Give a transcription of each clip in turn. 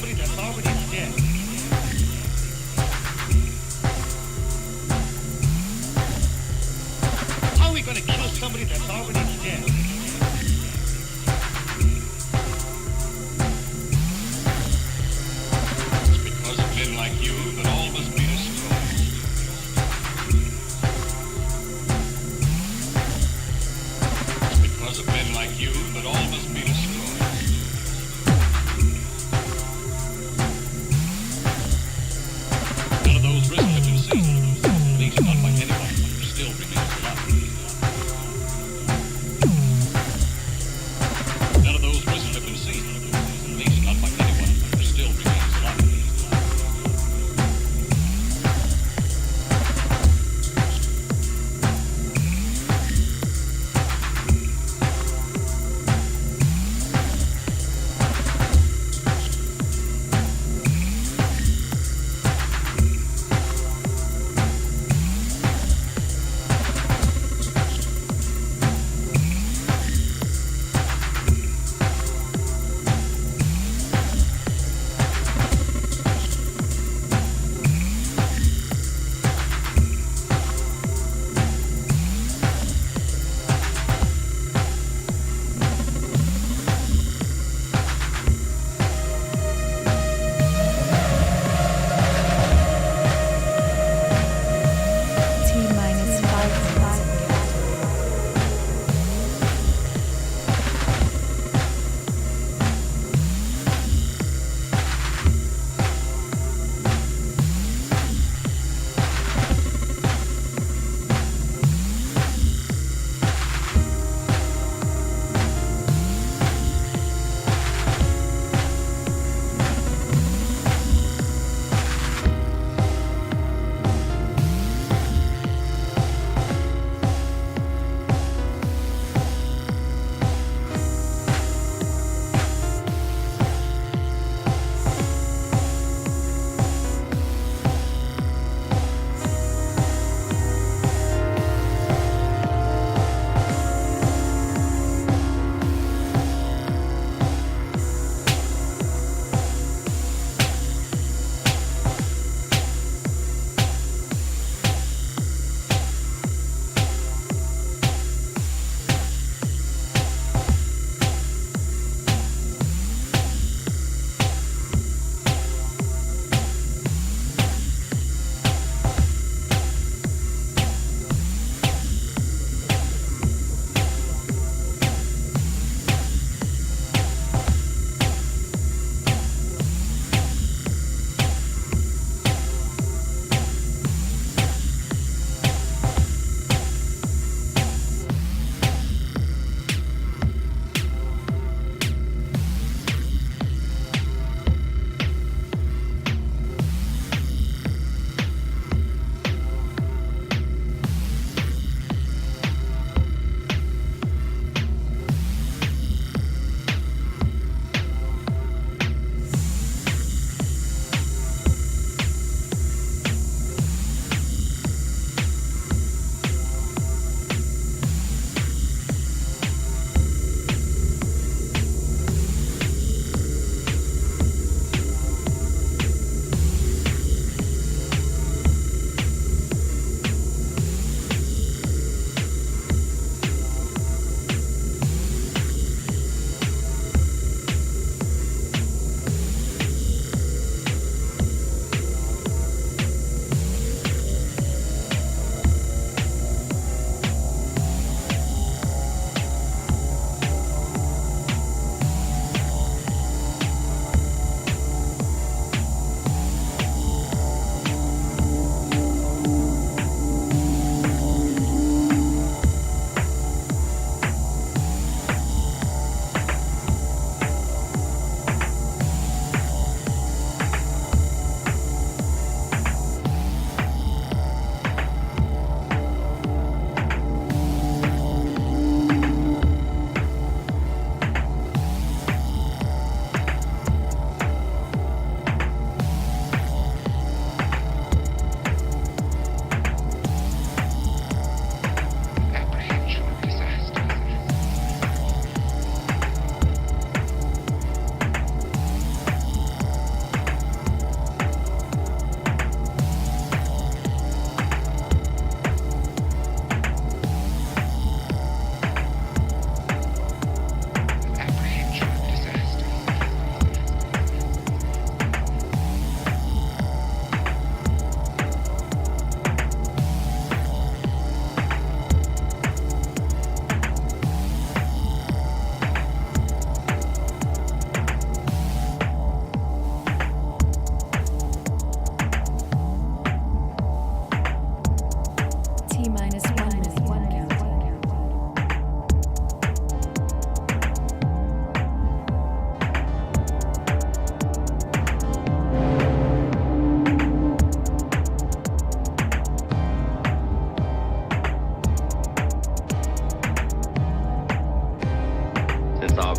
somebody that's already dead? How are we gonna kill somebody that's already dead? It's because of men like you that all must be destroyed. It's because of men like you that all must be destroyed. None of those risks have been seen, at least not by anyone who still remains alive. None of those risks have been seen, at least not by anyone who still remains alive.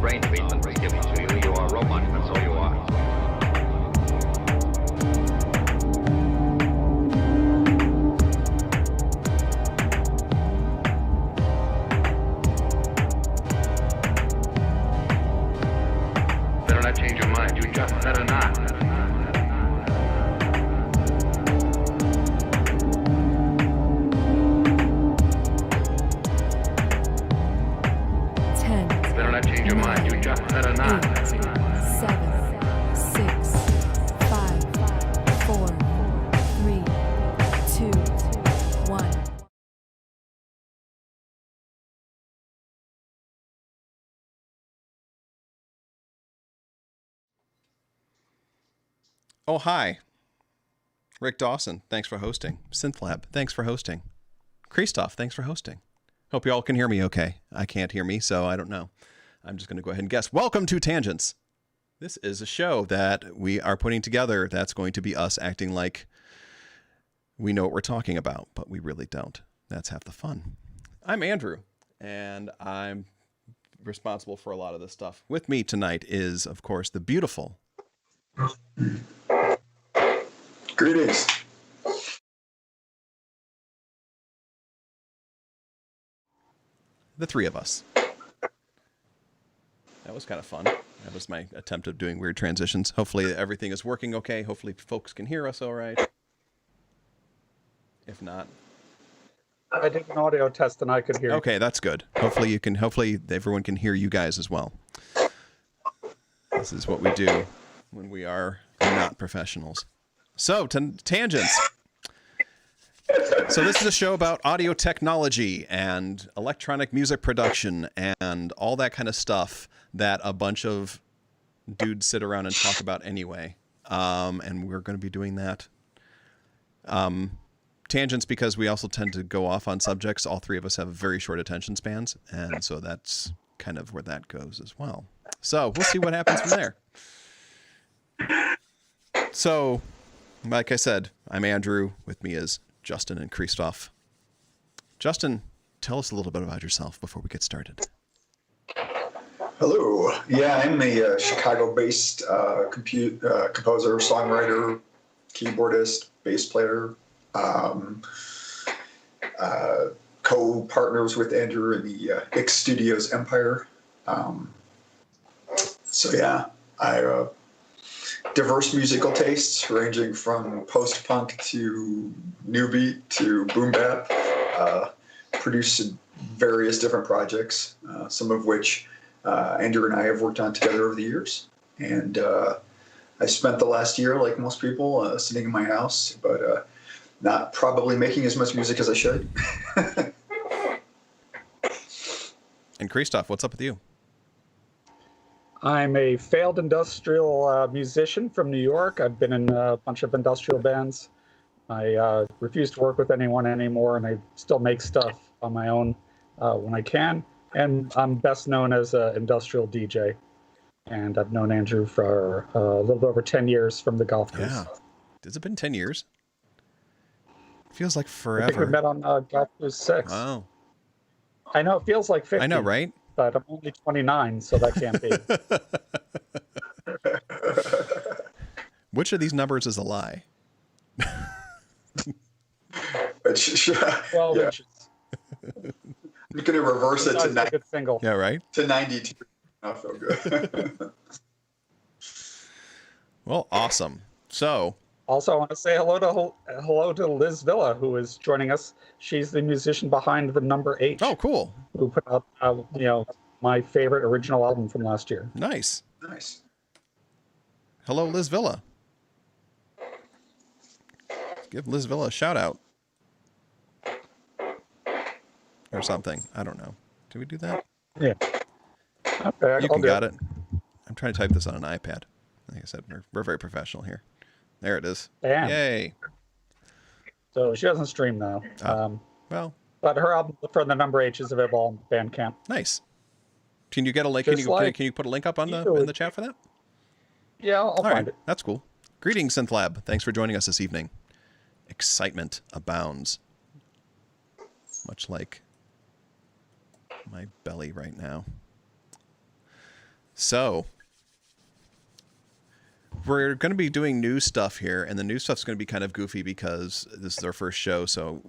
brain treatment was given to you. You are a robot, that's all you are. Better not change your mind. You just better not. 10, Better not change your mind. You just better not. 8, 7, 6, 5, 4, 3, 2, 1. Oh, hi. Rick Dawson, thanks for hosting. SynthLab, thanks for hosting. Kreestof, thanks for hosting. Hope you all can hear me okay. I can't hear me, so I don't know. I'm just going to go ahead and guess. Welcome to Tangents. This is a show that we are putting together that's going to be us acting like we know what we're talking about, but we really don't. That's half the fun. I'm Andrew, and I'm responsible for a lot of this stuff. With me tonight is, of course, the beautiful... Greetings. The three of us. That was kind of fun. That was my attempt at doing weird transitions. Hopefully everything is working okay. Hopefully folks can hear us all right. If not... I did an audio test and I could hear you. Okay, that's good. Hopefully everyone can hear you guys as well. This is what we do when we are not professionals. So, Tangents. So this is a show about audio technology and electronic music production and all that kind of stuff that a bunch of dudes sit around and talk about anyway. And we're going to be doing that. Tangents because we also tend to go off on subjects. All three of us have very short attention spans. And so that's kind of where that goes as well. So we'll see what happens from there. So, like I said, I'm Andrew. With me is Justin and Kreestof. Justin, tell us a little bit about yourself before we get started. Hello. Yeah, I'm a Chicago-based composer, songwriter, keyboardist, bass player. Co-partners with Andrew in the X Studios empire. So yeah, I diverse musical tastes ranging from post-punk to new beat to boom bap. Produced various different projects, some of which Andrew and I have worked on together over the years. And I spent the last year, like most people, sitting in my house, but not probably making as much music as I should. And Kreestof, what's up with you? I'm a failed industrial musician from New York. I've been in a bunch of industrial bands. I refuse to work with anyone anymore, and I still make stuff on my own when I can. And I'm best known as an industrial DJ. And I've known Andrew for a little over 10 years from the golf course. Yeah. Has it been 10 years? It feels like I forever. think we met on Golf Course 6. Wow. I know, it feels like 50. I know, right? But I'm only 29, so that can't be. Which of these numbers is a lie? 12 Yeah. inches. I'm going to reverse it Besides a good single. Yeah, right? to 92. I feel good. Well, awesome. So, Also, I want to say hello to Liz Villa, who is joining us. She's the musician behind the number 8. oh, cool. Who put out, my favorite original album from last year. Nice. Nice. Hello, Liz Villa. Give Liz Villa a shout out. Or something. I don't know. Did we do that? Yeah. Okay, You I'll can do got it. I'm trying to type this on an iPad. Like I said, we're very professional here. There it is. Bam. Yay. So she doesn't stream now. Well, But her album for the number 8 is available on Bandcamp. nice. Can you get a link? Just like Can you put a link up on you in the chat for that? Yeah, I'll All find right. it. That's cool. Greetings, SynthLab. Thanks for joining us this evening. Excitement abounds. Much like my belly right now. So we're going to be doing new stuff here, and the new stuff's going to be kind of goofy because this is our first show. So,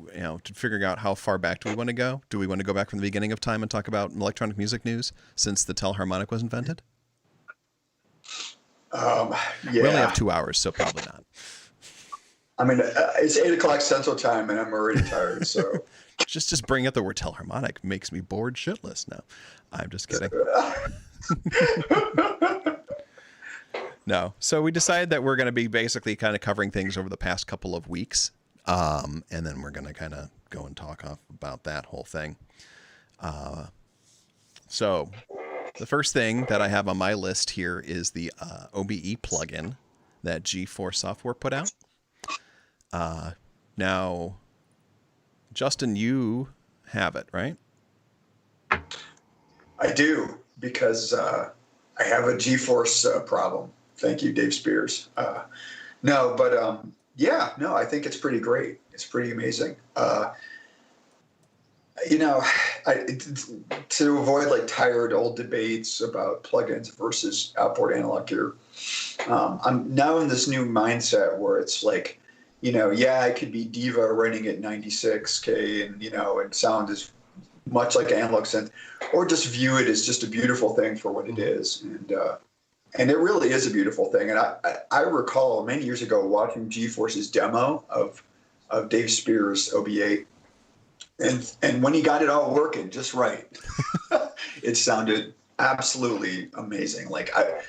to figuring out how far back do we want to go? Do we want to go back from the beginning of time and talk about electronic music news since the telharmonic was invented? Yeah. We only have 2 hours, so probably not. I mean, it's 8 o'clock Central Time, and I'm already tired. So just bring up the word telharmonic makes me bored shitless. No, I'm just kidding. No. So we decided that we're going to be basically kind of covering things over the past couple of weeks. And then we're going to kind of go and talk about that whole thing. So the first thing that I have on my list here is the OBE plugin that G4 Software put out. Now, Justin, you have it, right? I do, because I have a G-Force problem. Thank you, Dave Spears. I think it's pretty great. It's pretty amazing. To avoid like tired old debates about plugins versus outboard analog gear, I'm now in this new mindset where it's like, I could be Diva running at 96K and sound as much like analog synth, or just view it as just a beautiful thing for what it is. And it really is a beautiful thing. And I recall many years ago watching G-Force's demo of Dave Spears' OB8. And when he got it all working just right, it sounded absolutely amazing. Like I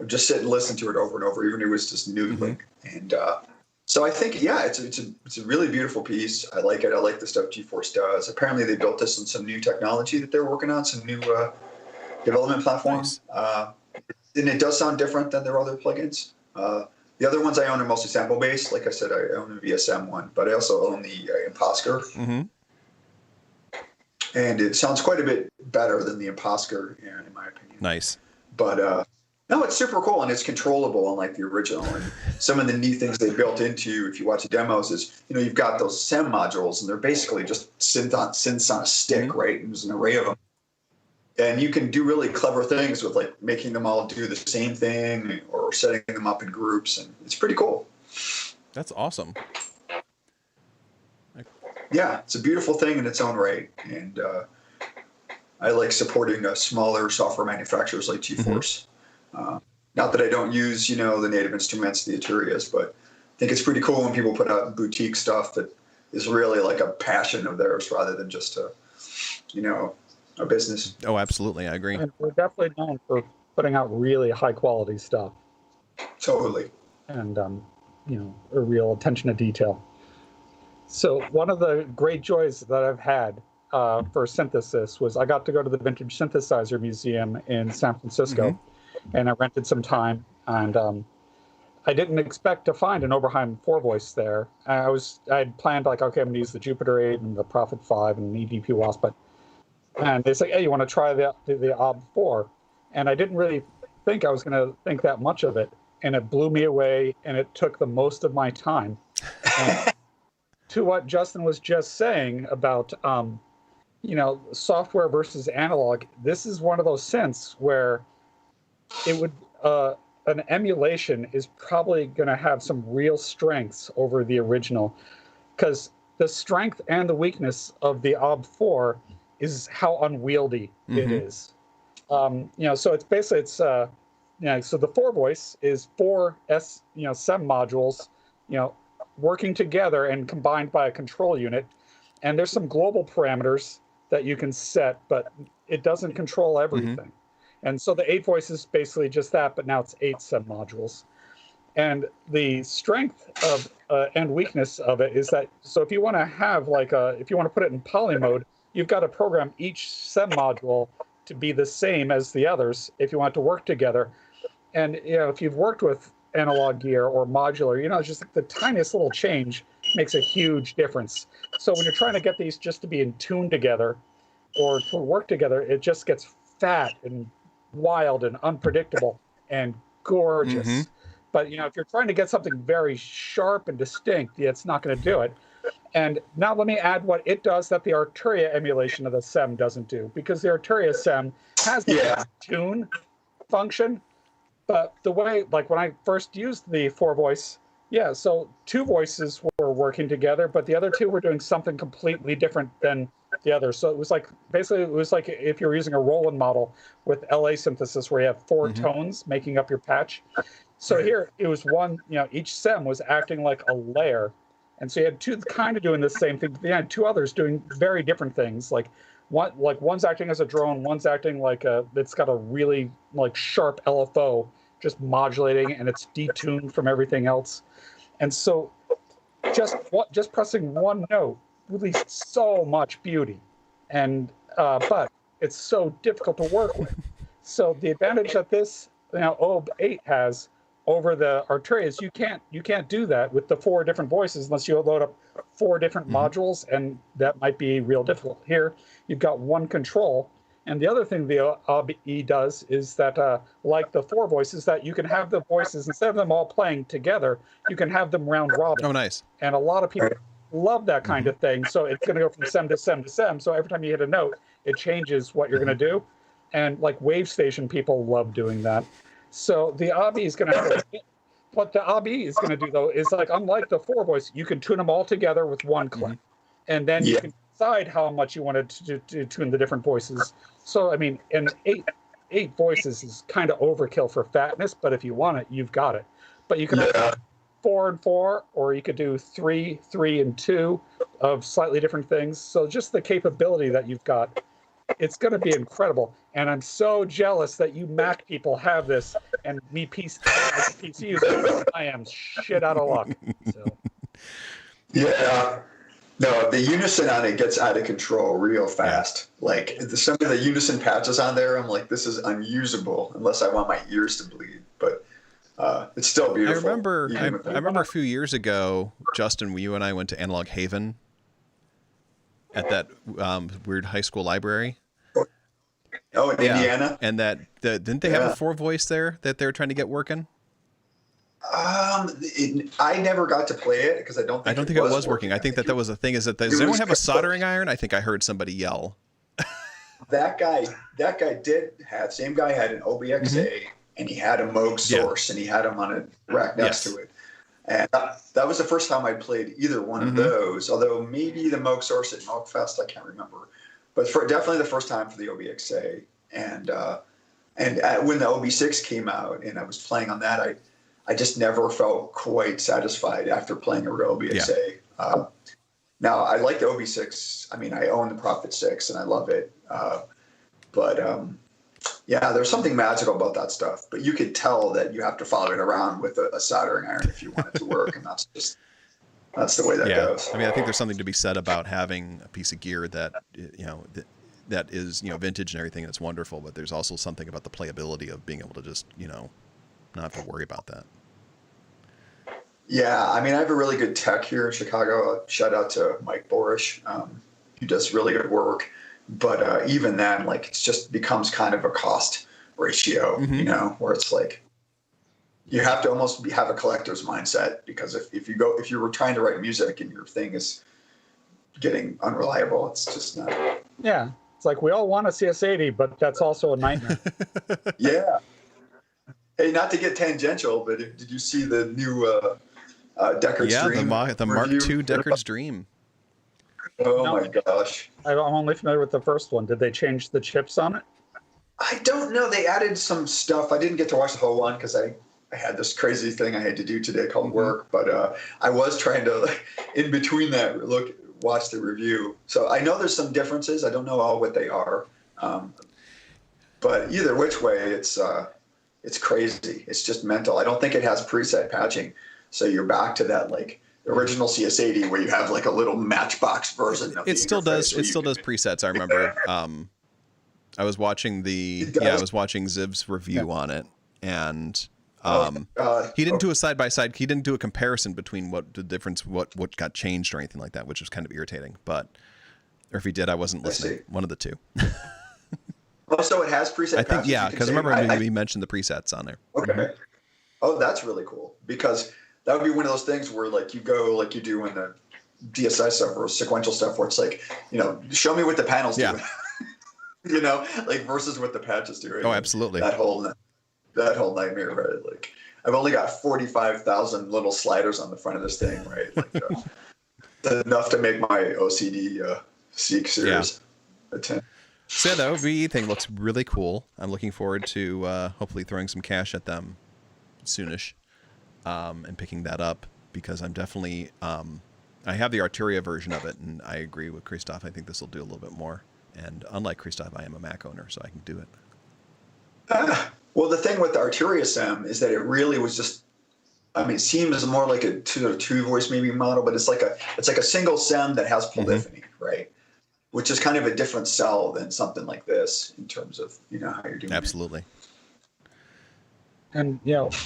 just sit and listen to it over and over, even if it was just noodling. Mm-hmm. And so I think, it's a really beautiful piece. I like it. I like the stuff G-Force does. Apparently they built this on some new technology that they're working on, some new development platforms. Nice. And it does sound different than their other plugins. The other ones I own are mostly sample-based. Like I said, I own a VSM one, but I also own the Imposker. Mm-hmm. And it sounds quite a bit better than the Imposker, in my opinion. Nice. But no, it's super cool, and it's controllable unlike the original. And some of the neat things they built into, if you watch the demos, is, you've got those SEM modules, and they're basically just synths on a stick, mm-hmm. right? And there's an array of them. And you can do really clever things with like making them all do the same thing or setting them up in groups. And it's pretty cool. That's awesome. Yeah, it's a beautiful thing in its own right. And I like supporting smaller software manufacturers like G-Force. Mm-hmm. Not that I don't use, the Native Instruments, the Aturias, but I think it's pretty cool when people put out boutique stuff that is really like a passion of theirs rather than just a business. Oh, absolutely. I agree. And we're definitely known for putting out really high quality stuff. Totally. And, a real attention to detail. So one of the great joys that I've had for synthesis was I got to go to the Vintage Synthesizer Museum in San Francisco, mm-hmm. and I rented some time, and I didn't expect to find an Oberheim 4-voice there. I had planned like, okay, I'm going to use the Jupiter 8 and the Prophet 5 and the EDP Wasp, and they say, hey, you want to try the OB 4? And I didn't really think I was going to think that much of it. And it blew me away, and it took the most of my time. To what Justin was just saying about, software versus analog, this is one of those synths where it would, an emulation is probably going to have some real strengths over the original. Because the strength and the weakness of the OB4 is how unwieldy mm-hmm. it is. So it's basically, so the 4-voice is 4 SEM modules, working together and combined by a control unit. And there's some global parameters that you can set, but it doesn't control everything. Mm-hmm. And so the 8-voice is basically just that, but now it's 8 SEM modules. And the strength of and weakness of it is that, so if you want to have if you want to put it in poly mode, you've got to program each SEM module to be the same as the others if you want it to work together. And, if you've worked with analog gear or modular, just like the tiniest little change makes a huge difference. So when you're trying to get these just to be in tune together or to work together, it just gets fat and wild and unpredictable and gorgeous. Mm-hmm. But, if you're trying to get something very sharp and distinct, it's not going to do it. And now let me add what it does that the Arturia emulation of the SEM doesn't do, because the Arturia SEM has the tune, function, but the way, like when I first used the 4-voice, yeah, so 2 voices were working together, but the other 2 were doing something completely different than the other. So it was like, basically, it was like if you're using a Roland model with LA synthesis where you have 4 tones making up your patch. So here it was one, each stem was acting like a layer. And so you had 2 kind of doing the same thing, but then you had 2 others doing very different things. Like one's acting as a drone, one's acting like it's got a really like sharp LFO, just modulating, and it's detuned from everything else. And so just pressing one note released so much beauty, and but it's so difficult to work with. So the advantage that this OB 8 has over the Artray is you can't do that with the 4 different voices unless you load up 4 different modules, and that might be real difficult. Here you've got one control. And the other thing the OB-E does is that, like the 4 voices, that you can have the voices, instead of them all playing together, you can have them round robin. Oh, nice. And a lot of people love that kind of thing. So it's going to go from sem to sem to sem. So every time you hit a note, it changes what you're going to do. And like wave station people love doing that. So the OB-E is going to what the OB-E is going to do, though, is like, unlike the 4 voice, you can tune them all together with one click. And then you can decide how much you wanted to tune the different voices. So, I mean, and eight voices is kind of overkill for fatness, but if you want it, you've got it. But you can do 4 and 4, or you could do 3, 3 and 2 of slightly different things. So just the capability that you've got, it's going to be incredible. And I'm so jealous that you Mac people have this, and me PC users, I am shit out of luck. So. Yeah. No, the unison on it gets out of control real fast. Like some of the unison patches on there, I'm like, this is unusable unless I want my ears to bleed. But it's still beautiful. I remember a few years ago, Justin, you and I went to Analog Haven at that weird high school library. Oh, in Indiana? And didn't they have a 4 voice there that they were trying to get working? I never got to play it because I don't think it was working. I think that was the thing. Is that does anyone have a soldering iron? I think I heard somebody yell. That guy did have. Same guy had an OBXA, and he had a Moog source, and he had them on a rack next to it. And that was the first time I played either one of those. Although maybe the Moog source at Moog Fest, I can't remember. But definitely the first time for the OBXA. And when the OB6 came out, and I was playing on that, I just never felt quite satisfied after playing a real OBXA. Yeah. Now, I like the OB6. I mean, I own the Prophet 6, and I love it. Yeah, there's something magical about that stuff. But you could tell that you have to follow it around with a soldering iron if you want it to work, and that's the way that goes. I mean, I think there's something to be said about having a piece of gear that that is vintage and everything. That's wonderful, but there's also something about the playability of being able to just not have to worry about that. Yeah, I mean, I have a really good tech here in Chicago. Shout out to Mike Borish, who does really good work. But even then, like, it just becomes kind of a cost ratio, where it's like you have to almost have a collector's mindset, because if you were trying to write music and your thing is getting unreliable, it's just not. Yeah, it's like we all want a CS80, but that's also a nightmare. Yeah. Hey, not to get tangential, but did you see the new Deckard's Dream? Yeah, the Mark II Deckard's Dream. Oh my gosh. I'm only familiar with the first one. Did they change the chips on it? I don't know. They added some stuff. I didn't get to watch the whole one because I had this crazy thing I had to do today called work. But I was trying to, in between that, watch the review. So I know there's some differences. I don't know all what they are. But either which way, it's crazy. It's just mental. I don't think it has preset patching. So you're back to that like original CS80 where you have like a little matchbox version of it still does presets. I remember I was watching Ziv's review on it, and he didn't do a side by side. He didn't do a comparison between what got changed or anything like that, which was kind of irritating. Or if he did, I wasn't listening. One of the two. Oh, so it has preset. I think because I remember he mentioned the presets on there. Okay. Oh, that's really cool, because that would be one of those things where like you go like you do in the DSI stuff or sequential stuff where it's like, show me what the panels do. Like versus what the patches do. Right? Oh, absolutely. That whole that whole nightmare, right? Like, I've only got 45,000 little sliders on the front of this thing, right? Like, enough to make my OCD Seek series attend. So the OBE thing looks really cool. I'm looking forward to hopefully throwing some cash at them soonish and picking that up, because I'm definitely I have the Arturia version of it, and I agree with Kreestof. I think this will do a little bit more. And unlike Kreestof, I am a Mac owner, so I can do it. Well, the thing with the Arturia SEM is that it really was just, I mean, it seems more like a two-voice maybe model, but it's like a single SEM that has polyphony, right? Which is kind of a different sell than something like this in terms of, how you're doing Absolutely. And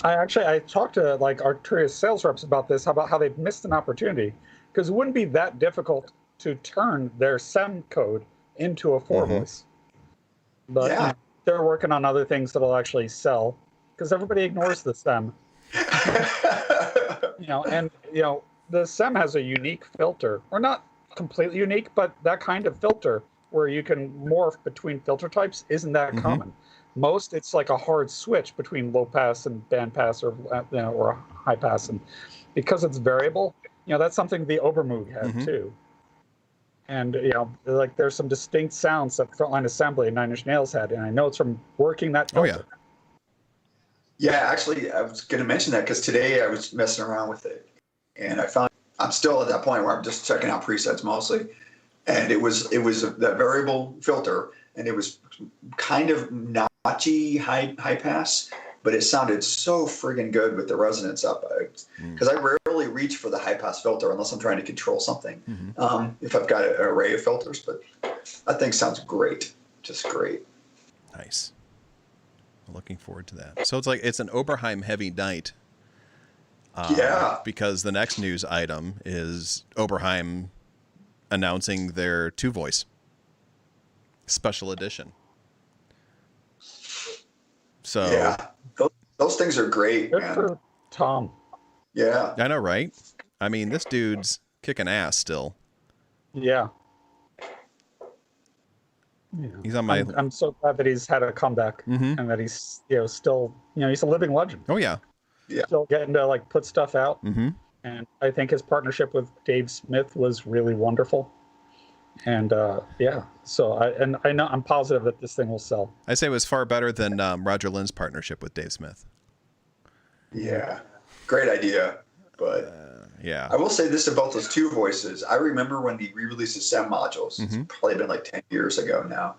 I talked to like Arturia's sales reps about this, about how they've missed an opportunity, because it wouldn't be that difficult to turn their SEM code into a 4-voice. But they're working on other things that'll actually sell, because everybody ignores the SEM. The SEM has a unique filter, or not completely unique, but that kind of filter where you can morph between filter types isn't that common. Most, it's like a hard switch between low pass and band pass, or high pass, and because it's variable, that's something the Oberheim had too. And like there's some distinct sounds that Frontline Assembly and Nine Inch Nails had, and I know it's from working that filter. Yeah, actually, I was going to mention that because today I was messing around with it, and I found I'm still at that point where I'm just checking out presets mostly, and it was that variable filter, and it was kind of notchy high pass, but it sounded so friggin' good with the resonance up, because I rarely reach for the high pass filter unless I'm trying to control something. If I've got an array of filters, but that thing sounds great, just great. Nice. Looking forward to that. So it's an Oberheim heavy night. Because the next news item is Oberheim announcing their 2-voice special edition. So those things are great. Good man. for Tom. Yeah, I know, right? I mean, this dude's kicking ass still. Yeah. He's on my. I'm so glad that he's had a comeback and that he's still he's a living legend. Oh yeah. Still getting to like put stuff out, and I think his partnership with Dave Smith was really wonderful. And so I know I'm positive that this thing will sell. I say it was far better than Roger Lynn's partnership with Dave Smith. Yeah, great idea, but yeah, I will say this about those 2 voices. I remember when they re-released the SEM modules. It's probably been like 10 years ago now,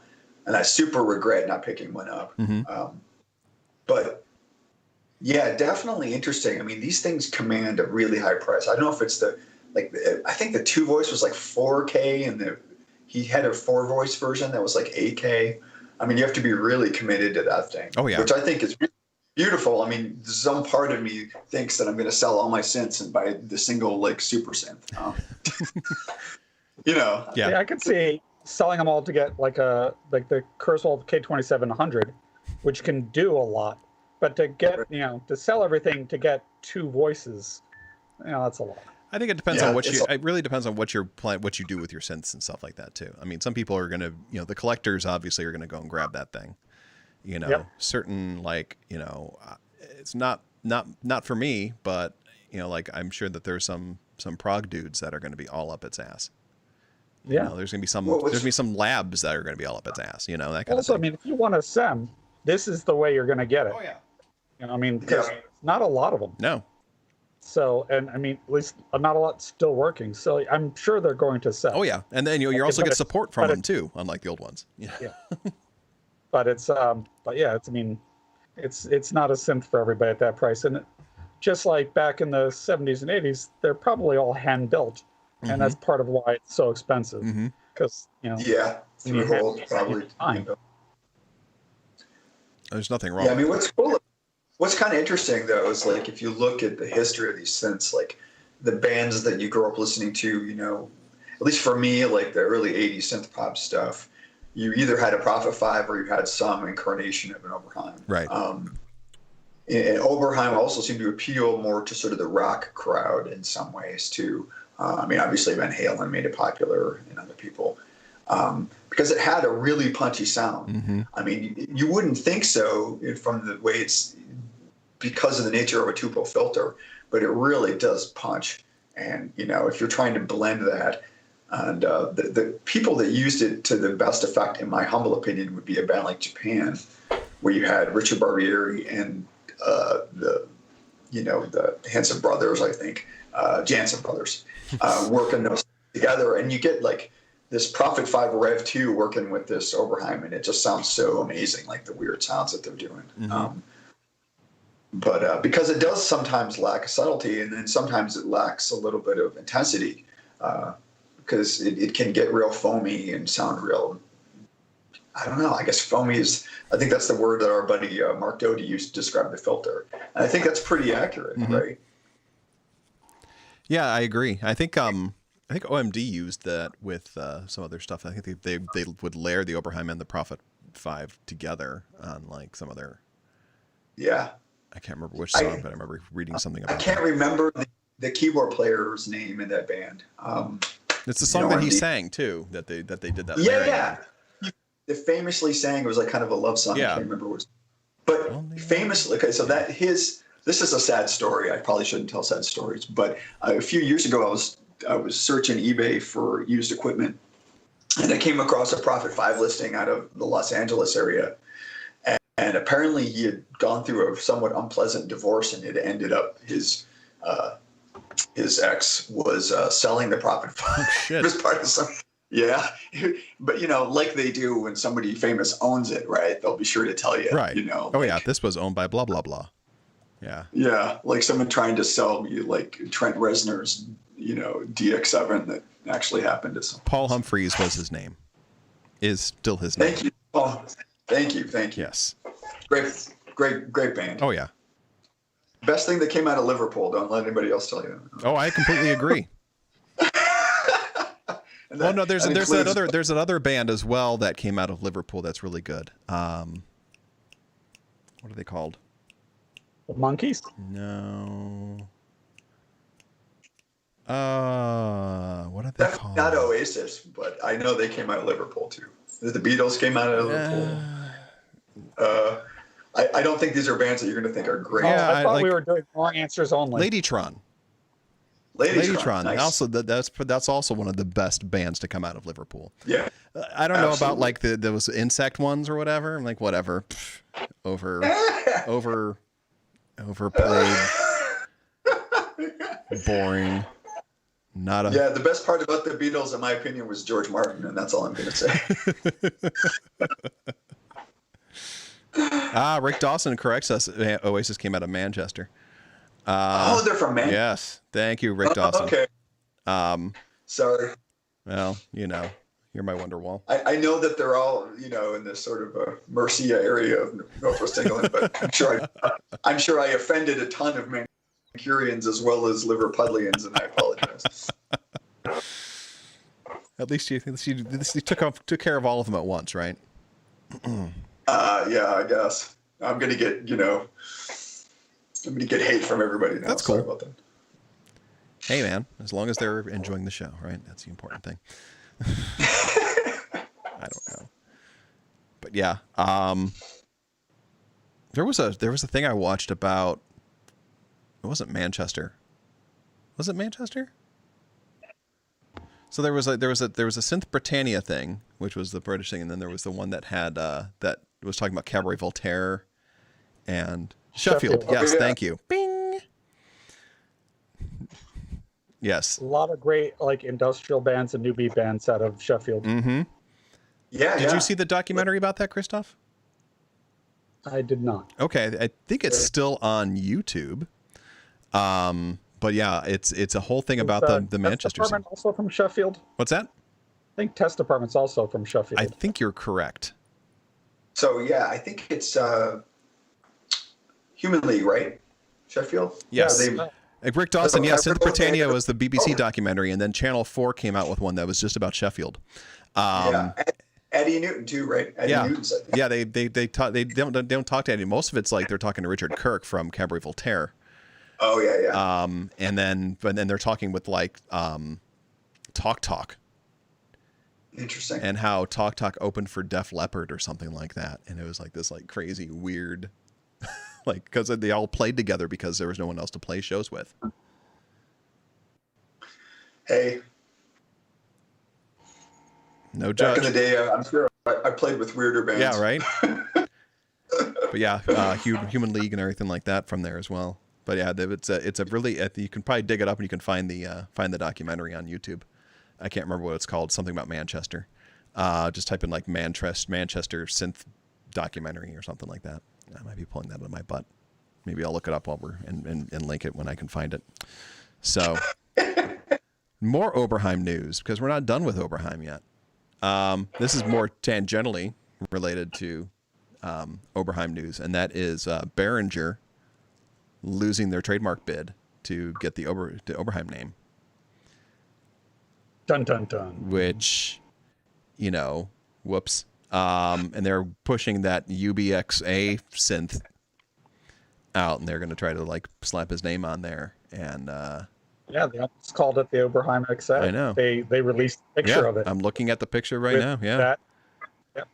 and I super regret not picking one up. But yeah, definitely interesting. I mean, these things command a really high price. I don't know if it's I think the 2-voice was like 4K, and he had a 4-voice version that was like 8K. I mean, you have to be really committed to that thing. Oh yeah, which I think is beautiful. I mean, some part of me thinks that I'm going to sell all my synths and buy the single like super synth. Yeah, I could see selling them all to get like the Kurzweil K2700, which can do a lot, but to get to sell everything to get 2 voices, that's a lot. I think it depends on it really depends on what you're playing, what you do with your synths and stuff like that too. I mean, some people are going to, the collectors obviously are going to go and grab that thing. Certain it's not for me, but I'm sure that there's some prog dudes that are going to be all up its ass. There's going to be some labs that are going to be all up its ass. That kind of thing. Also, I mean, if you want a SEM, this is the way you're going to get it. Oh yeah. I mean, because not a lot of them. No. So, and I mean, at least not a lot still working. So I'm sure they're going to sell. Oh yeah, and then you're also get support from them too, unlike the old ones. Yeah. But it's I mean, it's not a synth for everybody at that price, and just like back in the 70s and 80s, they're probably all hand built, and that's part of why it's so expensive. Because probably time. There's nothing wrong. Yeah, I mean, what's cool. What's kind of interesting, though, is like if you look at the history of these synths, like the bands that you grew up listening to, at least for me, like the early 80s synth pop stuff, you either had a Prophet 5 or you had some incarnation of an Oberheim. Right. And Oberheim also seemed to appeal more to sort of the rock crowd in some ways, too. I mean, obviously Van Halen made it popular and other people. because it had a really punchy sound. Mm-hmm. I mean, you wouldn't think so from the way it's, because of the nature of a tuple filter, but it really does punch. And, if you're trying to blend that, and the people that used it to the best effect, in my humble opinion, would be a band like Japan, where you had Richard Barbieri and the Hanson brothers, I think, Jansen brothers, working those together, and you get like this Prophet 5 Rev 2 working with this Oberheim, and it just sounds so amazing, like the weird sounds that they're doing. Mm-hmm. But because it does sometimes lack subtlety, and then sometimes it lacks a little bit of intensity, because it can get real foamy and sound real, I don't know, I guess foamy I think that's the word that our buddy Mark Doty used to describe the filter. And I think that's pretty accurate, mm-hmm. right? Yeah, I agree. I think OMD used that with some other stuff. I think they would layer the Oberheim and the Prophet 5 together on like some of their. Yeah. I can't remember which song, but I remember reading something about. I can't remember the keyboard player's name in that band. It's the song that he sang too. That they did that. Yeah. They famously sang, it was like kind of a love song. Yeah. I can't remember what it was. But famously, okay, so this is a sad story. I probably shouldn't tell sad stories, but a few years ago I was searching eBay for used equipment, and I came across a Prophet 5 listing out of the Los Angeles area. And apparently he had gone through a somewhat unpleasant divorce, and it ended up his ex was selling the Prophet 5. Oh, shit. As part of some. Yeah, but like they do when somebody famous owns it, right? They'll be sure to tell you, right? Oh yeah, this was owned by blah blah blah. Yeah. Yeah, like someone trying to sell you like Trent Reznor's, DX7 that actually happened to someone. Paul Humphreys was his name. Is still his name. Thank you. Oh, thank you. Yes. Great band. Oh yeah. Best thing that came out of Liverpool. Don't let anybody else tell you. Oh, I completely agree. Well, no, there's that other band as well that came out of Liverpool that's really good. What are they called? The Monkeys? No. What are they called? Not Oasis, but I know they came out of Liverpool too. The Beatles came out of Liverpool. I don't think these are bands that you're going to think are great. Yeah, I thought we were doing wrong answers only. Ladytron. Nice. Also, that's also one of the best bands to come out of Liverpool. Yeah. I don't know about like those insect ones or whatever. I'm like, whatever. Overplayed. Boring. Yeah, the best part about the Beatles, in my opinion, was George Martin, and that's all I'm going to say. Rick Dawson corrects us. Oasis came out of Manchester. They're from Manchester. Yes, thank you, Rick Dawson. Okay. Sorry. Well, you're my Wonderwall. I know that they're all, in this sort of Mercia area of Northwest England, but I'm sure I offended a ton of Mancunians as well as Liverpudlians, and I apologize. At least you took care of all of them at once, right? Yeah, I guess. I'm gonna get hate from everybody now. That's Sorry cool. about that. Hey man, as long as they're enjoying the show, right? That's the important thing. I don't know. But yeah, there was a thing I watched about, it wasn't Manchester. Was it Manchester? So there was a Synth Britannia thing, which was the British thing, and then there was the one that had that was talking about Cabaret Voltaire and Sheffield. Yes, thank you. Bing. Yes. A lot of great industrial bands and newbie bands out of Sheffield. Mm-hmm. Yeah. Did you see the documentary about that, Kreestof? I did not. Okay, I think it's still on YouTube. But yeah, it's a whole thing about the Manchester scene. Also from Sheffield. What's that? I think Test Department's also from Sheffield. I think you're correct. So yeah, I think it's Human League, right? Sheffield. Yes. Yeah, Rick Dawson. Yes, Synth Britannia was the BBC documentary, and then Channel 4 came out with one that was just about Sheffield. Yeah. Eddie Newton too, right? Eddie Newton's, I think. Yeah, they don't talk to Eddie. Most of it's like they're talking to Richard Kirk from Cabaret Voltaire. Oh yeah. And then they're talking with Talk, Interesting. and how Talk Talk opened for Def Leppard or something like that. And it was like this like crazy, weird, like, because they all played together because there was no one else to play shows with. Hey, No back judge. in the day, I'm sure I played with weirder bands. Yeah, right. But yeah, Human League and everything like that from there as well. But yeah, it's a really, you can probably dig it up and you can find the documentary on YouTube. I can't remember what it's called. Something about Manchester. Just type in like Manchester synth documentary or something like that. I might be pulling that out of my butt. Maybe I'll look it up while we're and link it when I can find it. So more Oberheim news, because we're not done with Oberheim yet. This is more tangentially related to Oberheim news, and that is Behringer losing their trademark bid to get the Oberheim name. Dun dun dun. Which, whoops. And they're pushing that UBXA synth out, and they're going to try to like slap his name on there. And yeah, they almost called it the Oberheim XA. I know. They released a picture of it. I'm looking at the picture right with now. Yeah. that. Yep.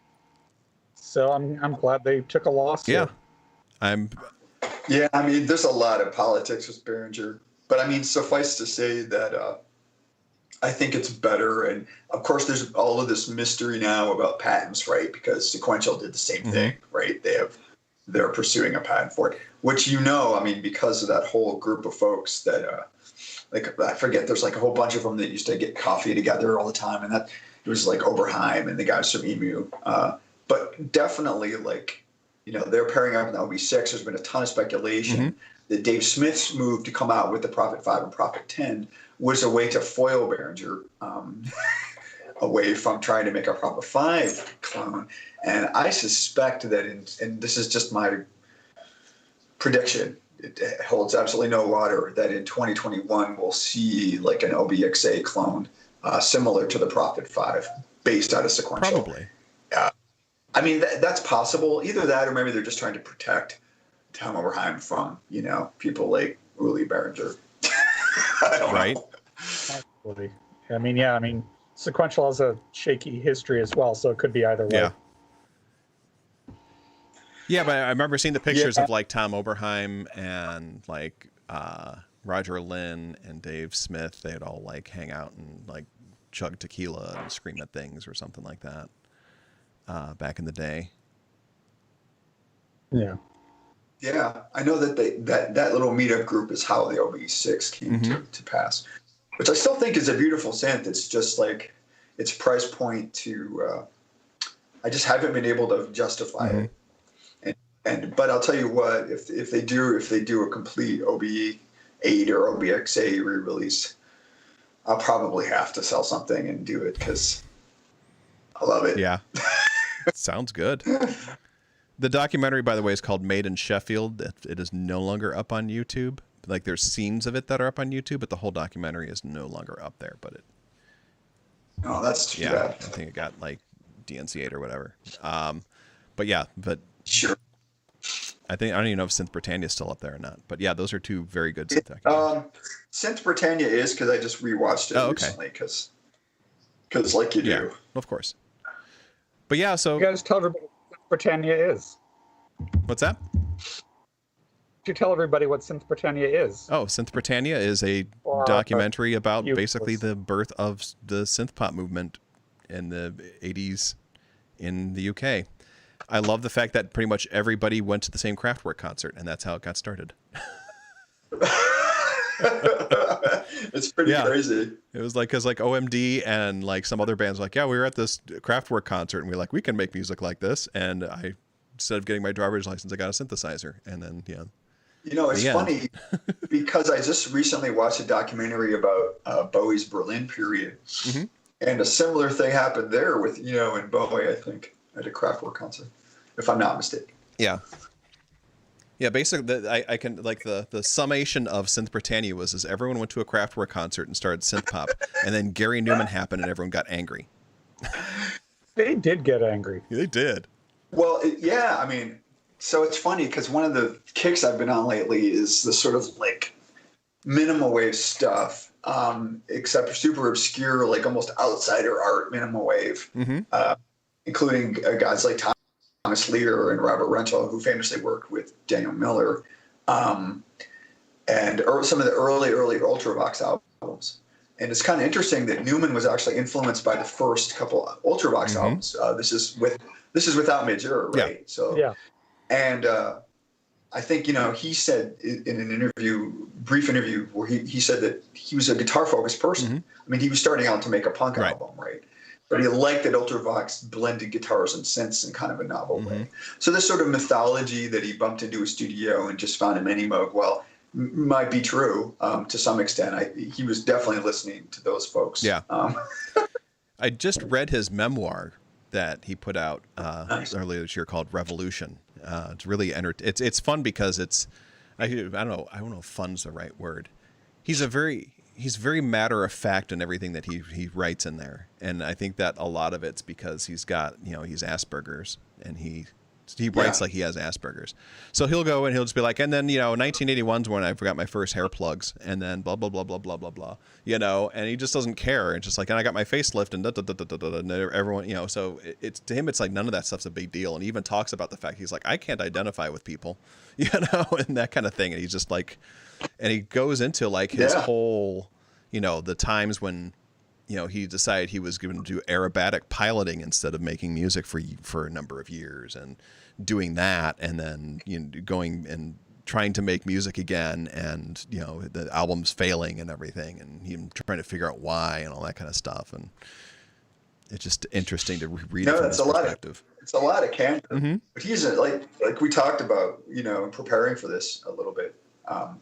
So I'm glad they took a loss. Yeah. Here. Yeah, I mean, there's a lot of politics with Behringer, but I mean, suffice to say that I think it's better. And of course, there's all of this mystery now about patents, right? Because Sequential did the same thing, right? They're pursuing a patent for it, which I mean, because of that whole group of folks that, like, I forget, there's like a whole bunch of them that used to get coffee together all the time, and that it was like Oberheim and the guys from Emu, but definitely like. They're pairing up with the OB6. There's been a ton of speculation that Dave Smith's move to come out with the Prophet 5 and Prophet 10 was a way to foil Behringer away from trying to make a Prophet 5 clone. And I suspect that, and this is just my prediction, it holds absolutely no water, that in 2021 we'll see like an OBXA clone similar to the Prophet 5 based out of Sequential. Probably. I mean, that's possible. Either that or maybe they're just trying to protect Tom Oberheim from, people like Uli Behringer. I don't know. Absolutely. I mean, Sequential has a shaky history as well, so it could be either way. Yeah. Yeah, but I remember seeing the pictures of like Tom Oberheim and like Roger Lynn and Dave Smith. They'd all like hang out and like chug tequila and scream at things or something like that. Back in the day. Yeah. Yeah, I know that that little meetup group is how the OB6 came to pass, which I still think is a beautiful synth. It's just like its price point to, I just haven't been able to justify it. But I'll tell you what, if they do a complete OB8 or OBXA re-release, I'll probably have to sell something and do it because I love it. Yeah. Sounds good. The documentary, by the way, is called Made in Sheffield. It is no longer up on YouTube. Like, there's scenes of it that are up on YouTube, but the whole documentary is no longer up there. But Oh, that's too bad. I think it got like DNCA'd or whatever. But Sure. I don't even know if Synth Britannia is still up there or not. But yeah, those are two very good synth documentaries. Synth Britannia is because I just rewatched it recently because like you do. Yeah, of course. But yeah, so You guys tell everybody what Britannia is. what's that? You tell everybody what Synth Britannia is. Oh, Synth Britannia is a documentary about basically the birth of the synth pop movement in the 80s in the UK. I love the fact that pretty much everybody went to the same Kraftwerk concert, and that's how it got started. It's pretty crazy. It was like, because like OMD and like some other bands were like, yeah, we were at this Kraftwerk concert and we were like, we can make music like this. And instead of getting my driver's license, I got a synthesizer. And then, It's funny because I just recently watched a documentary about Bowie's Berlin period. And a similar thing happened there with, and Bowie, I think, at a Kraftwerk concert, if I'm not mistaken. Yeah. Yeah, basically, I can like the summation of Synth Britannia is everyone went to a Kraftwerk concert and started synth pop, and then Gary Newman happened and everyone got angry. They did get angry. They did. Well, I mean, so it's funny because one of the kicks I've been on lately is the sort of like minimal wave stuff. except super obscure, like almost outsider art, minimal wave, including guys like Thomas Lear and Robert Rental, who famously worked with Daniel Miller, and some of the early Ultravox albums. And it's kind of interesting that Newman was actually influenced by the first couple Ultravox albums. This is without Major, right? Yeah. So, Yeah. And I think, he said in an brief interview, where he said that he was a guitar-focused person. I mean, he was starting out to make a punk album, right? But he liked that Ultravox blended guitars and synths in kind of a novel way. So this sort of mythology that he bumped into a studio and just found a mini Moog, might be true to some extent. He was definitely listening to those folks. Yeah. I just read his memoir that he put out earlier this year called Revolution. It's really it's fun because I don't know if fun's the right word. He's very matter of fact in everything that he writes in there, and I think that a lot of it's because he's got he's Asperger's, and he writes like he has Asperger's. So he'll go and he'll just be like, and then 1981's when I forgot my first hair plugs, and then blah blah blah blah blah blah blah, and he just doesn't care. It's just like, and I got my facelift and and everyone, so it's to him it's like none of that stuff's a big deal, and he even talks about the fact he's like, I can't identify with people, and that kind of thing, and he's just like, and he goes into like his whole, the times when he decided he was going to do aerobatic piloting instead of making music for a number of years, and doing that, and then going and trying to make music again, and the album's failing and everything, and him trying to figure out why and all that kind of stuff, and it's just interesting to read it from his perspective. It's a lot of candor, but he's like we talked about, in preparing for this a little bit.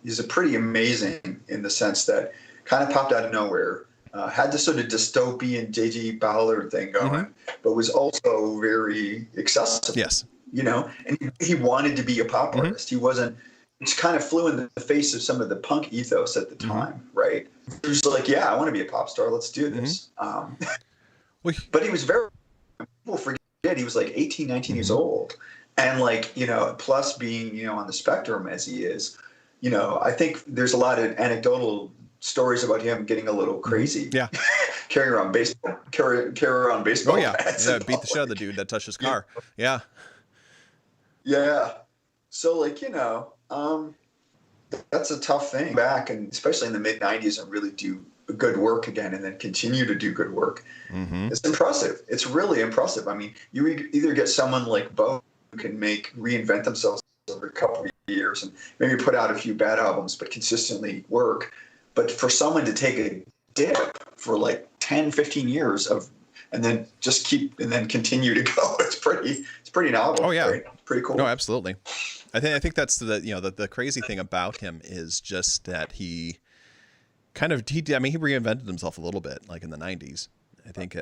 He's a pretty amazing in the sense that kind of popped out of nowhere. Had this sort of dystopian J.G. Ballard thing going, but was also very accessible. Yes. And he wanted to be a pop artist. He wasn't, it's kind of flew in the face of some of the punk ethos at the time, right? He was like, yeah, I want to be a pop star. Let's do this. But he was people forget he was like 18, 19 years old. And plus being, on the spectrum as he is, I think there's a lot of anecdotal stories about him getting a little crazy. Yeah. carry around baseball bats. Oh yeah. Beat the shit out of the dude that touched his car. Yeah. Yeah. So that's a tough thing back, and especially in the mid 90s, and really do good work again and then continue to do good work. It's impressive. It's really impressive. I mean, you either get someone like Bo who can reinvent themselves over a couple of years and maybe put out a few bad albums, but consistently work. But for someone to take a dip for 10, 15 years and then just continue to go, it's pretty novel. Oh yeah. Right? Pretty cool. No, absolutely. I think that's the crazy thing about him is just that he reinvented himself a little bit, in the 90s. I think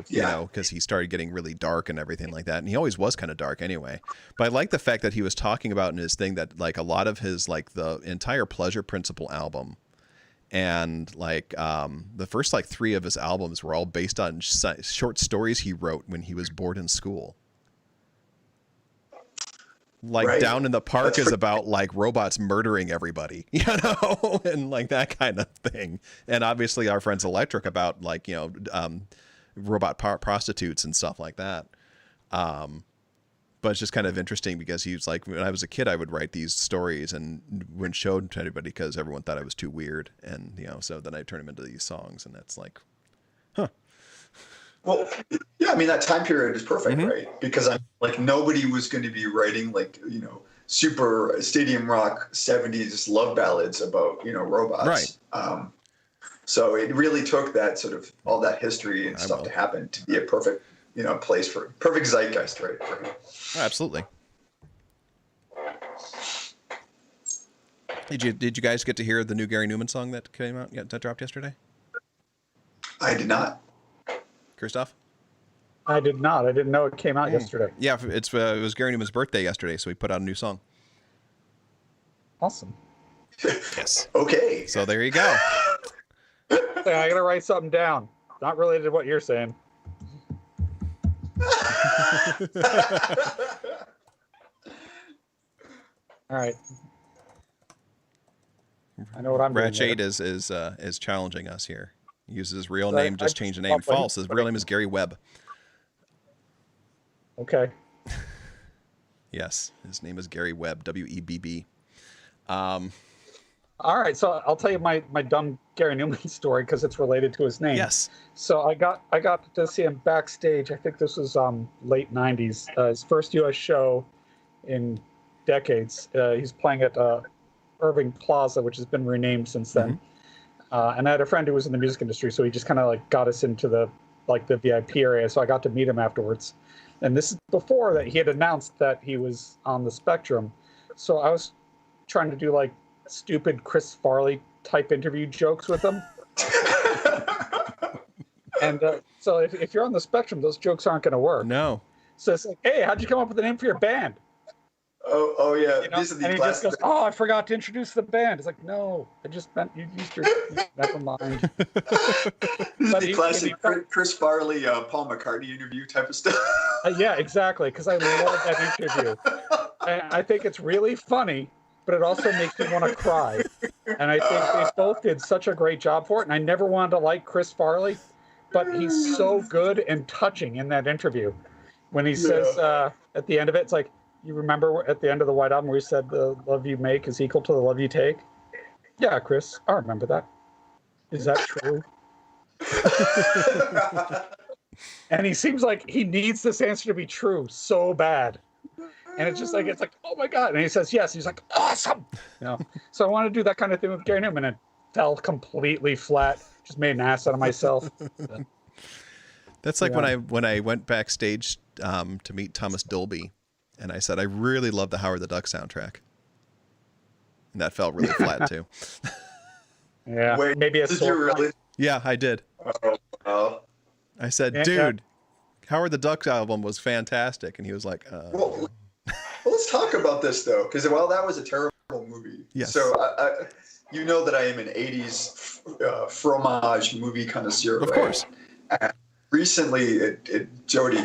because he started getting really dark and everything like that. And he always was kind of dark anyway. But I like the fact that he was talking about in his thing that a lot of his, the entire Pleasure Principle album and the first 3 of his albums were all based on short stories he wrote when he was bored in school. Down in the Park is about robots murdering everybody, and that kind of thing. And obviously our friends Electric about robot prostitutes and stuff like that. But it's just kind of interesting because he was when I was a kid, I would write these stories and wouldn't show them to anybody because everyone thought I was too weird. And, so then I turn them into these songs, and that's huh. Well, yeah, I mean, that time period is perfect, right? Because nobody was going to be writing super stadium rock 70s love ballads about, robots. Right. So it really took that sort of all that history and stuff to happen to be a perfect, place for perfect zeitgeist, right? For him. Oh, absolutely. Did you guys get to hear the new Gary Newman song that came out? Yeah, that dropped yesterday? I did not. Kreestof? I did not. I didn't know it came out yesterday. Yeah, it was Gary Newman's birthday yesterday, so he put out a new song. Awesome. Yes. Okay. So there you go. I gotta write something down. Not related to what you're saying. All right. I know what I'm doing. Ratchade there. is challenging us here. He uses his real So I- name, just I changed the just name. thought, like, False. His real name is Gary Webb. Okay. Yes, his name is Gary Webb. W-E-B-B. All right, so I'll tell you my dumb Gary Newman story because it's related to his name. Yes. So I got to see him backstage. I think this was late '90s. His first U.S. show in decades. He's playing at Irving Plaza, which has been renamed since then. And I had a friend who was in the music industry, so he just kind of like got us into the VIP area. So I got to meet him afterwards. And this is before that he had announced that he was on the Spectrum. So I was trying to do like stupid Chris Farley type interview jokes with him. And so if you're on the Spectrum, those jokes aren't going to work. No. So it's like, hey, how'd you come up with the name for your band? Oh yeah. You know? These are the And he just classic. goes, oh, I forgot to introduce the band. It's like, no, I just meant you used your, never mind. This is But the he- classic he- Chris Farley, Paul McCartney interview type of stuff. Yeah, exactly, because I love that interview. I think it's really funny, but it also makes me want to cry. And I think they both did such a great job for it. And I never wanted to like Chris Farley, but he's so good and touching in that interview. When he says at the end of it, it's like, you remember at the end of the White Album where he said the love you make is equal to the love you take? Yeah, Chris, I remember that. Is that true? And he seems like he needs this answer to be true so bad. And it's just like, it's like, oh my God. And he says, yes. He's like, awesome. You know? So I want to do that kind of thing with Gary Newman, and fell completely flat. Just made an ass out of myself. That's like when I went backstage to meet Thomas Dolby, and I said, I really love the Howard the Duck soundtrack. And that felt really flat too. Yeah. Wait, Maybe a did you really? Yeah, I did. Oh, I said, Yeah, dude, Howard the Duck album was fantastic. And he was like, well, let's talk about this though, because that was a terrible movie. Yes. So you know that I am an '80s fromage movie connoisseur. Of right? course. Recently, Jody,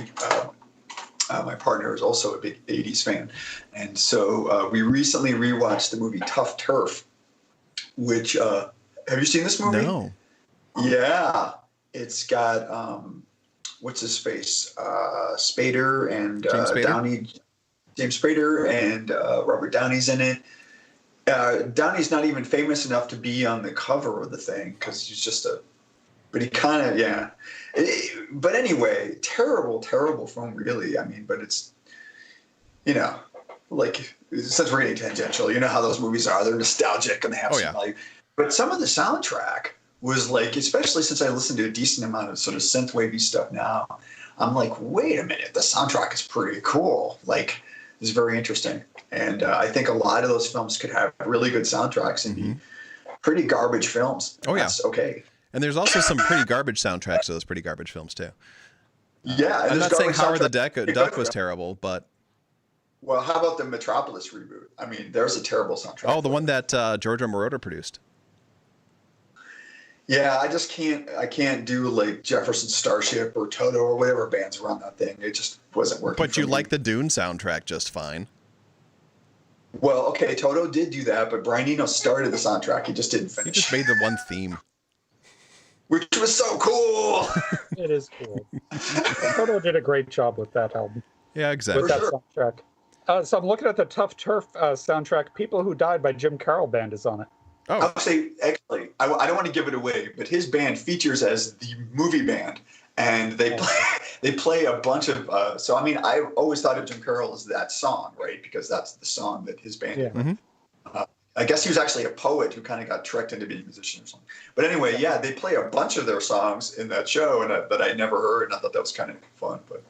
my partner, is also a big '80s fan, and so we recently rewatched the movie Tough Turf. Which have you seen this movie? no. Yeah, it's got what's his face, Spader and James Spader? Downey. James Spader and Robert Downey's in it. Downey's not even famous enough to be on the cover of the thing because he's just but he kind of, yeah. But anyway, terrible film, really. I mean, but it's, like, since we're getting tangential, you know how those movies are. They're nostalgic and they have some value. But some of the soundtrack was like, especially since I listen to a decent amount of sort of synth-wavy stuff now, I'm like, wait a minute, the soundtrack is pretty cool. Like, it's very interesting. And I think a lot of those films could have really good soundtracks and be pretty garbage films. Oh, yeah. That's okay. And there's also some pretty garbage soundtracks to those pretty garbage films too. Yeah. I'm not saying Howard the soundtrack- Duck was terrible, but Well, how about the Metropolis reboot? I mean, there's a terrible soundtrack. the one that Giorgio Moroder produced. Yeah, I can't do like Jefferson Starship or Toto or whatever bands were on that thing. It just wasn't working. But for you me. like the Dune soundtrack just fine. Well, okay, Toto did do that, but Brian Eno started the soundtrack. He just didn't He finish. just made the one theme. Which was so cool. It is cool. Toto did a great job with that album, Yeah, with exactly. that sure. soundtrack. So I'm looking at the Tough Turf soundtrack. People Who Died by Jim Carroll Band is on it. Oh, I'll say, actually, I don't want to give it away, but his band features as the movie band, and they play a bunch of. So I mean, I always thought of Jim Carroll as that song, right? Because that's the song that his band. Yeah. did. I guess he was actually a poet who kind of got tricked into being a musician or something. But anyway, yeah, they play a bunch of their songs in that show, and that I never heard, and I thought that was kind of fun. But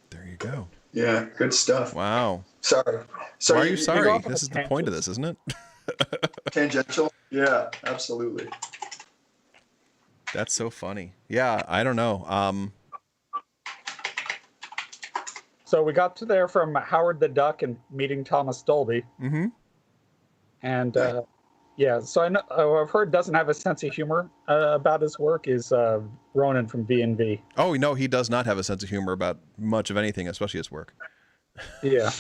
there you go. yeah, good stuff. Wow. Sorry. So Why are you you sorry? off on This a is the point of tangent. this, isn't it? Tangential? Yeah, absolutely. That's so funny. Yeah, I don't know. So we got to there from Howard the Duck and meeting Thomas Dolby. Mm-hmm. And yeah, so I know I've heard doesn't have a sense of humor about his work is Ronan from V&V. Oh, no, he does not have a sense of humor about much of anything, especially his work. Yeah.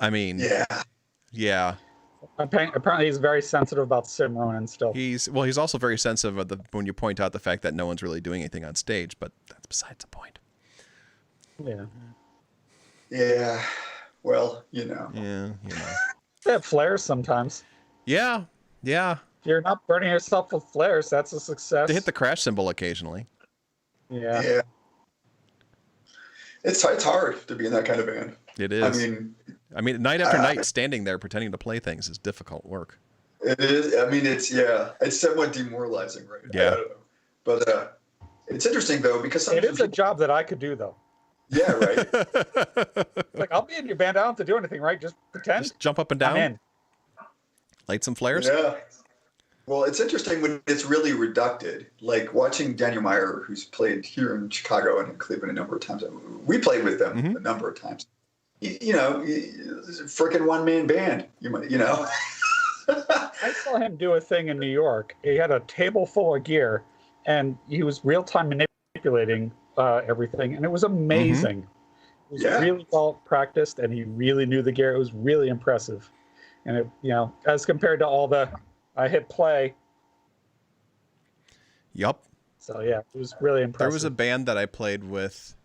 I mean, yeah. Apparently, he's very sensitive about Simron and stuff. He's also very sensitive of when you point out the fact that no one's really doing anything on stage, but that's besides the point. Yeah. Yeah. Well, you know. Yeah, you know. They have flares sometimes. Yeah. If you're not burning yourself with flares, that's a success. They hit the crash symbol occasionally. Yeah. It's hard to be in that kind of band. It is. I mean, night after night, standing there pretending to play things is difficult work. It is. I mean, it's somewhat demoralizing, right? Yeah. I don't know. But it's interesting though because it is a job that I could do though. Yeah, right. Like I'll be in your band. I don't have to do anything, right? Just pretend. Just jump up and down. I'm in. Light some flares. Yeah. Well, it's interesting when it's really reducted. Like watching Daniel Meyer, who's played here in Chicago and in Cleveland a number of times. We played with them a number of times. You know, freaking one-man band. You know. I saw him do a thing in New York. He had a table full of gear, and he was real-time manipulating everything, and it was amazing. It was really well practiced, and he really knew the gear. It was really impressive, and it, you know, as compared to all the I hit play. Yup. So yeah, it was really impressive. There was a band that I played with.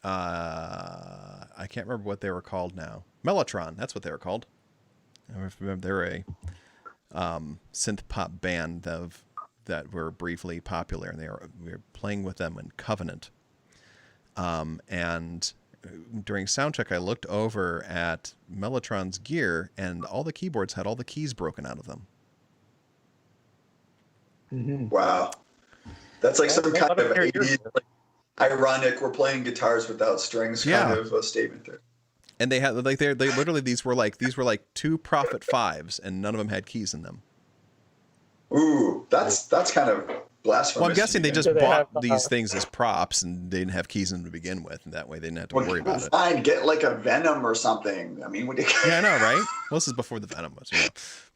I can't remember what they were called now. Mellotron, that's what they were called. I remember they were a synth pop band that were briefly popular, and we were playing with them in Covenant. And during soundcheck, I looked over at Mellotron's gear, and all the keyboards had all the keys broken out of them. Wow, that's like some kind of 80s, like, ironic. We're playing guitars without strings, kind of a statement there. And they had like they literally these were like two Prophet 5s, and none of them had keys in them. Ooh, that's kind of blasphemous. Well, I'm guessing they just bought these things as props, and they didn't have keys in them to begin with, and that way they didn't have to worry about it. Fine, get like a Venom or something. I mean, what do you... Yeah, I know, right? Well, this is before the Venom was, you know.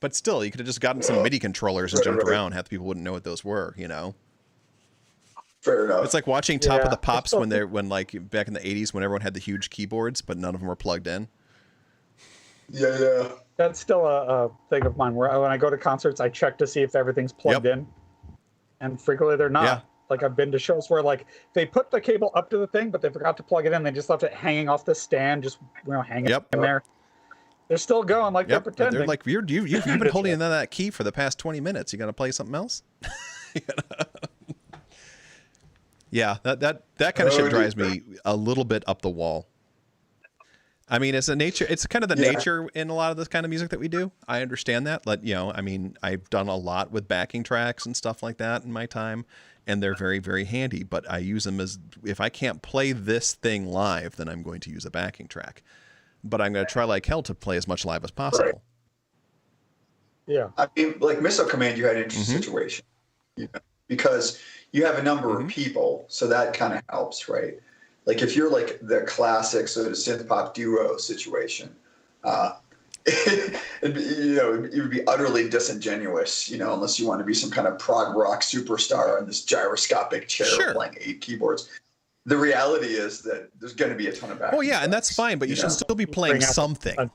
But still, you could have just gotten some MIDI controllers and jumped around. Half the people wouldn't know what those were, you know. Fair enough. It's like watching Top of the Pops when like back in the 80s when everyone had the huge keyboards, but none of them were plugged in. Yeah. That's still a thing of mine where when I go to concerts, I check to see if everything's plugged in. And frequently they're not. Yeah. Like I've been to shows where like they put the cable up to the thing, but they forgot to plug it in. They just left it hanging off the stand, just hanging in there. They're still going like they're pretending. They're like, you've been holding in that key for the past 20 minutes. You got to play something else? Yeah, that kind of shit drives me a little bit up the wall. I mean, it's kind of the nature in a lot of this kind of music that we do. I understand that. But, you know, I mean, I've done a lot with backing tracks and stuff like that in my time, and they're very, very handy. But I use them as, if I can't play this thing live, then I'm going to use a backing track. But I'm going to try like hell to play as much live as possible. Right. Yeah. I mean, like Missile Command, you had an interesting situation, you know, because you have a number of people, so that kind of helps, right? Like if you're like the classic sort of synth pop duo situation, it would be utterly disingenuous, you know, unless you want to be some kind of prog rock superstar on this gyroscopic chair playing 8 keyboards. The reality is that there's going to be a ton of backing. Oh yeah, and that's fine, but you should still be playing something.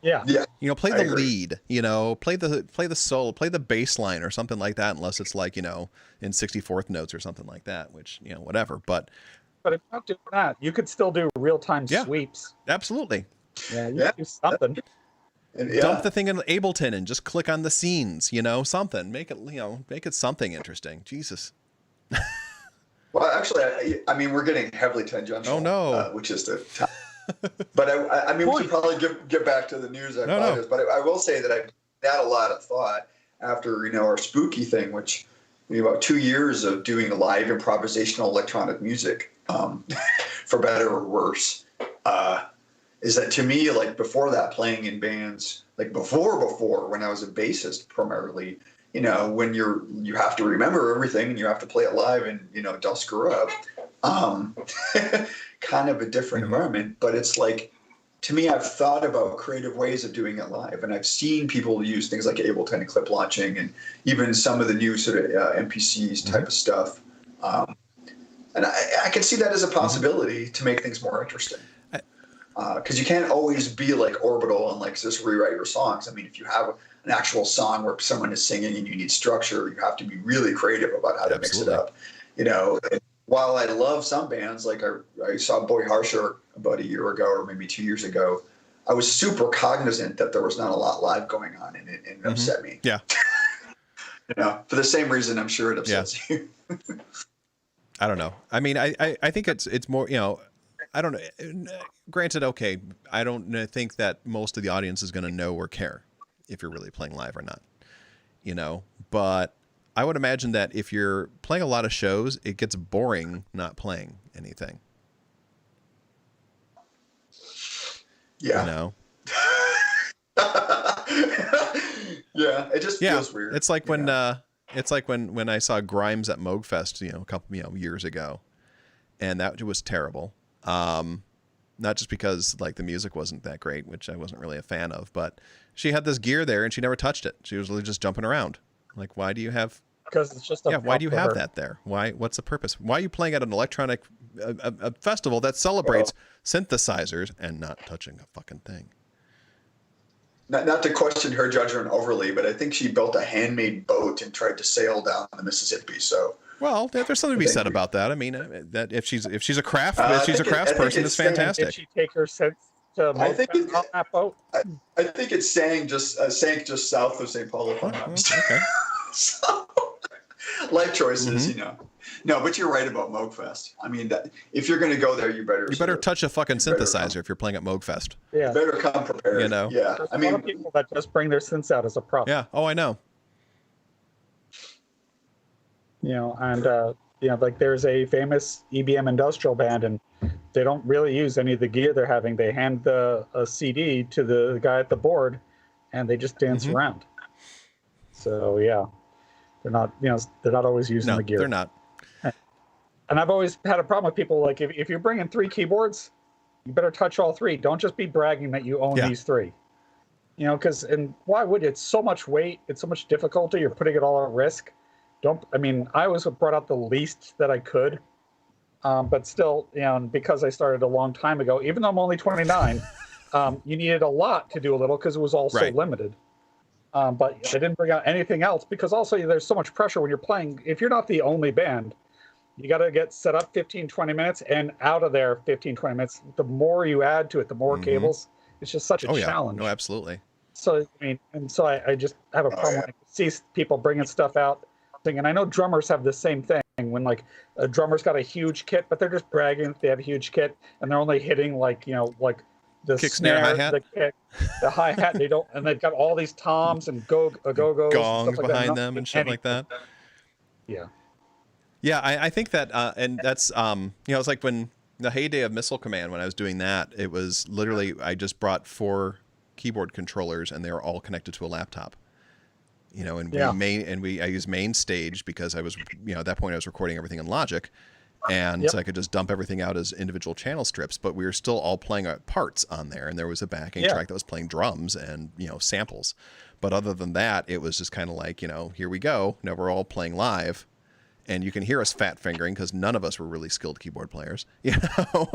Yeah. You know, play the lead, you know, play the solo, play the bass line or something like that, unless it's like, you know, in 64th notes or something like that, which, you know, whatever. But if you're not doing that, you could still do real-time sweeps. Absolutely. Yeah, you do something. Dump the thing in Ableton and just click on the scenes, you know, something. Make it something interesting. Jesus. Well, actually, I mean, we're getting heavily tangential. Oh, no. Which is the time. But I mean, we should probably get back to the news. No. But I will say that I've had a lot of thought after, you know, our spooky thing, which about 2 years of doing live improvisational electronic music, for better or worse, is that to me, like before that, playing in bands, like before when I was a bassist primarily, you know, when you have to remember everything and you have to play it live and, you know, don't screw up. Kind of a different environment, but it's like, to me, I've thought about creative ways of doing it live, and I've seen people use things like Ableton and clip launching, and even some of the new sort of MPCs type of stuff. And I can see that as a possibility to make things more interesting. because you can't always be like Orbital and like just rewrite your songs. I mean, if you have an actual song where someone is singing and you need structure, you have to be really creative about how to Absolutely. mix it up. You know, and while I love some bands, like I saw Boy Harsher about a year ago or maybe 2 years ago, I was super cognizant that there was not a lot live going on, and it upset me. Yeah. You know, for the same reason, I'm sure it upsets you. I don't know. I mean, I think it's more, you know, I don't know. Granted, okay, I don't think that most of the audience is going to know or care if you're really playing live or not, you know, but I would imagine that if you're playing a lot of shows, it gets boring not playing anything. Yeah. You know? Yeah, it just feels weird. It's like when when I saw Grimes at Moogfest, you know, a couple years ago, and that was terrible. Not just because like the music wasn't that great, which I wasn't really a fan of, but she had this gear there and she never touched it. She was really just jumping around. Like, why do you have? Because it's just why do you have that there? Why? What's the purpose? Why are you playing at an electronic a festival that celebrates synthesizers and not touching a fucking thing? Not to question her judgment overly, but I think she built a handmade boat and tried to sail down the Mississippi. So, well, there's something to be said about that. I mean, that if she's a craftsperson, it's fantastic. Did she take her sense to I think on that boat? I think it sank just south of St. Paul. Okay. So, life choices, you know. No, but you're right about Moogfest. I mean, if you're going to go there, you better touch a fucking synthesizer if you're playing at Moogfest. Yeah, you better come prepared. You know. Yeah, there's a lot of people that just bring their synths out as a prop. Yeah. Oh, I know. You know, and you know, like there's a famous EBM industrial band, and they don't really use any of the gear they're having. They hand a CD to the guy at the board, and they just dance around. So yeah, they're not always using the gear. They're not. And I've always had a problem with people like if you're bringing 3 keyboards, you better touch all 3. Don't just be bragging that you own these 3. You know, and why would you? It's so much weight, it's so much difficulty. You're putting it all at risk. I always brought out the least that I could, but still, you know, because I started a long time ago, even though I'm only 29, you needed a lot to do a little because it was all so limited. But I didn't bring out anything else because also there's so much pressure when you're playing. If you're not the only band, you got to get set up 15, 20 minutes and out of there 15, 20 minutes. The more you add to it, the more cables. It's just such a challenge. No, absolutely. So, I mean, and so I just have a problem when I see people bringing stuff out. And I know drummers have the same thing when like a drummer's got a huge kit, but they're just bragging that they have a huge kit and they're only hitting like, you know, like the kick, snare, hi-hat. the kick, the hi-hat. And they've got all these toms and go-go's. Gongs like behind them and shit like that. Yeah. Yeah, I think that, and that's, you know, it's like when the heyday of Missile Command, when I was doing that, it was literally, I just brought 4 keyboard controllers and they were all connected to a laptop. You know, and I used Main Stage because I was, you know, at that point I was recording everything in Logic, and so I could just dump everything out as individual channel strips, but we were still all playing our parts on there, and there was a backing track that was playing drums and, you know, samples. But other than that, it was just kind of like, you know, here we go. Now we're all playing live, and you can hear us fat fingering because none of us were really skilled keyboard players, you know,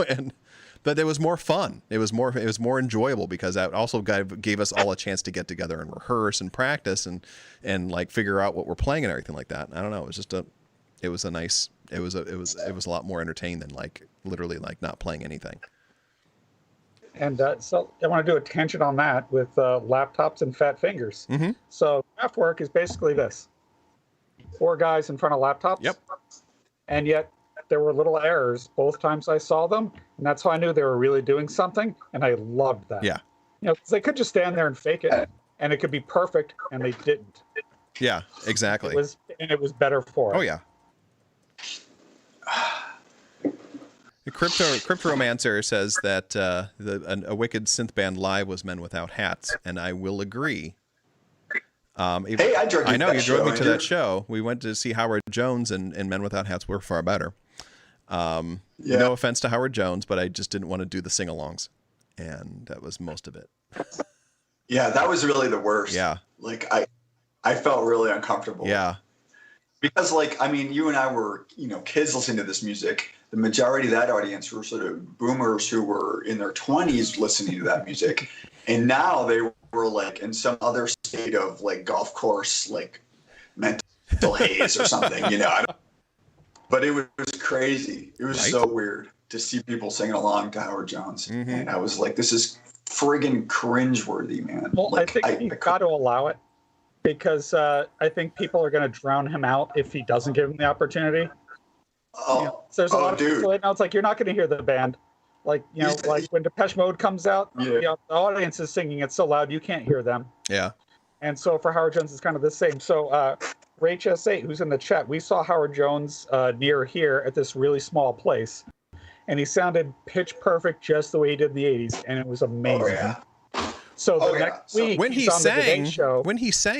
but it was more fun. It was more enjoyable because that also gave us all a chance to get together and rehearse and practice and like figure out what we're playing and everything like that. I don't know. It was just it was a lot more entertaining than like literally like not playing anything. And so I want to do a tangent on that with laptops and fat fingers. Mm-hmm. So Kraftwerk is basically this: 4 guys in front of laptops. Yep. And yet there were little errors both times I saw them, and that's how I knew they were really doing something, and I loved that. Yeah. You know, 'cause they could just stand there and fake it, and it could be perfect, and they didn't. Yeah, exactly. It was better for it. Oh yeah. The Cryptomancer says that a wicked synth band live was Men Without Hats, and I will agree. Hey, I drove you drove me to that show. We went to see Howard Jones, and Men Without Hats were far better. No offense to Howard Jones, but I just didn't want to do the sing-alongs, and that was most of it. Yeah, that was really the worst. Yeah. Like I felt really uncomfortable. Yeah. Because like, I mean, you and I were, you know, kids listening to this music. the majority of that audience were sort of boomers who were in their 20s listening to that music. And now they were like in some other state of like golf course, like mental haze or something, you know. But it was crazy. It was so weird to see people singing along to Howard Jones. And I was like, this is friggin' cringeworthy, man. Well, like, I think you've got to allow it because I think people are going to drown him out if he doesn't give him the opportunity. So there's a lot of people right now. It's like you're not going to hear the band, like like when Depeche Mode comes out, the audience is singing it so loud you can't hear them. Yeah. And so for Howard Jones, it's kind of the same. So Rach S8, who's in the chat, we saw Howard Jones near here at this really small place, and he sounded pitch perfect just the way he did in the '80s, and it was amazing. Oh, yeah. So the next week, when he on the Today sang, Show,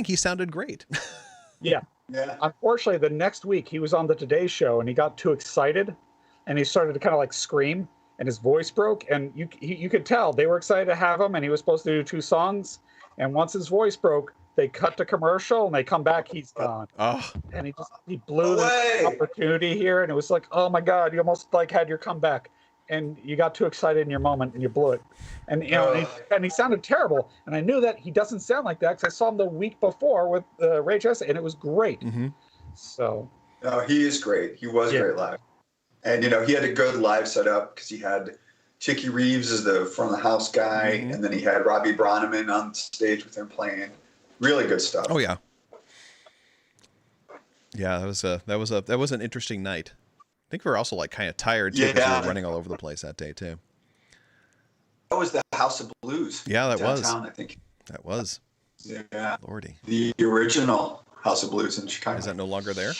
he sounded great. Yeah. Unfortunately, the next week he was on the Today Show and he got too excited, and he started to kind of like scream, and his voice broke. And you could tell they were excited to have him, and he was supposed to do 2 songs. And once his voice broke, they cut to commercial, and they come back, he's gone. Oh. And he blew the opportunity here, and it was like, oh my God, you almost like had your comeback, and you got too excited in your moment, and you blew it. And and he sounded terrible, and I knew that he doesn't sound like that because I saw him the week before with Ray Jesse, and it was great. So. No, he is great. He was great live, and he had a good live setup because he had Chicky Reeves as the front of the house guy, and then he had Robbie Bronneman on stage with him playing. Really good stuff. Oh yeah. Yeah, that was an interesting night. I think we were also like kind of tired too because we were running all over the place that day too. That was the House of Blues. Yeah, that downtown, was. I think. That was. Yeah. Lordy. The original House of Blues in Chicago. Is that no longer there?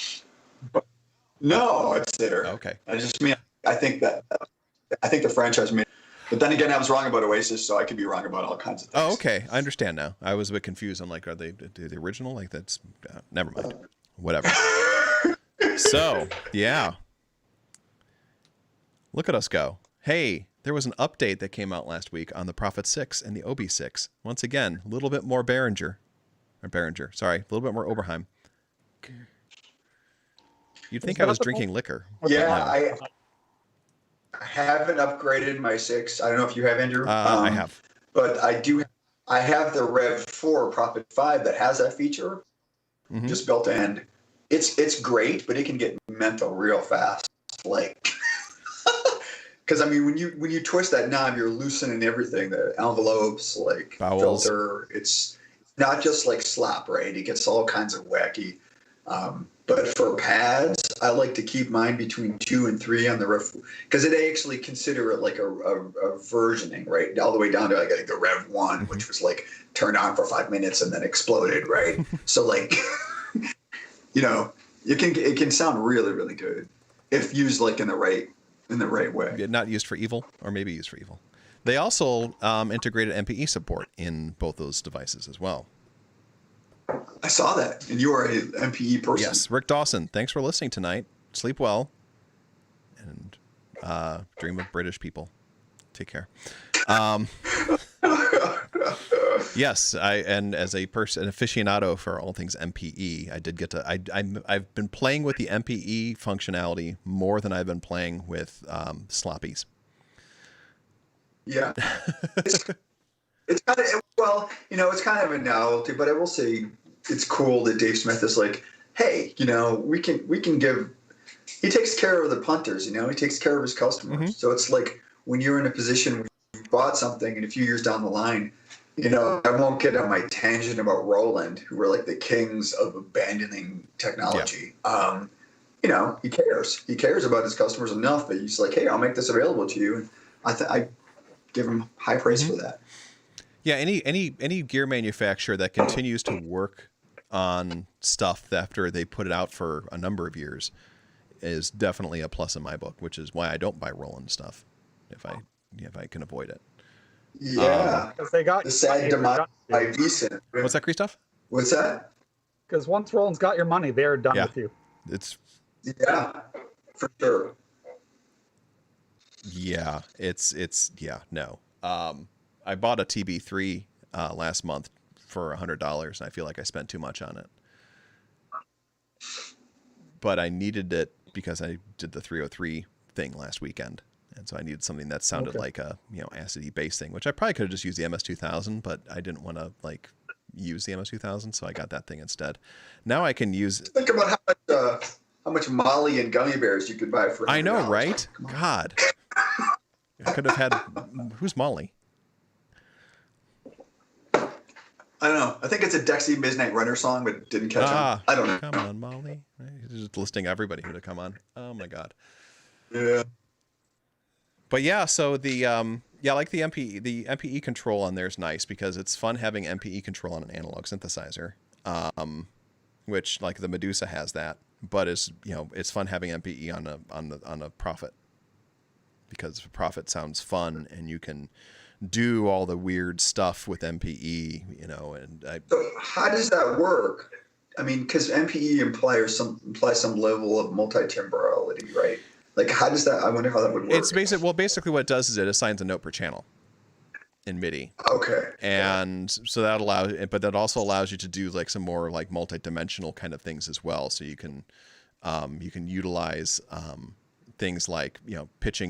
No, it's there. Okay. I think the franchise made. But then again, I was wrong about Oasis, so I could be wrong about all kinds of things. Oh, okay. I understand now. I was a bit confused. I'm like, are they the original? Like that's never mind. Whatever. So yeah. Look at us go. Hey, there was an update that came out last week on the Prophet 6 and the Obi 6. Once again, a little bit more Behringer. Sorry, a little bit more Oberheim. You'd think I was drinking liquor. Yeah, I haven't upgraded my 6. I don't know if you have, Andrew. I have. But I do. I have the Rev 4 Prophet 5 that has that feature just built in. It's great, but it can get mental real fast. Like, because I mean, when you twist that knob, you're loosening everything. The envelopes, like vowels. Filter. It's not just like slop, right? It gets all kinds of wacky. But for pads, I like to keep mine between 2 and 3 on the Rev, because they actually consider it like a versioning, right? All the way down to like the Rev 1, which was like turned on for 5 minutes and then exploded, right? So like, it can sound really, really good if used like in the right way. Yeah, not used for evil, or maybe used for evil. They also integrated MPE support in both those devices as well. I saw that, and you are a MPE person. Yes, Rick Dawson. Thanks for listening tonight. Sleep well, and dream of British people. Take care. Yes, and as an aficionado for all things MPE, I did get to. I've been playing with the MPE functionality more than I've been playing with sloppies. Yeah, it's kind of it's kind of a novelty, but I will say it's cool that Dave Smith is like, hey, we can give. He takes care of the punters, he takes care of his customers. So it's like when you're in a position where you bought something, and a few years down the line, I won't get on my tangent about Roland, who were like the kings of abandoning technology. Yeah. He cares. He cares about his customers enough that he's like, hey, I'll make this available to you. And I give him high praise for that. Yeah, any gear manufacturer that continues to work on stuff after they put it out for a number of years is definitely a plus in my book, which is why I don't buy Roland stuff if I can avoid it. Yeah, because they got the sad demise by decent. What's that, Kreestof? What's that? Because once Roland's got your money, they're done with you. It's for sure. Yeah, no. I bought a TB3 last month for $100, and I feel like I spent too much on it. But I needed it because I did the 303 thing last weekend. And so I needed something that sounded Okay. like a, acidy bass thing, which I probably could have just used the MS-2000, but I didn't want to use the MS-2000, so I got that thing instead. Now I can use. Think about how much Molly and gummy bears you could buy for. I know, $100. right? Come on. God, I could have had. Who's Molly? I don't know. I think it's a Dexy Midnight Runner song, but didn't catch on. I don't know. Come on, Molly. He's just listing everybody who to come on. Oh my God. Yeah. But yeah, so the I like the MPE control on there is nice because it's fun having MPE control on an analog synthesizer, which like the Medusa has that, but it's fun having MPE on a Prophet because Prophet sounds fun and you can do all the weird stuff with MPE, So how does that work? I mean, because MPE implies some level of multi-timbrality, right? Like, how does that? I wonder how that would work. It's basically what it does is it assigns a note per channel in MIDI. Okay. And so that also allows you to do like some more like multi-dimensional kind of things as well. So you can utilize things like pitch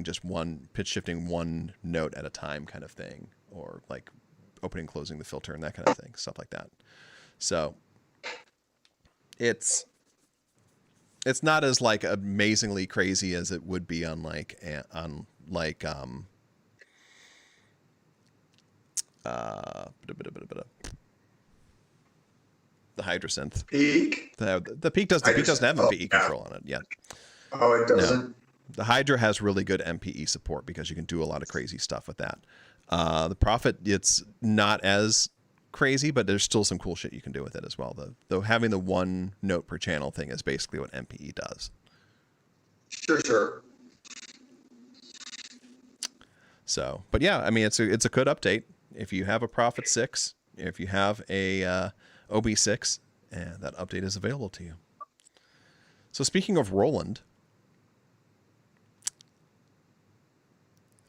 shifting one note at a time kind of thing, or like opening and closing the filter and that kind of thing, stuff like that. So it's not as like amazingly crazy as it would be on the Hydrasynth. Peak. The Peak doesn't have MPE control on it yet. Oh, it doesn't. The Hydra has really good MPE support because you can do a lot of crazy stuff with that. The Prophet, it's not as crazy, but there's still some cool shit you can do with it as well. Though having the one note per channel thing is basically what MPE does. Sure. So, but yeah, I mean, it's a good update. If you have a Prophet 6, if you have a OB6, and that update is available to you. So speaking of Roland.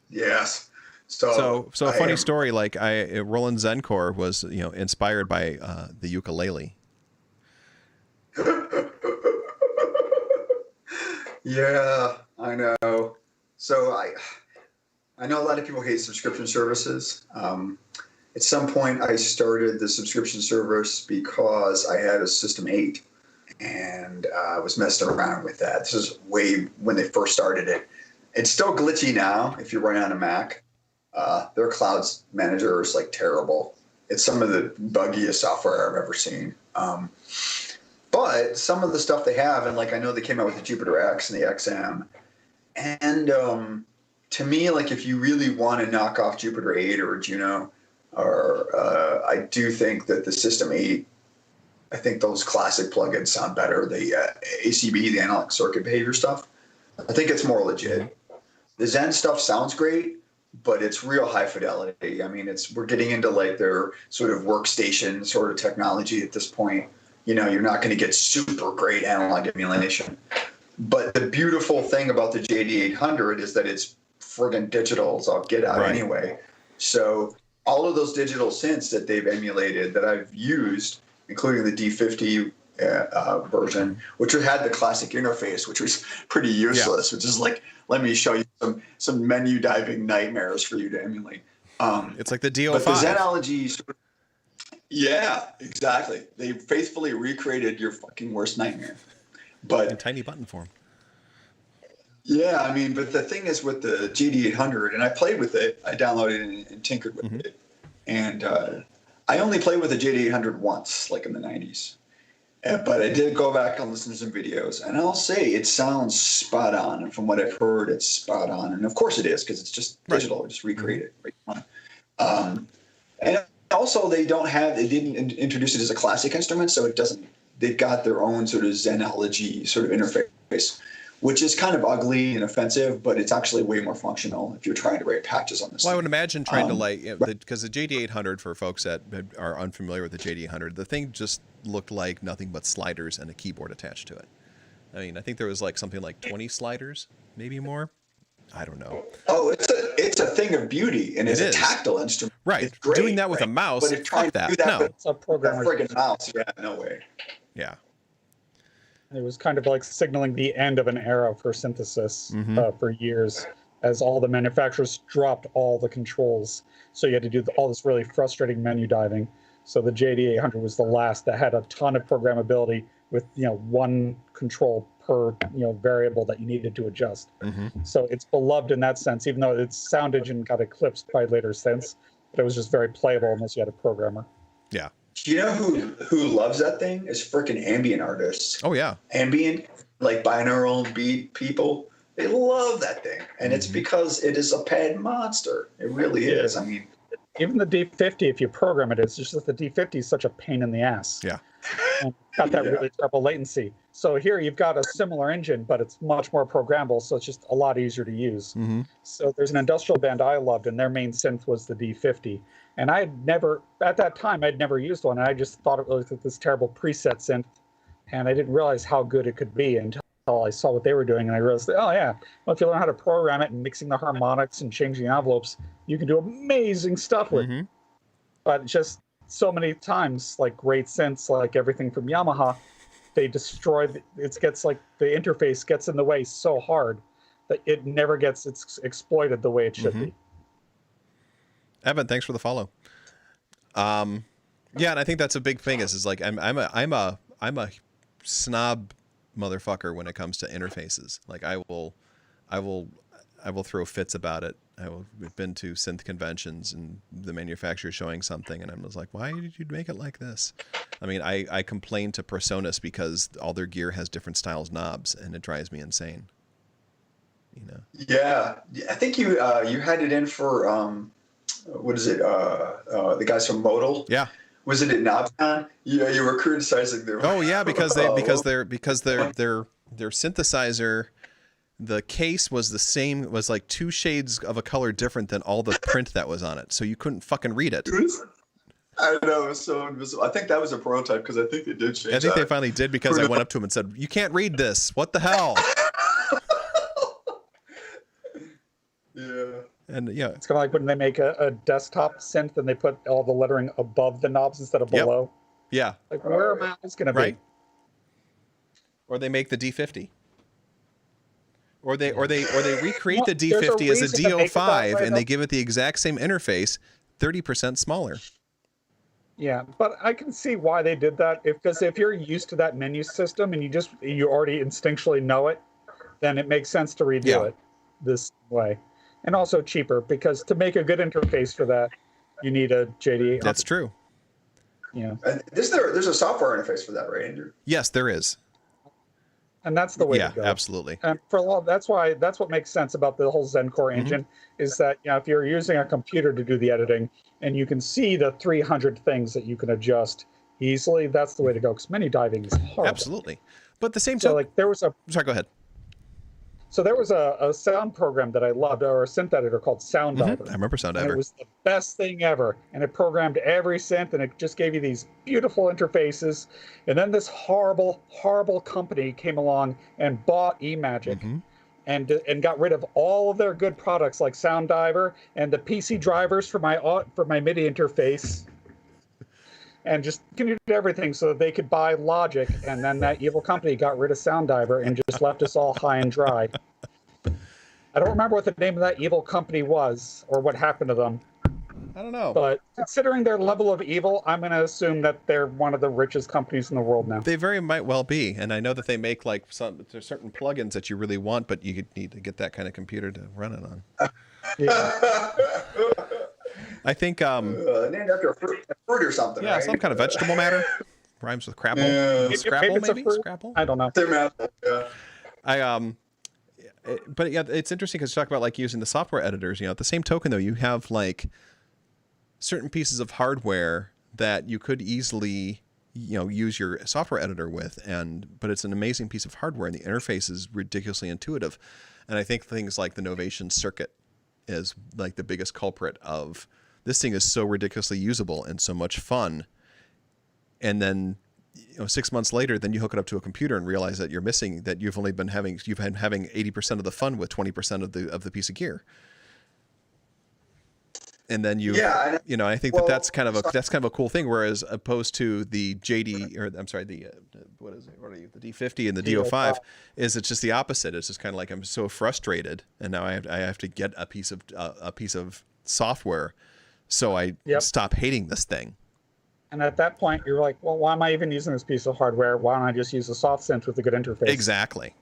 Yes. So a funny story, like Roland Zencore was, inspired by the ukulele. Yeah, I know. So I know a lot of people hate subscription services. At some point, I started the subscription service because I had a System 8 and I was messing around with that. This is way when they first started it. It's still glitchy now if you're running on a Mac. Their cloud manager is like terrible. It's some of the buggiest software I've ever seen. But some of the stuff they have, and like I know they came out with the Jupiter X and the XM, and to me, like if you really want to knock off Jupiter 8 or Juno, or I do think that the System 8, I think those classic plugins sound better. The ACB, the analog circuit behavior stuff, I think it's more legit. The Zen stuff sounds great, but it's real high fidelity. I mean, we're getting into like their sort of workstation sort of technology at this point. You're not going to get super great analog emulation. But the beautiful thing about the JD800 is that it's friggin' digital as all get out anyway. So all of those digital synths that they've emulated that I've used, including the D50 version, which had the classic interface, which was pretty useless, which is like, let me show you some menu diving nightmares for you to emulate. It's like the DO5. But the Zenology, yeah, exactly. They faithfully recreated your fucking worst nightmare. But in tiny button form. Yeah, I mean, but the thing is with the GD800, and I played with it, I downloaded it and tinkered with it, and I only played with the GD800 once, like in the 90s. But I did go back and listen to some videos, and I'll say it sounds spot on. And from what I've heard, it's spot on. And of course it is, because it's just digital, just recreated. And also they didn't introduce it as a classic instrument, so it doesn't. They've got their own sort of Zenology sort of interface, which is kind of ugly and offensive, but it's actually way more functional if you're trying to write patches on this. Well, I would imagine trying to because the JD800, for folks that are unfamiliar with the JD800, the thing just looked like nothing but sliders and a keyboard attached to it. I mean, I think there was like something like 20 sliders, maybe more. I don't know. Oh, it's a thing of beauty, and it's a tactile instrument. Right. It's great, doing that with a mouse, but if trying fuck to do that. that No. with that friggin' mouse, yeah, no way. Yeah. It was kind of like signaling the end of an era for synthesis for years, as all the manufacturers dropped all the controls. So you had to do all this really frustrating menu diving. So the JD800 was the last that had a ton of programmability with one control per variable that you needed to adjust. So it's beloved in that sense, even though its sound engine got eclipsed by later since. But it was just very playable unless you had a programmer. Yeah. You know who loves that thing is freaking ambient artists. Oh yeah. Ambient, like binaural beat people, they love that thing, and it's because it is a pad monster. It really is. I mean, even the D50, if you program it, it's just that the D50 is such a pain in the ass. Yeah. And it's got that really terrible latency. So here you've got a similar engine, but it's much more programmable, so it's just a lot easier to use. So there's an industrial band I loved, and their main synth was the D50. And I had never, at that time, I'd never used one, and I just thought it was this terrible preset synth, and I didn't realize how good it could be until I saw what they were doing, and I realized, oh yeah, well, if you learn how to program it and mixing the harmonics and changing the envelopes, you can do amazing stuff with it. But just so many times, like great synths, like everything from Yamaha, they destroy, it gets like the interface gets in the way so hard that it never gets exploited the way it should be. Evan, thanks for the follow. Yeah, and I think that's a big thing. Is like I'm a snob motherfucker when it comes to interfaces. Like I will throw fits about it. We've been to synth conventions and the manufacturer showing something, and I was like, why did you make it like this? I mean, I complain to PreSonus because all their gear has different styles knobs, and it drives me insane. Yeah, I think you had it in for what is it? The guys from Modal. Yeah. Was it at NobCon? Yeah, you were criticizing them. Oh yeah, because their synthesizer, the case was the same, was like 2 shades of a color different than all the print that was on it, so you couldn't fucking read it. I know, it was so invisible. I think that was a prototype because I think they did change. I think they finally did because I went up to him and said, "You can't read this. What the hell?" Yeah. And yeah, it's kind of like when they make a desktop synth and they put all the lettering above the knobs instead of below. Yeah. Like where am I going to be? Right. Or they make the D50. Or they recreate the D50 as a D05 and they give it the exact same interface, 30% smaller. Yeah, but I can see why they did that. Because if you're used to that menu system and you already instinctually know it, then it makes sense to redo it this way. And also cheaper, because to make a good interface for that, you need a JD800. That's true. Yeah. There's a software interface for that, right, Andrew? Yes, there is. And that's the way to go. Yeah, absolutely. And that's what makes sense about the whole ZenCore engine is that if you're using a computer to do the editing and you can see the 300 things that you can adjust easily, that's the way to go. Because menu diving is hard. Absolutely. But at the same time, like there was sorry, go ahead. So there was a sound program that I loved, or a synth editor called Sound Diver. I remember Sound Diver. It was the best thing ever, and it programmed every synth, and it just gave you these beautiful interfaces. And then this horrible, horrible company came along and bought eMagic, and got rid of all of their good products like Sound Diver and the PC drivers for my MIDI interface, and just continued everything so that they could buy Logic. And then that evil company got rid of Sound Diver and just left us all high and dry. I don't remember what the name of that evil company was or what happened to them. I don't know. But considering their level of evil, I'm going to assume that they're one of the richest companies in the world now. They very might well be. And I know that they make like there's certain plugins that you really want, but you need to get that kind of computer to run it on. Yeah. I think named after a fruit or something. Yeah, right? some kind of vegetable matter. Rhymes with crapple. Yeah. Scrapple, maybe? Scrapple? I don't know. Yeah. But yeah, it's interesting because you talk about like using the software editors. At the same token, though, you have like certain pieces of hardware that you could easily, use your software editor with, but it's an amazing piece of hardware, and the interface is ridiculously intuitive. And I think things like the Novation circuit is like the biggest culprit of this thing is so ridiculously usable and so much fun. And then 6 months later, then you hook it up to a computer and realize that you're missing, that you've been having 80% of the fun with 20% of the piece of gear. And then Yeah, I think well, that's kind of a cool thing. Whereas opposed to the JD, or I'm sorry, what is it? What are you? The D50 and the DO5 is it's just the opposite. It's just kind of like I'm so frustrated, and now I have to get a piece of software, so I stop hating this thing. And at that point, you're like, well, why am I even using this piece of hardware? Why don't I just use a soft synth with a good interface? Exactly.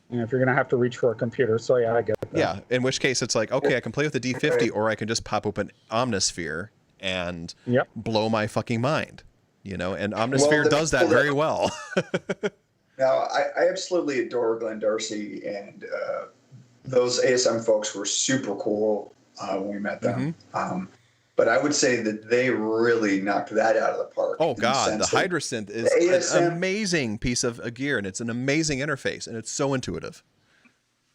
And if you're going to have to reach for a computer, so yeah, I get that. Yeah, in which case it's like, okay, I can play with the D50, or I can just pop open Omnisphere and blow my fucking mind, and Omnisphere does that very well. Now, I absolutely adore Glenn Darcy, and those ASM folks were super cool when we met them. But I would say that they really knocked that out of the park. Oh, God. The Hydrasynth is an amazing piece of gear, and it's an amazing interface, and it's so intuitive.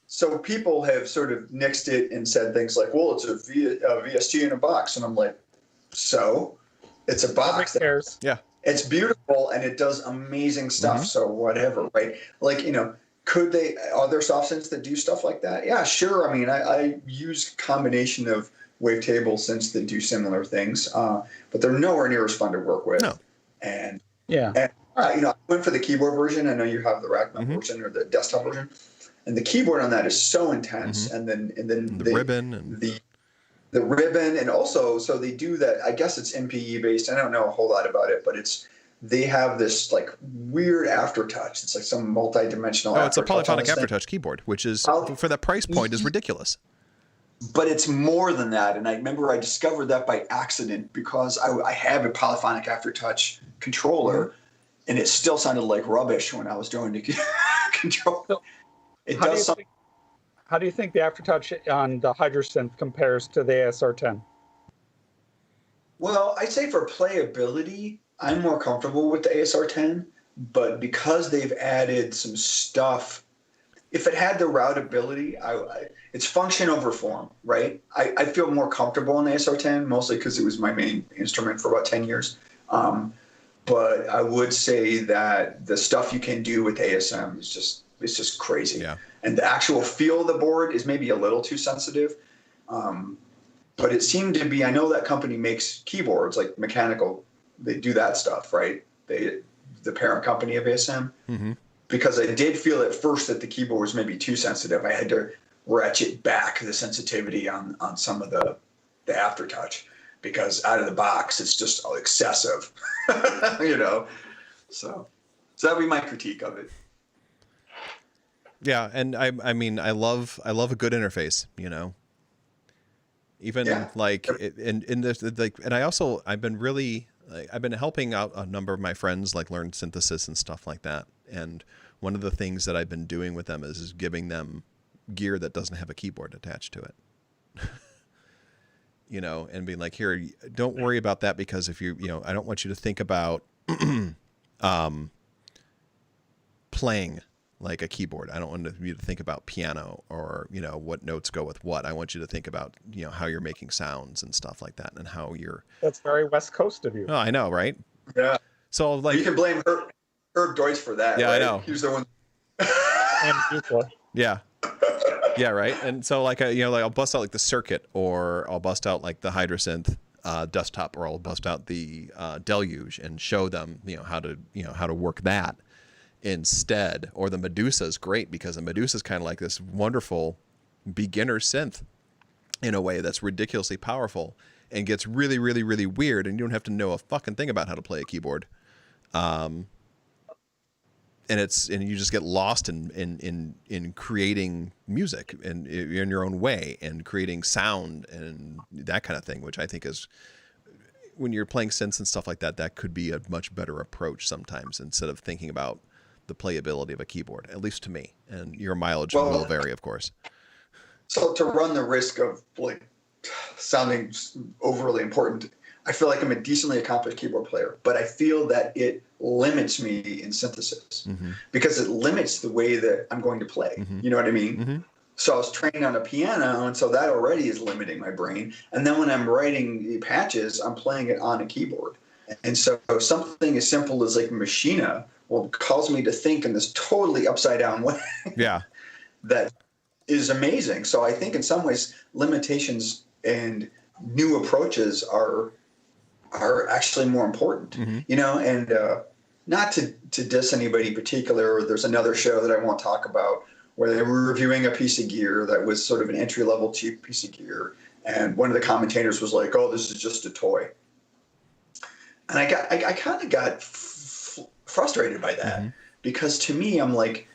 So people have sort of nixed it and said things like, well, it's a VST in a box. And I'm like, so? It's a box. Nobody cares. Yeah. It's beautiful, and it does amazing stuff, so whatever, right? Like, are there soft synths that do stuff like that? Yeah, sure. I mean, I use a combination of wavetable synths that do similar things, but they're nowhere near as fun to work with. No. And I went for the keyboard version. I know you have the rack mount version or the desktop version, and the keyboard on that is so intense. And then the ribbon and the ribbon, and also so they do that. I guess it's MPE based. I don't know a whole lot about it, but they have this like weird aftertouch. It's like some multi-dimensional. Oh, it's a polyphonic aftertouch keyboard, which is for that price point is ridiculous. But it's more than that, and I remember I discovered that by accident because I have a polyphonic aftertouch controller, and it still sounded like rubbish when I was trying to control. So how do you think the aftertouch on the Hydrasynth compares to the ASR10? Well, I'd say for playability, I'm more comfortable with the ASR10, but because they've added some stuff. If it had the routability, it's function over form, right? I feel more comfortable in the ASR10, mostly because it was my main instrument for about 10 years. But I would say that the stuff you can do with ASM is just crazy. Yeah. And the actual feel of the board is maybe a little too sensitive. But it seemed to be, I know that company makes keyboards, like mechanical, they do that stuff, right? The parent company of ASM. Because I did feel at first that the keyboard was maybe too sensitive. I had to ratchet back the sensitivity on some of the aftertouch, because out of the box it's just excessive, So that'd be my critique of it. Yeah, and I mean I love a good interface, Even like in this, like, and I've been helping out a number of my friends like learn synthesis and stuff like that. And one of the things that I've been doing with them is giving them gear that doesn't have a keyboard attached to it. And being like, here, don't worry about that, because if I don't want you to think about playing like a keyboard. I don't want you to think about piano or, what notes go with what. I want you to think about, how you're making sounds and stuff like that, and how you're. That's very West Coast of you. Oh, I know, right? Yeah. So like, you can blame Herb Deutsch for that. Yeah, right? I know. He's the one. And Dupla. Yeah. Yeah, right. And so like I'll bust out like the circuit, or I'll bust out like the Hydrasynth desktop, or I'll bust out the Deluge and show them how to work that instead. Or the Medusa is great, because the Medusa is kind of like this wonderful beginner synth in a way that's ridiculously powerful and gets really, really, really weird, and you don't have to know a fucking thing about how to play a keyboard. And you just get lost in creating music and in your own way, and creating sound and that kind of thing, which I think is, when you're playing synths and stuff like that, that could be a much better approach sometimes, instead of thinking about the playability of a keyboard, at least to me. And your mileage will vary, of course. So to run the risk of like sounding overly important, I feel like I'm a decently accomplished keyboard player, but I feel that it limits me in synthesis, because it limits the way that I'm going to play. You know what I mean? So I was trained on a piano, and so that already is limiting my brain. And then when I'm writing patches, I'm playing it on a keyboard. And so something as simple as like Machina calls me to think in this totally upside down way. Yeah. That is amazing. So I think in some ways limitations and new approaches are actually more important, you know, and not to diss anybody in particular. There's another show that I won't talk about where they were reviewing a piece of gear that was sort of an entry-level cheap piece of gear. And one of the commentators was like, oh, this is just a toy. And I kind of got frustrated by that because to me, I'm like,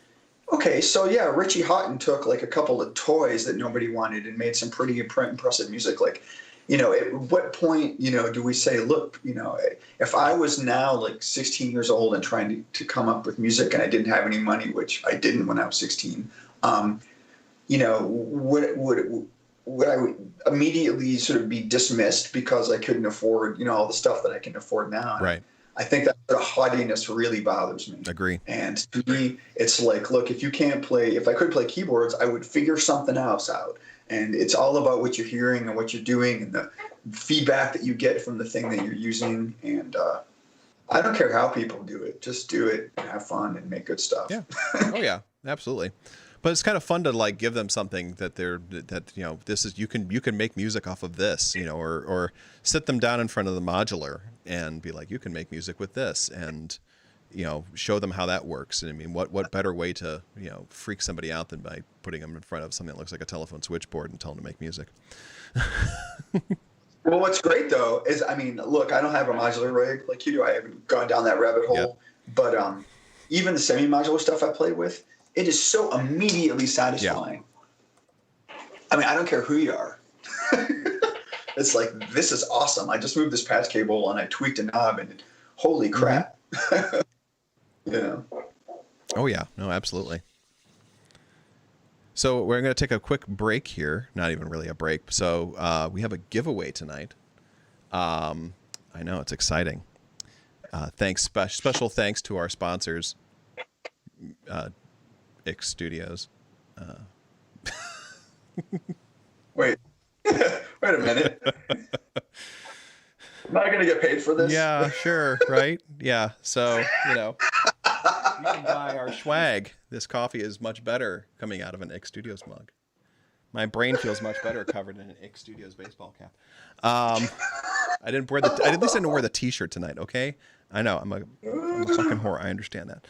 okay, so yeah, Richie Houghton took like a couple of toys that nobody wanted and made some pretty impressive music. Like, you know, at what point, you know, do we say, look, you know, if I was now like 16 years old and trying to come up with music and I didn't have any money, which I didn't when I was 16, you know, would I immediately sort of be dismissed because I couldn't afford, you know, all the stuff that I can afford now? Right. I think that the haughtiness really bothers me. Agree. And to me, it's like, look, if I could play keyboards, I would figure something else out. And it's all about what you're hearing and what you're doing and the feedback that you get from the thing that you're using. And I don't care how people do it. Just do it and have fun and make good stuff. Yeah. Oh, yeah. Absolutely. But it's kind of fun to like give them something that you know, this is, you can make music off of this, you know, or sit them down in front of the modular and be like, you can make music with this, and, you know, show them how that works. And I mean, what better way to, you know, freak somebody out than by putting them in front of something that looks like a telephone switchboard and tell them to make music. Well, what's great though is, I mean, look, I don't have a modular rig like you do. I haven't gone down that rabbit hole. Yep. But even the semi-modular stuff I played with, it is so immediately satisfying. Yeah. I mean, I don't care who you are. It's like, this is awesome. I just moved this patch cable and I tweaked a knob and holy crap. Yeah. Oh, yeah. No, absolutely. So we're going to take a quick break here. Not even really a break. So we have a giveaway tonight. I know, it's exciting. Special thanks to our sponsors, X Studios. Wait a minute. Am I going to get paid for this? Yeah, sure. Right. Yeah. So, you know, you can buy our swag. This coffee is much better coming out of an X Studios mug. My brain feels much better covered in an X Studios baseball cap. I at least didn't wear the t-shirt tonight. Okay. I know I'm a fucking whore. I understand that.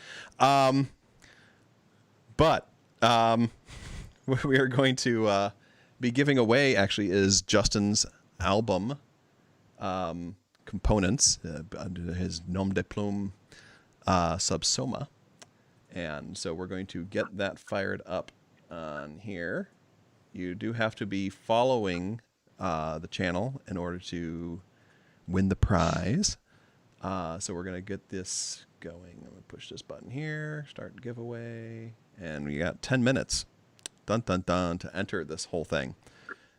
But what we are going to be giving away actually is Justin's album components under his nom de plume Subsoma. And so we're going to get that fired up on here. You do have to be following the channel in order to win the prize. So we're going to get this going. I'm going to push this button here, start giveaway. And we got 10 minutes, dun, dun, dun, to enter this whole thing.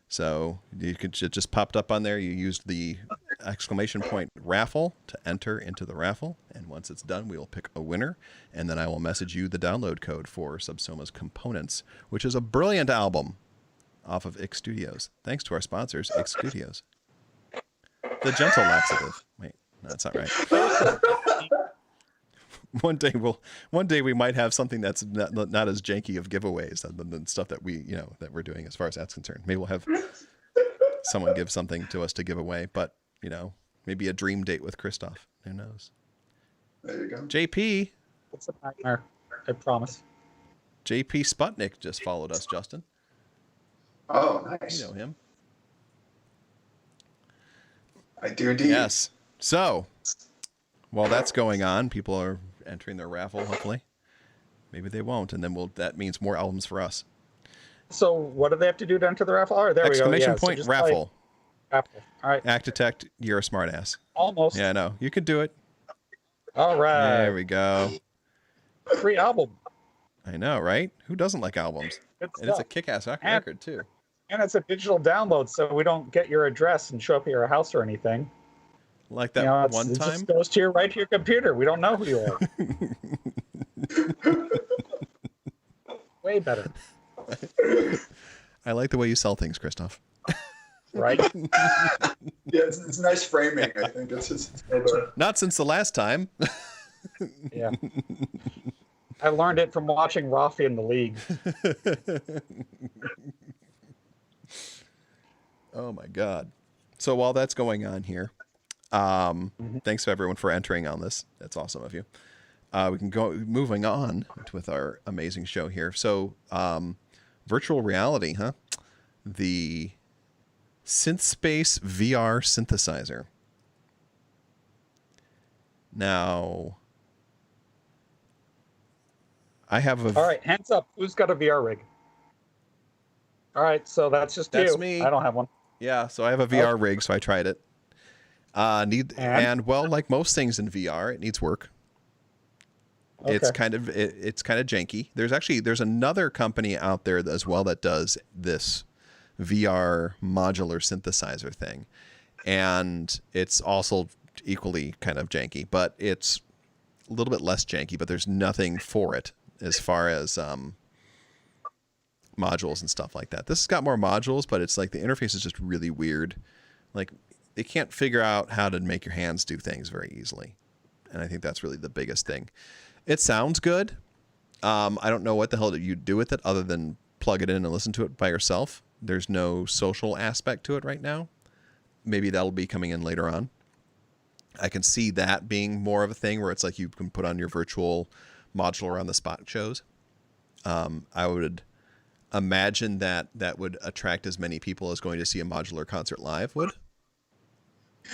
So it just popped up on there. You used the exclamation point raffle to enter into the raffle. And once it's done, we will pick a winner. And then I will message you the download code for Subsoma's Components, which is a brilliant album off of X Studios. Thanks to our sponsors, X Studios. The gentle laxative. Wait, no, that's not right. One day we might have something that's not as janky of giveaways than stuff that that we're doing as far as that's concerned. Maybe we'll have someone give something to us to give away, but maybe a dream date with Kreestof. Who knows? There you go. JP. It's a nightmare. I promise. JP Sputnik just followed us, Justin. Oh, nice. You know him. I do indeed. Yes. So, while that's going on, people are entering their raffle, hopefully. Maybe they won't, and then that means more albums for us. So what do they have to do to enter the raffle? There Exclamation we go. point raffle. Raffle. All right. Act Detect, you're a smartass. Almost. Yeah, I know. You could do it. All right. There we go. Free album. I know, right? Who doesn't like albums? Good And it's a stuff. kick-ass record, too. And it's a digital download, so we don't get your address and show up at your house or anything. Like that one it time? just goes right to your computer. We don't know who you are. Way better. I like the way you sell things, Kreestof. Right? Yeah, it's nice framing. I think it's just Not since the last time. Yeah. I learned it from watching Rafi in the league. Oh my God. So while that's going on here, thanks to everyone for entering on this. That's awesome of you. We can go moving on with our amazing show here. So virtual reality, huh? The SynthSpace VR synthesizer. Now, I have a... All right, hands up. Who's got a VR rig? All right, so that's just That's you. me. I don't have one. Yeah, so I have a VR rig, so I tried it. And well, like most things in VR, it needs work. Okay. It's kind of janky. There's another company out there as well that does this VR modular synthesizer thing, and it's also equally kind of janky, but it's a little bit less janky. But there's nothing for it as far as modules and stuff like that. This has got more modules, but it's like the interface is just really weird. Like they can't figure out how to make your hands do things very easily, and I think that's really the biggest thing. It sounds good. I don't know what the hell you do with it other than plug it in and listen to it by yourself. There's no social aspect to it right now. Maybe that'll be coming in later on. I can see that being more of a thing where it's like you can put on your virtual modular on the spot shows. I would imagine that would attract as many people as going to see a modular concert live would.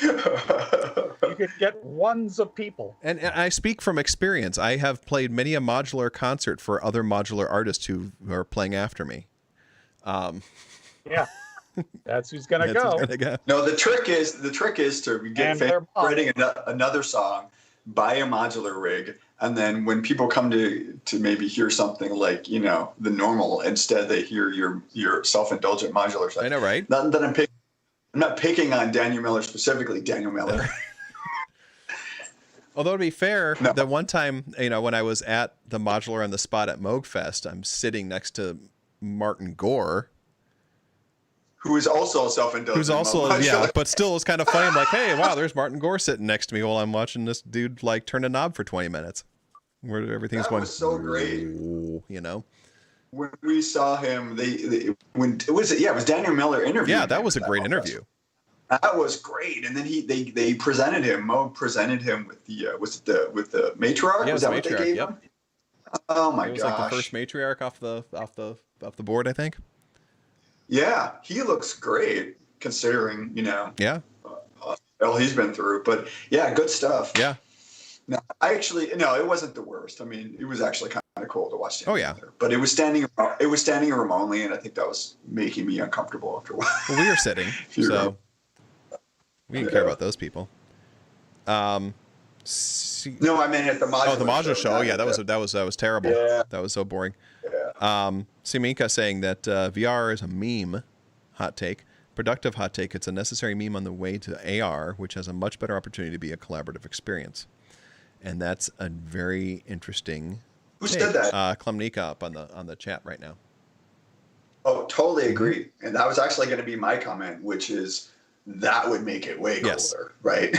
You could get ones of people. And I speak from experience. I have played many a modular concert for other modular artists who are playing after me. Yeah, that's who's gonna go. No, the trick is to get writing another song, buy a modular rig, and then when people come to maybe hear something like the normal, instead they hear your self-indulgent modular stuff. I know, right? Not that I'm not picking on Daniel Miller specifically, Daniel Miller. Although to be fair, the one time, when I was at the modular on the spot at Moogfest, I'm sitting next to Martin Gore, who is also self-indulgent. Who's also, but still it's kind of funny. I'm like, hey, wow, there's Martin Gore sitting next to me while I'm watching this dude like turn a knob for 20 minutes, where everything's going. That was so great. When we saw him, it was Daniel Miller interview. Yeah, that was a great interview. That was great, and then they presented him. Moog presented him with the matriarch. Yeah, was that what they gave him? Oh my gosh! It was like the first matriarch off the board, I think. Yeah, he looks great considering all he's been through. But yeah, good stuff. Yeah. No, it wasn't the worst. I mean, it was actually kind of cool to watch. Oh yeah. But it was standing room only, and I think that was making me uncomfortable after a while. Well, we were sitting, so we didn't care about those people. No, I mean at the modular. Oh, the modular show. Yeah, that was terrible. Yeah. That was so boring. Yeah. Siminka saying that VR is a meme. Hot take. Productive hot take. It's a necessary meme on the way to AR, which has a much better opportunity to be a collaborative experience. And that's a very interesting. Who said that? Klemnika up on the chat right now. Oh, totally agree. And that was actually going to be my comment, which is that would make it way cooler, right?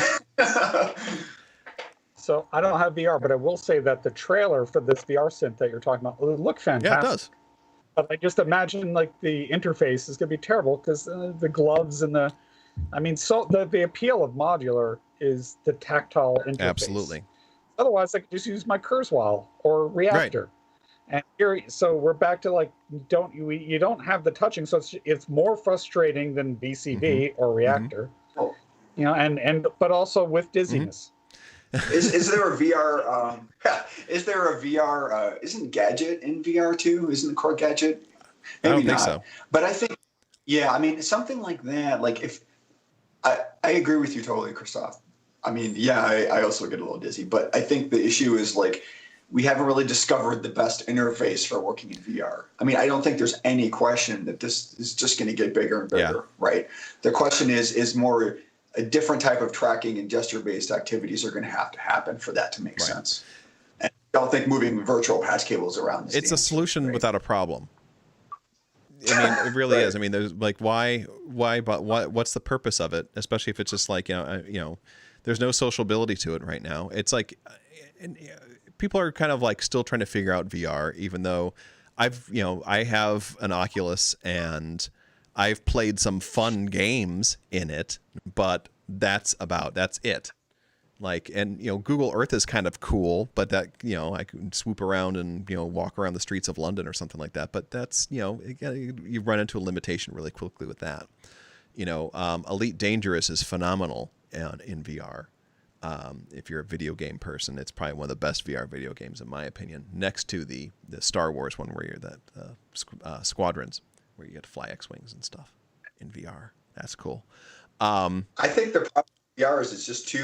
So I don't have VR, but I will say that the trailer for this VR synth that you're talking about looked fantastic. Yeah, it does. But I just imagine like the interface is going to be terrible because the gloves and the appeal of modular is the tactile interface. Absolutely. Otherwise, I could just use my Kurzweil or Reactor. Right. And so we're back to like you don't have the touching, so it's more frustrating than BCD or Reactor. Mm-hmm. But also with dizziness. Mm-hmm. Is there a VR? Is there a VR? Isn't Gadget in VR too? Isn't the core Gadget? Maybe I don't think not. so. But I think, I mean, something like that. Like if I agree with you totally, Kreestof. I mean, I also get a little dizzy. But I think the issue is like we haven't really discovered the best interface for working in VR. I mean, I don't think there's any question that this is just going to get bigger and bigger, right? The question is more a different type of tracking and gesture-based activities are going to have to happen for that to make sense. And I don't think moving virtual patch cables around this it's a solution without a problem. I mean, it really is. I mean, there's like, what's the purpose of it? Especially if it's just like, there's no sociability to it right now. It's like, people are kind of like still trying to figure out VR, even though I have an Oculus and I've played some fun games in it, but that's it. Like, and, you know, Google Earth is kind of cool, but that, you know, I can swoop around and, you know, walk around the streets of London or something like that. But that's, you know, you run into a limitation really quickly with that. You know, Elite Dangerous is phenomenal in VR. If you're a video game person, it's probably one of the best VR video games, in my opinion, next to the Star Wars one where you're the Squadrons, where you get to fly X-Wings and stuff in VR. That's cool. I think the problem with VR is it's just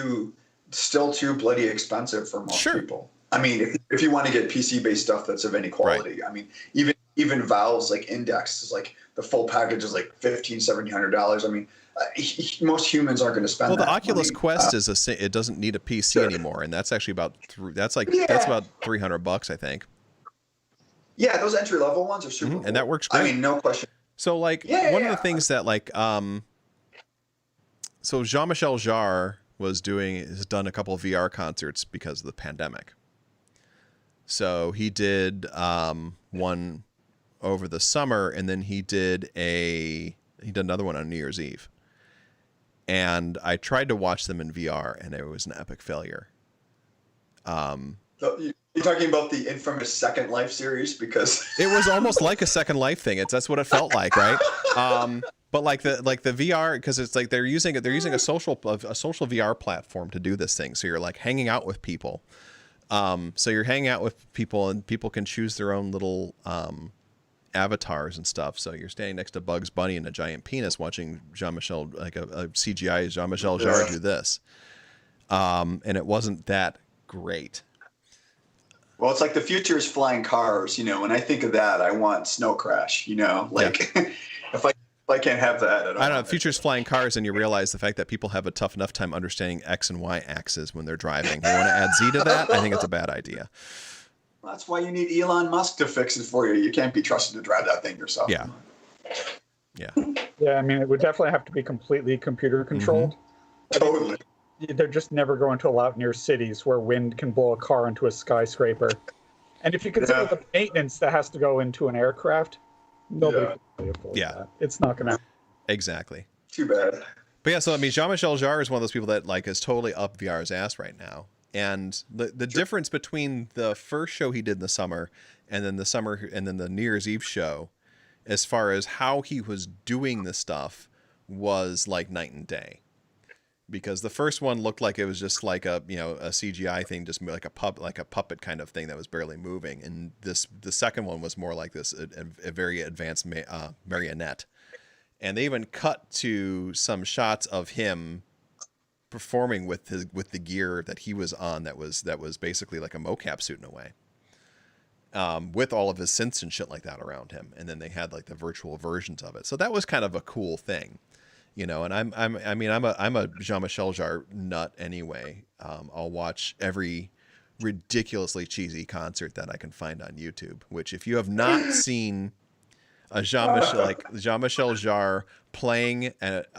still too bloody expensive for most people. I mean, if you want to get PC-based stuff that's of any quality, right. I mean, even Valve's like Index is like the full package is like $1,700. I mean, most humans aren't going to spend. Well, the Oculus Quest it doesn't need a PC anymore, and that's actually about that's about $300, I think. Yeah, those entry level ones are super cool. And that works great. I mean, no question. So like one of the things that like so Jean-Michel Jarre has done a couple of VR concerts because of the pandemic. So he did one over the summer, and then he did another one on New Year's Eve. And I tried to watch them in VR, and it was an epic failure. So you're talking about the infamous Second Life series, because it was almost like a Second Life thing. That's what it felt like, right? But like the VR, because it's like they're using a social VR platform to do this thing. So you're like hanging out with people. So you're hanging out with people, and people can choose their own little avatars and stuff. So you're standing next to Bugs Bunny and a giant penis, watching Jean-Michel, like a CGI Jean-Michel Jarre do this. And it wasn't that great. Well, it's like the future is flying cars. You know, when I think of that, I want Snow Crash. You know, like if I can't have that, I don't know. Future's flying cars, and you realize the fact that people have a tough enough time understanding X and Y axes when they're driving. You want to add Z to that? I think it's a bad idea. Well, that's why you need Elon Musk to fix it for you. You can't be trusted to drive that thing yourself. Yeah. Yeah, I mean, it would definitely have to be completely computer controlled. Mm-hmm. Totally. They're just never going to allow it near cities where wind can blow a car into a skyscraper. And if you consider the maintenance that has to go into an aircraft, nobody can really afford that. It's not going to. Exactly. Too bad. But yeah, so I mean, Jean-Michel Jarre is one of those people that like is totally up VR's ass right now. And the difference between the first show he did in the summer and then the New Year's Eve show, as far as how he was doing the stuff, was like night and day. Because the first one looked like it was just like a CGI thing, just like a puppet kind of thing that was barely moving, and the second one was more like this a very advanced marionette, and they even cut to some shots of him performing with the gear that he was on that was basically like a mocap suit in a way, with all of his synths and shit like that around him, and then they had like the virtual versions of it. So that was kind of a cool thing. You know, and I'm a Jean-Michel Jarre nut anyway. I'll watch every ridiculously cheesy concert that I can find on YouTube. Which, if you have not seen a Jean-Michel Jarre playing at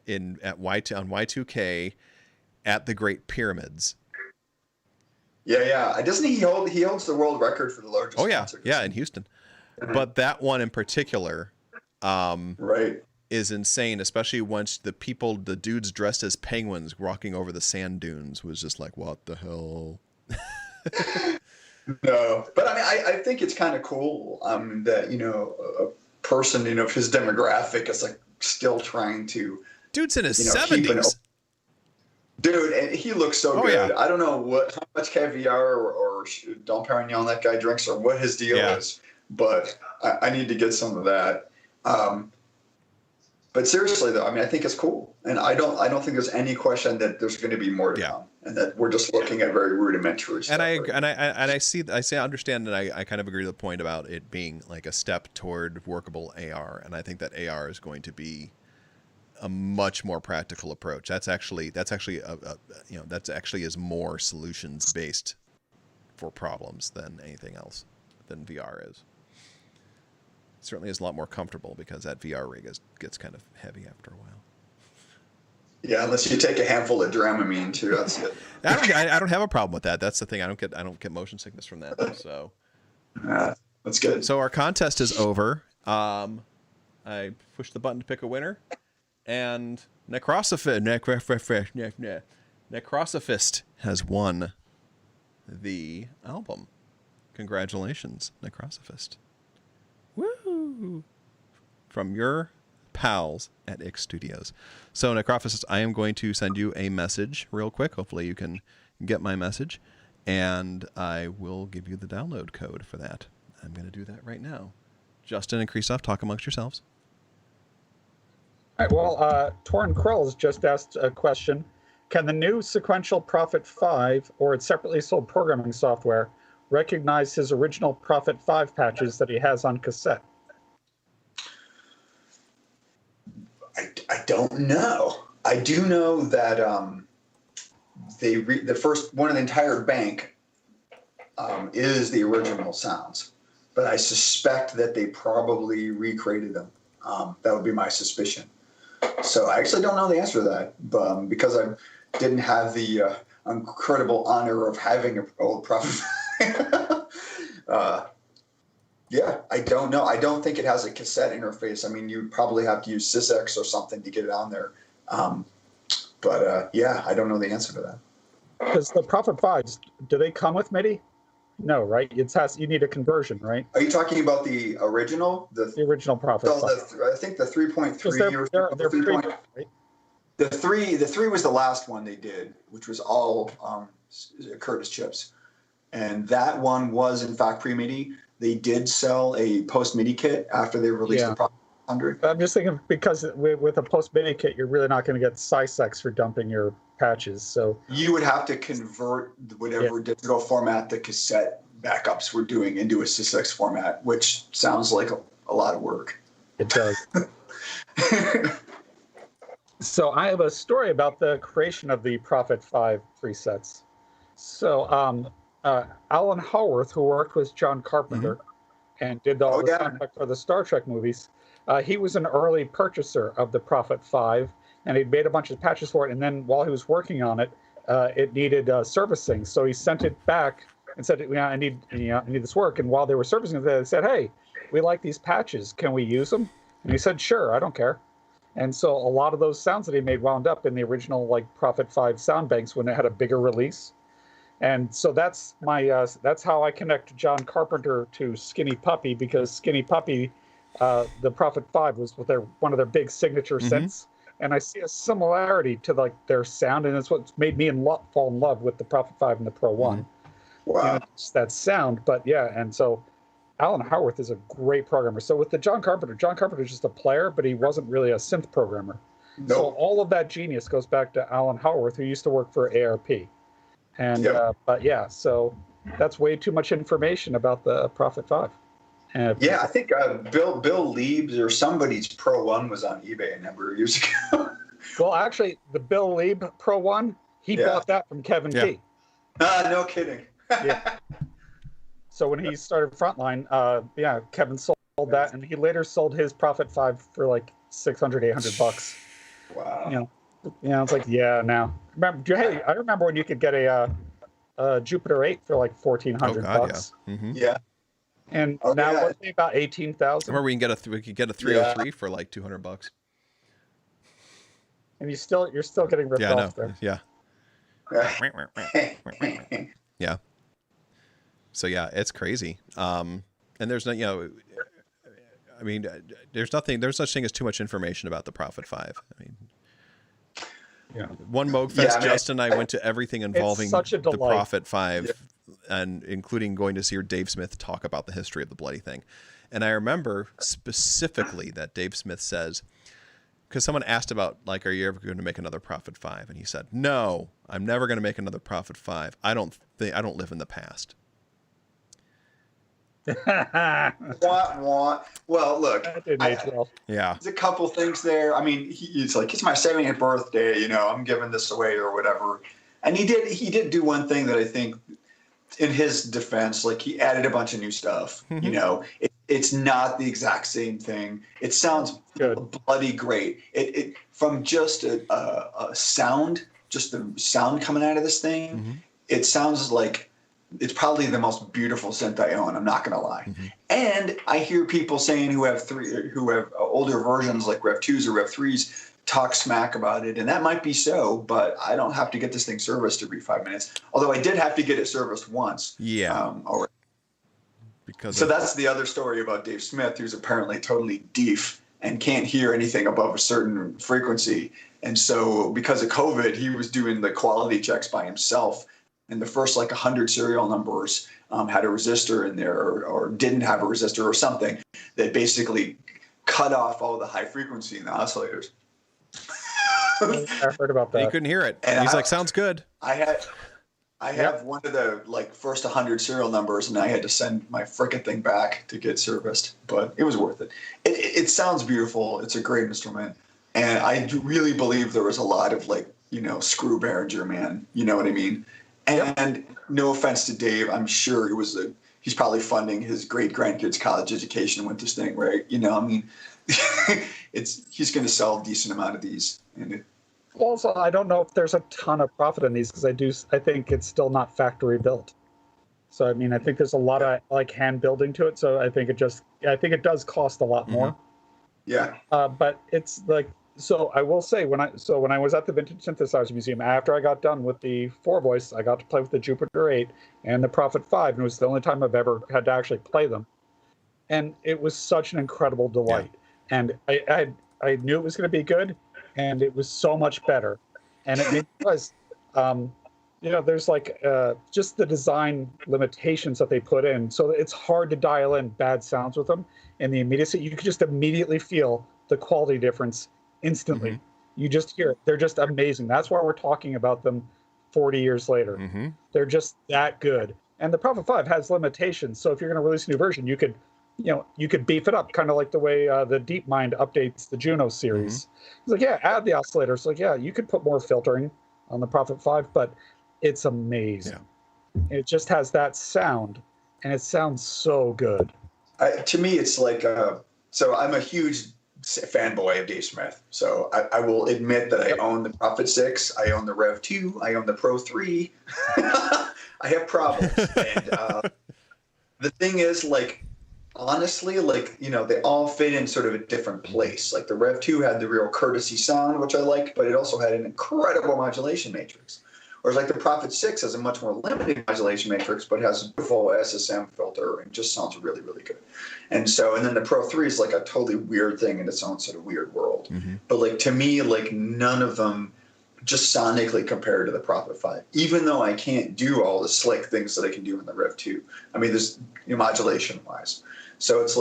Y2K at the Great Pyramids. Yeah. Doesn't he holds the world record for the largest concert? Yeah, in Houston. But that one in particular, right, is insane, especially once the dudes dressed as penguins walking over the sand dunes was just like, what the hell? No, but I mean, I think it's kind of cool that, you know, a person, you know, of his demographic is like still trying to. Dude's in his 70s. Dude, and he looks so good. Yeah. I don't know how much caviar or Dom Perignon that guy drinks or what his deal is, but I need to get some of that. But seriously, though, I mean, I think it's cool, and I don't think there's any question that there's going to be more to come, and that we're just looking at very rudimentary stuff. And I understand, and I kind of agree with the point about it being like a step toward workable AR, and I think that AR is going to be a much more practical approach. That's actually is more solutions based for problems than anything else than VR is. Certainly is a lot more comfortable because that VR rig gets kind of heavy after a while. Yeah, unless you take a handful of Dramamine too, that's it. I don't have a problem with that. That's the thing. I don't get motion sickness from that. So that's good. So our contest is over. I push the button to pick a winner, and Necrosophist has won the album. Congratulations, Necrosophist. Woo! From your pals at X Studios. So, Necrosophist, I am going to send you a message real quick. Hopefully you can get my message, and I will give you the download code for that. I'm going to do that right now. Justin and Kreestof, talk amongst yourselves. All right, well, Torrin Krells just asked a question. Can the new Sequential Prophet 5 or its separately sold programming software recognize his original Prophet 5 patches that he has on cassette? I don't know. I do know that the first one of the entire bank is the original sounds, but I suspect that they probably recreated them. That would be my suspicion. So I actually don't know the answer to that, but, because I didn't have the incredible honor of having an old Prophet. Yeah, I don't know. I don't think it has a cassette interface. I mean, you'd probably have to use SysX or something to get it on there. Yeah, I don't know the answer to that. Because the Prophet 5s, do they come with MIDI? No, right? You need a conversion, right? Are you talking about the original? The original Prophet 5. I think the 3.3 or they're 3. right? The 3 was the last one they did, which was all Curtis chips. And that one was, in fact, pre-MIDI. They did sell a post-MIDI kit after they released the Prophet 100. I'm just thinking, because with a post-MIDI kit, you're really not going to get SysX for dumping your patches. So you would have to convert whatever digital format the cassette backups were doing into a SysX format, which sounds like a lot of work. It does. So I have a story about the creation of the Prophet 5 presets. So Alan Howarth, who worked with John Carpenter and did all the soundtrack for the Star Trek movies, he was an early purchaser of the Prophet 5, and he'd made a bunch of patches for it. And then while he was working on it, it needed servicing. So he sent it back and said, I need this work. And while they were servicing it, they said, hey, we like these patches. Can we use them? And he said, sure, I don't care. And so a lot of those sounds that he made wound up in the original Prophet 5 sound banks when it had a bigger release. And so that's that's how I connect John Carpenter to Skinny Puppy, because Skinny Puppy, the Prophet 5 was one of their big signature synths, and I see a similarity to their sound, and it's what's made me fall in love with the Prophet 5 and the Pro 1. Wow, it's that sound. But yeah, and so Alan Howarth is a great programmer. So with the John Carpenter is just a player, but he wasn't really a synth programmer. No. So all of that genius goes back to Alan Howarth, who used to work for ARP. And but yeah, so that's way too much information about the Prophet 5. I think Bill Liebs or somebody's Pro 1 was on eBay a number of years ago. Well, actually, the Bill Lieb Pro 1, he bought that from Kevin Key. No kidding. Yeah. So when he started Frontline, Kevin sold that, and he later sold his Prophet 5 for like $600-800. Wow. It's like, now. Hey, I remember when you could get a Jupiter 8 for like $1,400. Yeah. Mm-hmm. Yeah. And now it's about $18,000. Remember we could get a 303 for like $200. And you're still getting ripped off there. Yeah. Yeah. So it's crazy. And there's no, I mean, there's such thing as too much information about the Prophet 5. I mean, one Moogfest, Justin and I went to everything involving the Prophet 5, and including going to hear Dave Smith talk about the history of the bloody thing. And I remember specifically that Dave Smith says, because someone asked about, are you ever going to make another Prophet 5? And he said, no, I'm never going to make another Prophet 5. I don't live in the past. Well, look, there's a couple things there. I mean, it's my 70th birthday, I'm giving this away or whatever. And he did do one thing that I think, in his defense, he added a bunch of new stuff. It's not the exact same thing. It sounds bloody great. It from just a sound, just the sound coming out of this thing, it sounds like it's probably the most beautiful synth I own. I'm not gonna lie. And I hear people saying who have older versions like Rev 2s or Rev 3s talk smack about it, and that might be so, but I don't have to get this thing serviced every 5 minutes. Although I did have to get it serviced once. Already. So that's the other story about Dave Smith, who's apparently totally deaf and can't hear anything above a certain frequency. And so because of COVID, he was doing the quality checks by himself. And the first 100 serial numbers had a resistor in there or didn't have a resistor or something that basically cut off all the high frequency in the oscillators. I heard about that. He couldn't hear it. And He's like, sounds good. I have one of the first 100 serial numbers, and I had to send my frickin' thing back to get serviced, but it was worth it. It sounds beautiful. It's a great instrument, and I really believe there was a lot of screw Behringer, man. You know what I mean? And no offense to Dave, I'm sure he's probably funding his great grandkids' college education with this thing, right? You know, I mean, he's going to sell a decent amount of these, and Also, I don't know if there's a ton of profit in these because I think it's still not factory built. So I mean, I think there's a lot of hand building to it. So I think it does cost a lot more. Yeah. But it's so I will say when I was at the Vintage Synthesizer Museum after I got done with the 4-voice, I got to play with the Jupiter 8 and the Prophet 5, and it was the only time I've ever had to actually play them, and it was such an incredible delight. Yeah. And I knew it was going to be good. And it was so much better. And it was, there's just the design limitations that they put in. So it's hard to dial in bad sounds with them. And the immediacy, you can just immediately feel the quality difference instantly. You just hear it. They're just amazing. That's why we're talking about them 40 years later. They're just that good. And the Prophet 5 has limitations. So if you're going to release a new version, you could beef it up, kind of like the way the DeepMind updates the Juno series. It's like, add the oscillators. Like, you could put more filtering on the Prophet 5, but it's amazing. Yeah. It just has that sound, and it sounds so good. To me, it's so I'm a huge fanboy of Dave Smith. So I will admit that I own the Prophet 6, I own the Rev 2, I own the Pro 3. I have problems. And the thing is, honestly, they all fit in sort of a different place. Like the Rev 2 had the real courtesy sound, which I liked, but it also had an incredible modulation matrix. Whereas the Prophet 6 has a much more limited modulation matrix, but has a beautiful SSM filter and just sounds really, really good. And then the Pro 3 is a totally weird thing in its own sort of weird world. But to me, none of them just sonically compare to the Prophet 5, even though I can't do all the slick things that I can do in the Rev 2. I mean, there's modulation-wise. So it's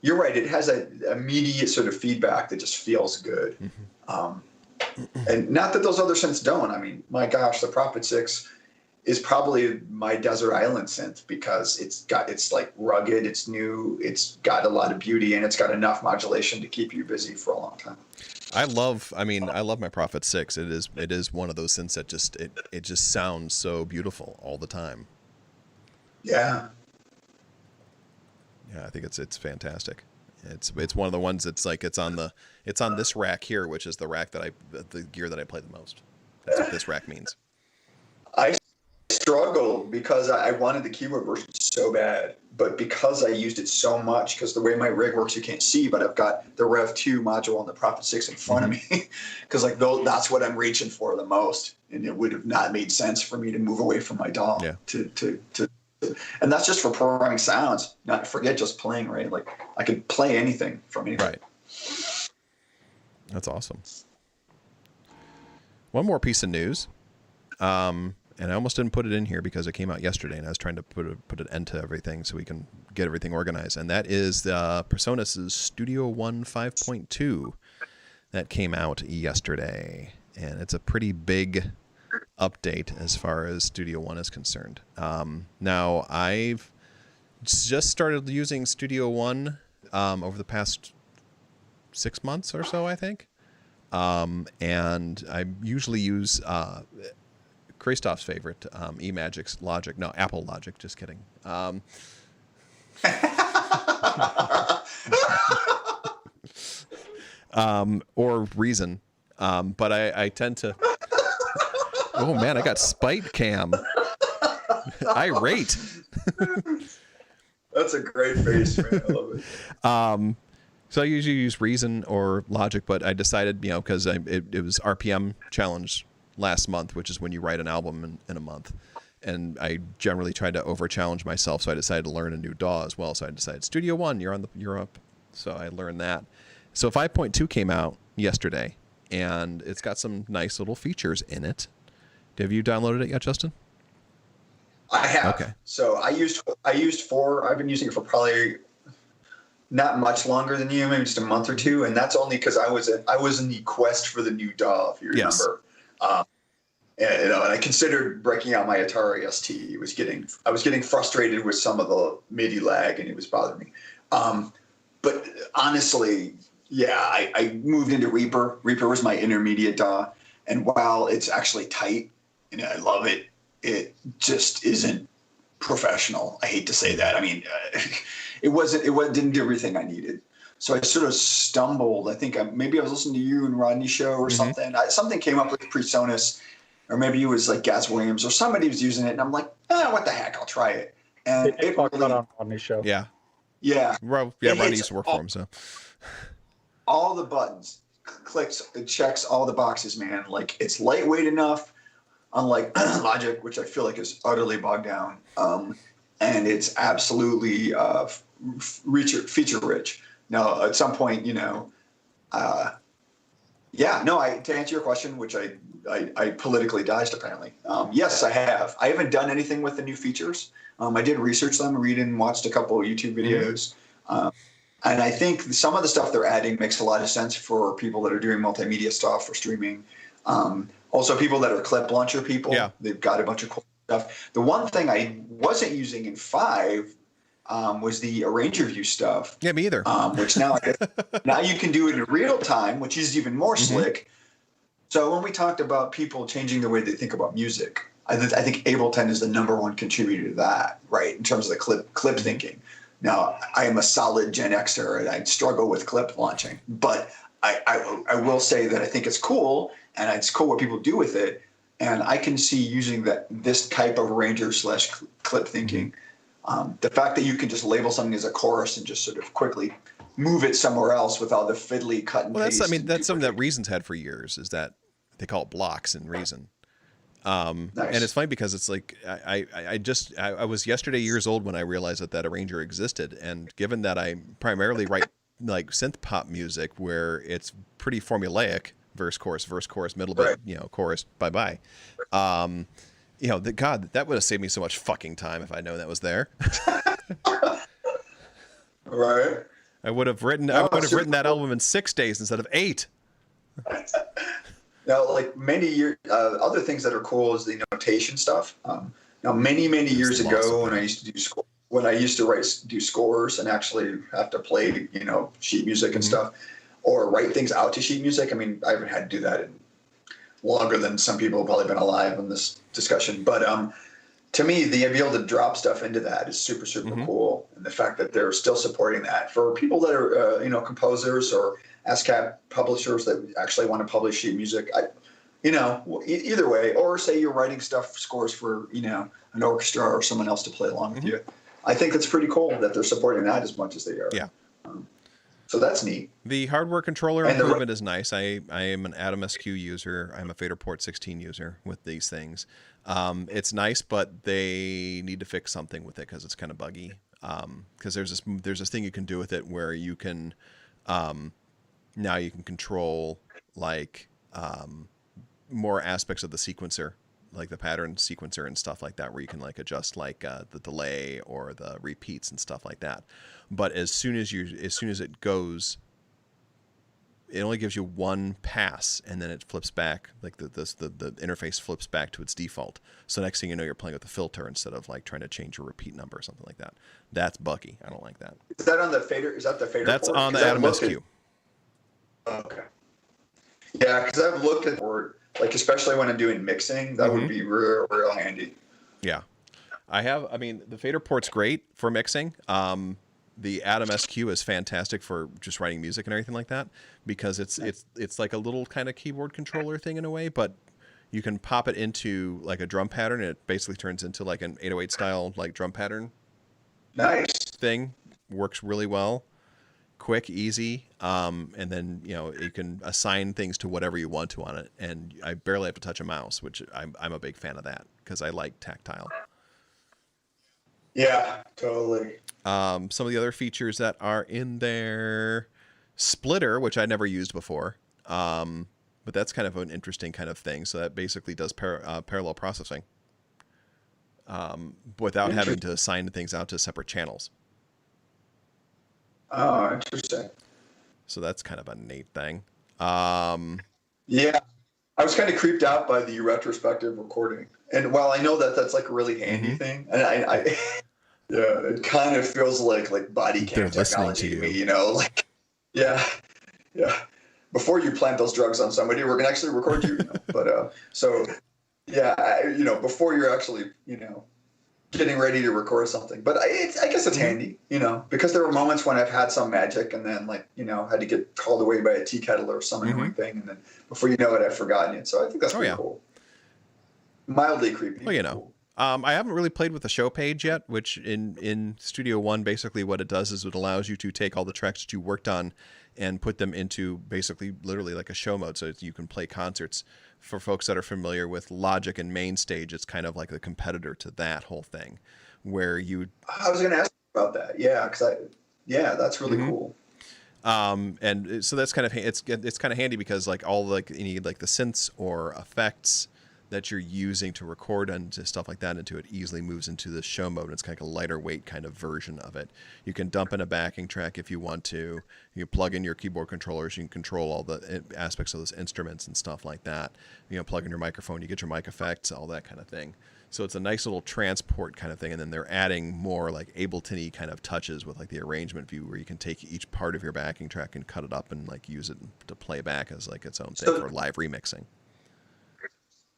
you're right. It has an immediate sort of feedback that just feels good. And not that those other synths don't. I mean, my gosh, the Prophet 6 is probably my desert island synth because it's rugged, it's new, it's got a lot of beauty, and it's got enough modulation to keep you busy for a long time. I love my Prophet 6. It is one of those synths that it just sounds so beautiful all the time. Yeah. Yeah, I think it's fantastic. It's one of the ones that's it's on this rack here, which is the rack the gear that I play the most. That's what this rack means. I struggled because I wanted the keyboard version so bad, but because I used it so much, because the way my rig works you can't see, but I've got the Rev 2 module and the Prophet 6 in front of me, because that's what I'm reaching for the most, and it would have not made sense for me to move away from my DAW and that's just for programming sounds, not forget just playing, right? I could play anything from anything. Right. That's awesome. One more piece of news. And I almost didn't put it in here because it came out yesterday, and I was trying to put an end to everything so we can get everything organized. And that is the PreSonus Studio One 5.2 that came out yesterday, and it's a pretty big update as far as Studio One is concerned. Now I've just started using Studio One over the past 6 months or so, I think, and I usually use Kreestof's favorite, eMagic's Logic. No, Apple Logic. Just kidding. Or Reason. But I tend to... Oh, man, I got Spite Cam. Irate. That's a great face, man. I love it. So I usually use Reason or Logic, but I decided, because it was RPM challenge last month, which is when you write an album in a month. And I generally try to over challenge myself. So I decided to learn a new DAW as well. So I decided Studio One, you're up. So I learned that. So 5.2 came out yesterday and it's got some nice little features in it. Have you downloaded it yet, Justin? I have. Okay. So I used 4. I've been using it for probably not much longer than you, maybe just a month or two, and that's only because I was in the quest for the new DAW, if you remember. And I considered breaking out my Atari ST. I was getting frustrated with some of the MIDI lag, and it was bothering me. But honestly, yeah, I moved into Reaper. Reaper was my intermediate DAW, and while it's actually tight and I love it, it just isn't professional. I hate to say that. I mean, it didn't do everything I needed. So I sort of stumbled. I think maybe I was listening to you and Rodney's show or something. Something came up with PreSonus, or maybe it was like Gaz Williams or somebody was using it, and I'm like, what the heck? I'll try it. And It talked about on Rodney's show. Yeah. Yeah. Well, yeah, Ronnie used to work for him, so. All the buttons, clicks, it checks all the boxes, man. Like, it's lightweight enough, unlike Logic, which I feel like is utterly bogged down. And it's absolutely feature rich. Now, at some point, to answer your question, which I politically dodged apparently. Yes, I have. I haven't done anything with the new features. I did research them, read and watched a couple of YouTube videos. And I think some of the stuff they're adding makes a lot of sense for people that are doing multimedia stuff or streaming. Also, people that are clip launcher people. Yeah. They've got a bunch of cool stuff. The one thing I wasn't using in 5 was the Arranger View stuff. Yeah, me either. Which now you can do it in real time, which is even more slick. So when we talked about people changing the way they think about music, I think Ableton is the #1 contributor to that, right? In terms of the clip thinking. Now, I am a solid Gen Xer and I struggle with clip launching, but I will say that I think it's cool and it's cool what people do with it. And I can see using this type of arranger/clip thinking. The fact that you can just label something as a chorus and just sort of quickly move it somewhere else without the fiddly cut and paste. That's something that Reason's had for years, is that they call it blocks in Reason. Nice. And it's funny because it's like I was yesterday years old when I realized that arranger existed, and given that I primarily write like synth pop music where it's pretty formulaic, verse chorus middle bit, chorus bye. God, that would have saved me so much fucking time if I'd known that was there. Right. I would have written that album in 6 days instead of 8. Now, like many years, other things that are cool is the notation stuff. Now, many years ago, when I used to do scores and actually have to play, sheet music and stuff, or write things out to sheet music. I mean, I haven't had to do that in longer than some people have probably been alive in this discussion. But to me, the be able to drop stuff into that is super cool, and the fact that they're still supporting that for people that are composers or ASCAP publishers that actually want to publish sheet music. Either way, or say you're writing scores for an orchestra or someone else to play along with you. I think it's pretty cool that they're supporting that as much as they are. Yeah. So that's neat. The hardware controller improvement is nice. I am an Atom SQ user. I'm a Faderport 16 user with these things. It's nice, but they need to fix something with it because it's kind of buggy. Because there's this thing you can do with it where you can now you can control like more aspects of the sequencer, like the pattern sequencer and stuff like that, where you can like adjust like the delay or the repeats and stuff like that. But as soon as it goes, it only gives you one pass, and then it flips back, like the interface flips back to its default. So next thing you know, you're playing with a filter instead of like trying to change your repeat number or something like that. That's buggy. I don't like that. Is that on the fader? Is that the fader? That's port? on the Atom SQ. Okay. Yeah, because I've looked at it, like especially when I'm doing mixing, that would be real handy. Yeah, I mean, the fader port's great for mixing. The Atom SQ is fantastic for just writing music and everything like that, because it's like a little kind of keyboard controller thing in a way, but You can pop it into like a drum pattern, and it basically turns into like an 808 style like drum pattern. Nice. Thing works really well, quick, easy, and then you can assign things to whatever you want to on it, and I barely have to touch a mouse, which I'm a big fan of that because I like tactile. Yeah, totally. Some of the other features that are in there, splitter, which I never used before, but that's kind of an interesting kind of thing. So that basically does parallel processing without having to assign things out to separate channels. Oh, interesting. So that's kind of a neat thing. Yeah, I was kind of creeped out by the retrospective recording, and while I know that that's like a really handy thing, and I yeah, it kind of feels like body cam They're listening technology to to me, you. like yeah. Before you plant those drugs on somebody, we're gonna actually record you. But so yeah, before you're actually getting ready to record something. But I guess it's handy, because there were moments when I've had some magic and then had to get called away by a tea kettle or some annoying thing, and then before you know it, I've forgotten it. So I think that's pretty cool. Mildly creepy. Well, cool. I haven't really played with the show page yet, which in Studio One, basically what it does is it allows you to take all the tracks that you worked on and put them into basically literally like a show mode, so you can play concerts. For folks that are familiar with Logic and MainStage, it's kind of like the competitor to that whole thing, where you. I was going to ask about that, that's really cool. And so that's kind of it's kind of handy because you need the synths or effects that you're using to record and stuff like that into it easily moves into the show mode. It's kind of a lighter weight kind of version of it. You can dump in a backing track if you want to. You plug in your keyboard controllers. You can control all the aspects of those instruments and stuff like that. Plug in your microphone. You get your mic effects, all that kind of thing. So it's a nice little transport kind of thing. And then they're adding more like Ableton-y kind of touches with the arrangement view, where you can take each part of your backing track and cut it up and use it to play back as its own thing for live remixing.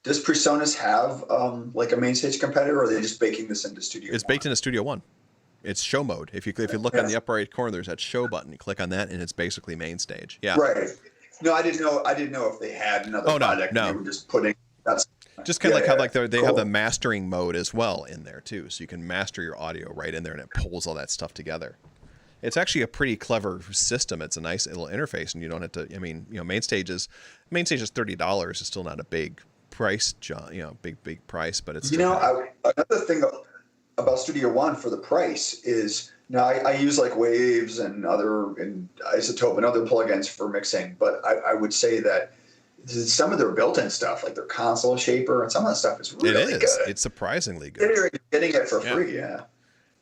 Does PreSonus have a MainStage competitor, or are they just baking this into Studio? It's baked into Studio One. It's show mode. If you look on the upper right corner, there's that show button. You click on that, and it's basically MainStage. Yeah. Right. No, I didn't know if they had another project. No. They were just putting. That's just kind of how they have the mastering mode as well in there too, so you can master your audio right in there, and it pulls all that stuff together. It's actually a pretty clever system. It's a nice little interface, and you don't have to. MainStage is $30. It's still not a big price, big price, but it's another thing about Studio One for the price is now I use Waves and Isotope and other plugins for mixing, but I would say that some of their built-in stuff, like their console shaper and some of that stuff, is really good. It's surprisingly good. You're getting it for free, yeah.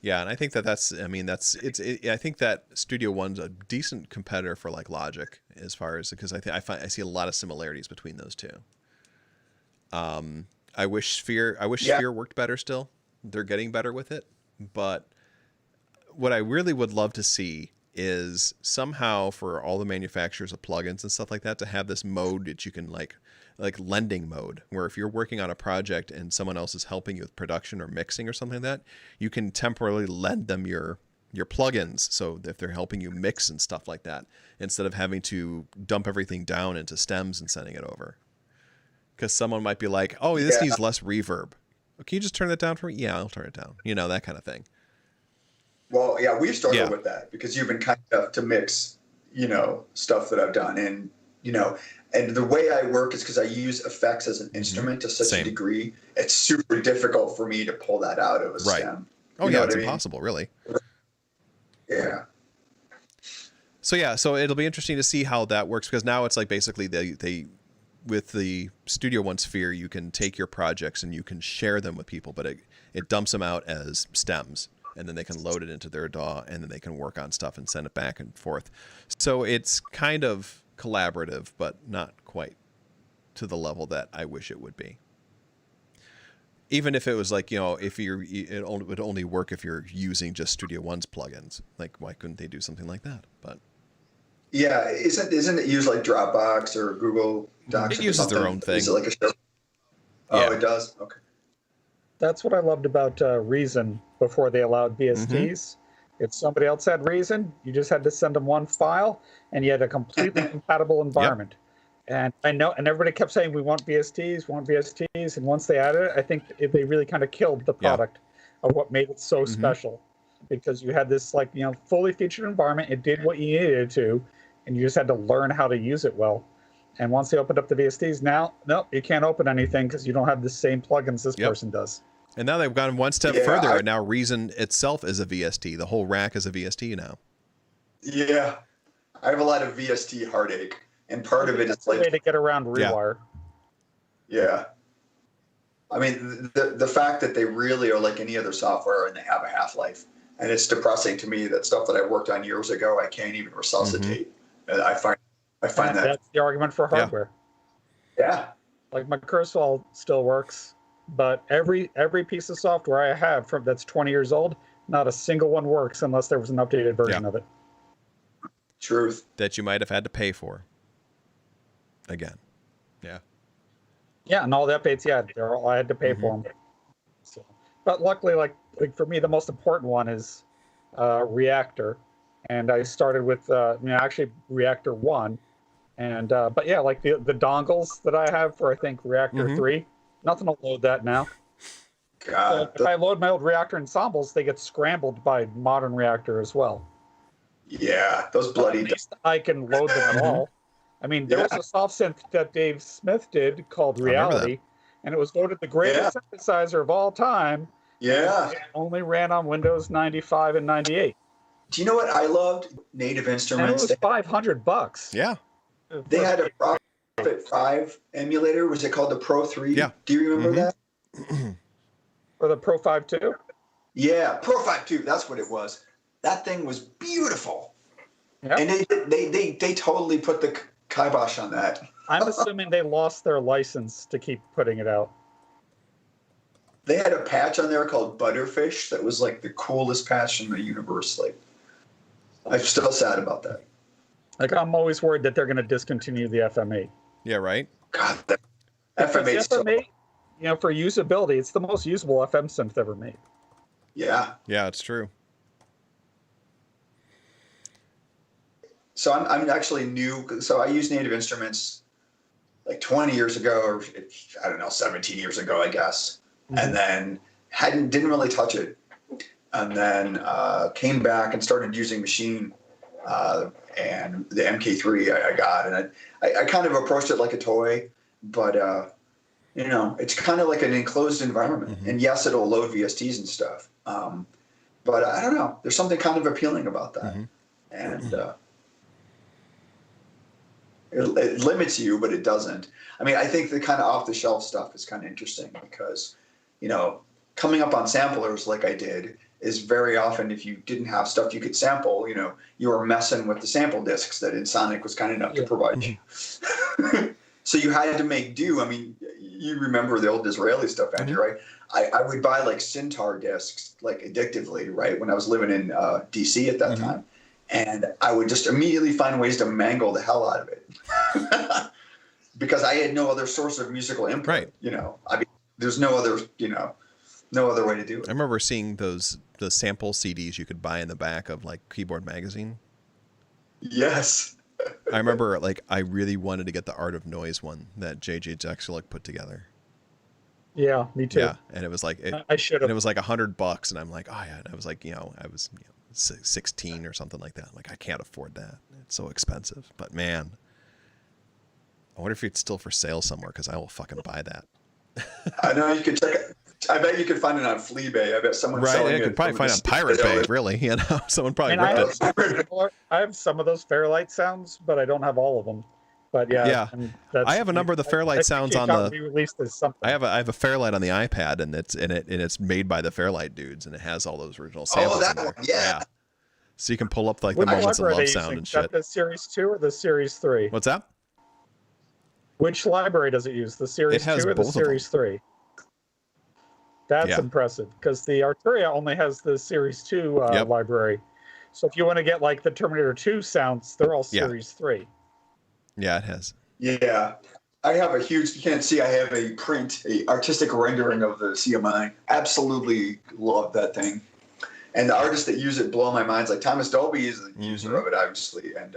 Yeah, and I think I think that Studio One's a decent competitor for Logic as far as, because I see a lot of similarities between those two. I wish Sphere worked better still. They're getting better with it. But what I really would love to see is somehow for all the manufacturers of plugins and stuff like that to have this mode that you can like lending mode, where if you're working on a project and someone else is helping you with production or mixing or something like that, you can temporarily lend them your plugins. So if they're helping you mix and stuff like that, instead of having to dump everything down into stems and sending it over. Because someone might be like, oh, this needs less reverb. Can you just turn that down for me? Yeah, I'll turn it down. That kind of thing. Well, yeah, we've struggled with that because you've been kind enough to mix, stuff that I've done. And, and the way I work is because I use effects as an instrument to such a degree, it's super difficult for me to pull that out of a stem. Oh, yeah, it's impossible, really. Yeah. So it'll be interesting to see how that works, because now it's basically they with the Studio One Sphere, you can take your projects and you can share them with people, but it dumps them out as stems, and then they can load it into their DAW, and then they can work on stuff and send it back and forth. So it's kind of collaborative, but not quite to the level that I wish it would be. Even if it was if it would only work if you're using just Studio One's plugins. Why couldn't they do something like that? But yeah, isn't it used like Dropbox or Google Docs? It uses their own thing. Is it like a show? Oh, it does? Okay. That's what I loved about Reason before they allowed VSTs. If somebody else had Reason, you just had to send them one file, and you had a completely compatible environment. And I know, and everybody kept saying we want VSTs, and once they added it, I think they really kind of killed the product of what made it so special, because you had this fully featured environment. It did what you needed to, and you just had to learn how to use it well. And once they opened up the VSTs, now nope, you can't open anything because you don't have the same plugins this person does. And now they've gone one step further, and now Reason itself is a VST. The whole rack is a VST now. Yeah, I have a lot of VST heartache, and part of it is a way to get around Rewire. Yeah. I mean, the fact that they really are like any other software and they have a half-life, and it's depressing to me that stuff that I worked on years ago I can't even resuscitate. And I find that that's the argument for hardware. Yeah. Like my Kurzweil still works, but every piece of software I have that's 20 years old, not a single one works unless there was an updated version of it. Truth. That you might have had to pay for. Again. Yeah. Yeah, and all the updates, I had to pay for them. So, but luckily, like for me, the most important one is Reactor, and I started with actually Reactor 1, and but yeah, like the dongles that I have for I think Reactor 3, nothing will load that now. God, so if I load my old Reactor ensembles, they get scrambled by modern Reactor as well. Yeah, those bloody. At least I can load them at all. I mean, there was a soft synth that Dave Smith did called Reality, and it was voted the greatest synthesizer of all time. Yeah. It only ran on Windows 95 and 98. Do you know what I loved? Native Instruments. And it was $500. Yeah. They had a Prophet 5 emulator. Was it called the Pro 3? Yeah. Do you remember that? Or the Pro 5 2? Yeah, Pro 5 2. That's what it was. That thing was beautiful. Yep. And they totally put the kibosh on that. I'm assuming they lost their license to keep putting it out. They had a patch on there called Butterfish that was like the coolest patch in the universe. Like, I'm still sad about that. Like, I'm always worried that they're going to discontinue the FME. Yeah, right? God, that FMA. FMA, for usability, it's the most usable FM synth ever made. Yeah. Yeah, it's true. So I'm actually new. So I used Native Instruments like 20 years ago, or I don't know, 17 years ago, I guess. And then didn't really touch it. And then came back and started using Machine and the MK3 I got. And I kind of approached it like a toy, but it's kind of like an enclosed environment. And yes, it'll load VSTs and stuff. But I don't know. There's something kind of appealing about that. And it limits you, but it doesn't. I mean, I think the kind of off-the-shelf stuff is kind of interesting because, coming up on samplers like I did is very often if you didn't have stuff you could sample, you were messing with the sample discs that Insonic was kind enough to provide you. So you had to make do. I mean, you remember the old Disraeli stuff, Andrew, right? I would buy like Syntar discs, like addictively, right? When I was living in DC at that time. And I would just immediately find ways to mangle the hell out of it because I had no other source of musical input. Right. I mean, there's no other way to do it. I remember seeing the sample CDs you could buy in the back of like Keyboard Magazine. Yes. I remember I really wanted to get the Art of Noise one that JJ Jexelik put together. Yeah, me too. Yeah, and it was like I should have. And it was like $100, and I'm like, oh yeah. And I was like, I was 16 or something like that. I'm like, I can't afford that. It's so expensive. But man, I wonder if it's still for sale somewhere because I will fucking buy that. I know you could check it. I bet you could find it on Fleabay. I bet someone's selling it. You could probably find it on Pirate Bay, really. Someone probably ripped it. I have some of those Fairlight sounds, but I don't have all of them. But yeah. I have a number of the Fairlight sounds on the. Released as something. I have a Fairlight on the iPad, and it's made by the Fairlight dudes, and it has all those original samples in there. One, yeah. So you can pull up the moments of love sound and shit. The Series 2 or the Series 3? What's that? Which library does it use? The Series 2 or the Series 3? That's impressive because the Arturia only has the Series 2 library. So if you want to get like the Terminator 2 sounds, they're all Series 3. Yeah, it has. Yeah. I have you can't see, I have a artistic rendering of the CMI. Absolutely love that thing. And the artists that use it blow my mind. Like Thomas Dolby is the user of it, obviously. And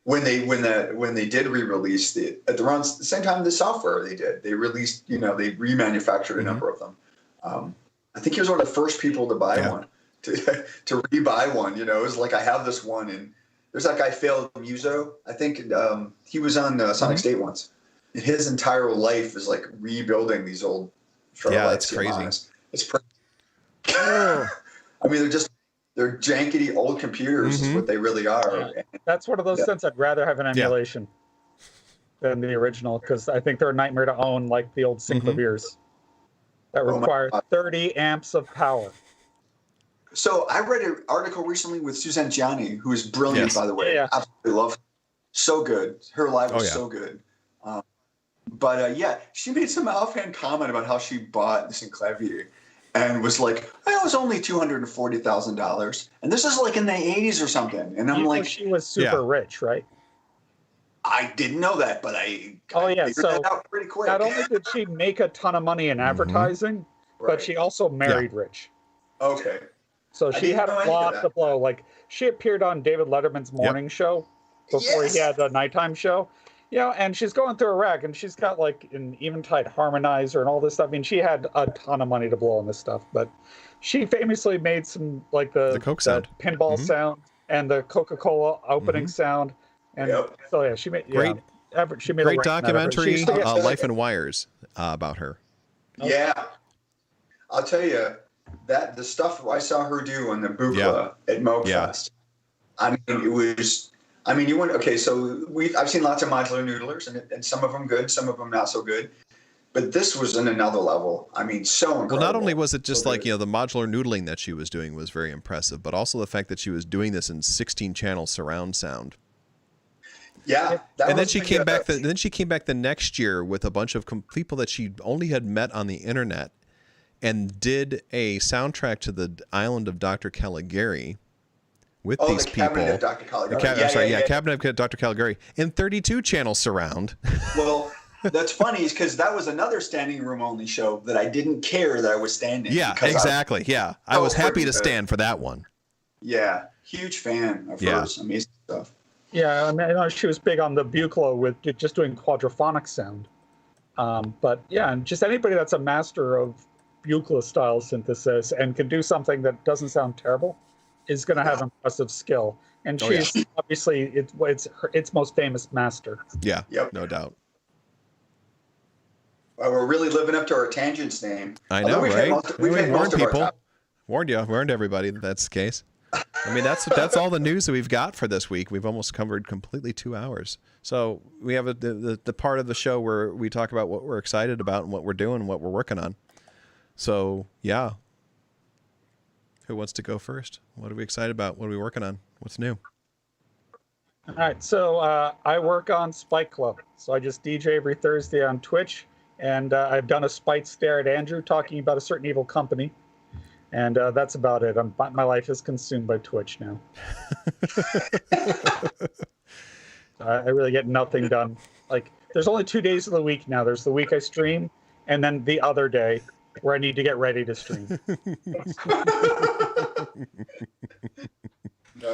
when they did re-release at the same time the software they released, they remanufactured a number of them. I think he was one of the first people to buy one, to re-buy one. It was like, I have this one, and there's that guy Phil Muso. I think he was on Sonic State once. And his entire life is like rebuilding these old that's crazy. It's I mean, they're jankety old computers is what they really are. Yeah. That's one of those things I'd rather have an emulation than the original, because I think they're a nightmare to own, like the old Synclaviers that require 30 amps of power. So I read an article recently with Suzanne Gianni, who is brilliant, by the way. Yeah. Absolutely love her. So good. Her live was so good. But she made some offhand comment about how she bought this Synclavier and was like, it was only $240,000. And this is like in the 80s or something. And I'm like, she was super rich, right? I didn't know that, but I figured that out pretty quick. Not only did she make a ton of money in advertising, but she also married rich. Okay. So she had a lot to blow. Like, she appeared on David Letterman's morning show before he had the nighttime show. And she's going through a wreck, and she's got like an Eventide harmonizer and all this stuff. I mean, she had a ton of money to blow on this stuff, but she famously made some like the Coke sound, pinball sound, and the Coca-Cola opening sound. And so she made she made great a documentary, Life in Wires, about her. Yeah, I'll tell you that the stuff I saw her do on the Buchla at MoFest. I mean, it was. I mean, you went okay. So I've seen lots of modular noodlers, and some of them good, some of them not so good. But this was in another level. I mean, so incredible. Well, not only was it just like, the modular noodling that she was doing was very impressive, but also the fact that she was doing this in 16-channel surround sound. Yeah, and then she came back. Then she came back the next year with a bunch of people that she only had met on the internet, and did a soundtrack to the Island of Dr. Caligari. With these people, Cabinet of Dr. Caligari. Cabinet of Dr. Caligari in 32-channel surround. Well, that's funny, because that was another standing room only show that I didn't care that I was standing. Yeah, exactly. I was happy to stand for that one. Yeah, huge fan of hers. Amazing stuff. Yeah, I mean, I know she was big on the Buchla with just doing quadraphonic sound. But and just anybody that's a master of Buchla style synthesis and can do something that doesn't sound terrible is going to have impressive skill, and she's obviously its most famous master. Yeah, no doubt. Well, we're really living up to our tangents name. I know, right? We've warned people, warned everybody that that's the case. I mean, that's all the news that we've got for this week. We've almost covered completely 2 hours. So we have the part of the show where we talk about what we're excited about and what we're doing and what we're working on. So who wants to go first? What are we excited about? What are we working on? What's new? All right, so I work on Spike Club. So I just DJ every Thursday on Twitch, and I've done a spite stare at Andrew talking about a certain evil company, and that's about it. My life is consumed by Twitch now. I really get nothing done. Like, there's only 2 days of the week now. There's the week I stream, and then the other day where I need to get ready to stream. Nice.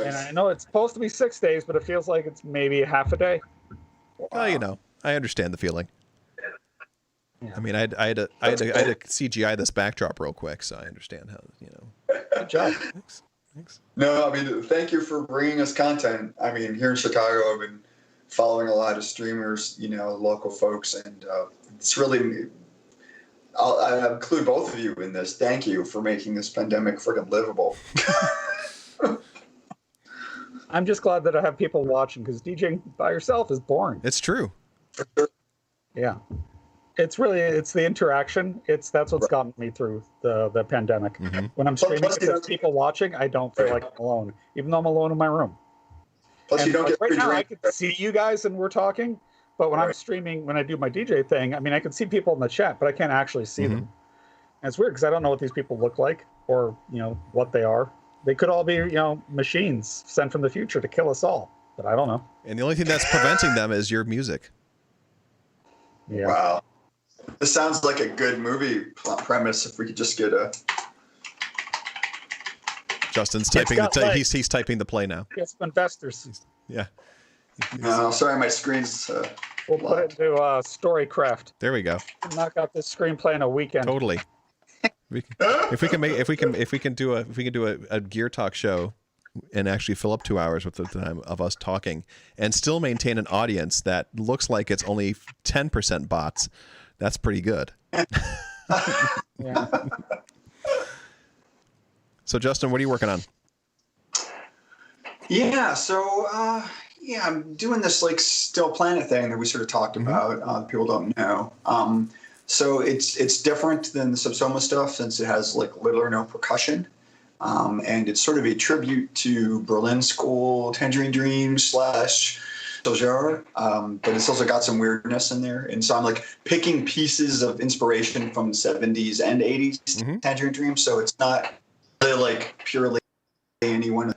And I know it's supposed to be 6 days, but it feels like it's maybe half a day. Well, I understand the feeling. Yeah. I mean, I had to CGI this backdrop real quick, so I understand how, Good job. Thanks. No, I mean, thank you for bringing us content. I mean, here in Chicago, I've been following a lot of streamers, local folks, and it's really. I include both of you in this. Thank you for making this pandemic freaking livable. I'm just glad that I have people watching, because DJing by yourself is boring. It's true. Yeah. It's the interaction. That's what's gotten me through the pandemic. Mm-hmm. When I'm streaming with there's people watching, I don't feel like I'm alone, even though I'm alone in my room. Plus, you don't get right now, I can see you guys and we're talking, but when I'm streaming, when I do my DJ thing, I mean, I can see people in the chat, but I can't actually see them. And it's weird because I don't know what these people look like or, what they are. They could all be, machines sent from the future to kill us all, but I don't know. And the only thing that's preventing them is your music. Yeah. Wow. This sounds like a good movie premise if we could just get a... Justin's typing he's typing the play now. Get some investors. Yeah. Sorry, my screen's. We'll put it into Storycraft. There we go. Knock out this screenplay in a weekend. Totally. If we can do a Gear Talk show and actually fill up 2 hours with the time of us talking and still maintain an audience that looks like it's only 10% bots, that's pretty good. Yeah. So Justin, what are you working on? Yeah, so I'm doing this like Still Planet thing that we sort of talked about. People don't know. So it's different than the Subsoma stuff since it has like little or no percussion. And it's sort of a tribute to Berlin School, Tangerine Dream / Soldier, but it's also got some weirdness in there. And so I'm like picking pieces of inspiration from the 70s and 80s Tangerine Dream. So it's not really like purely anyone.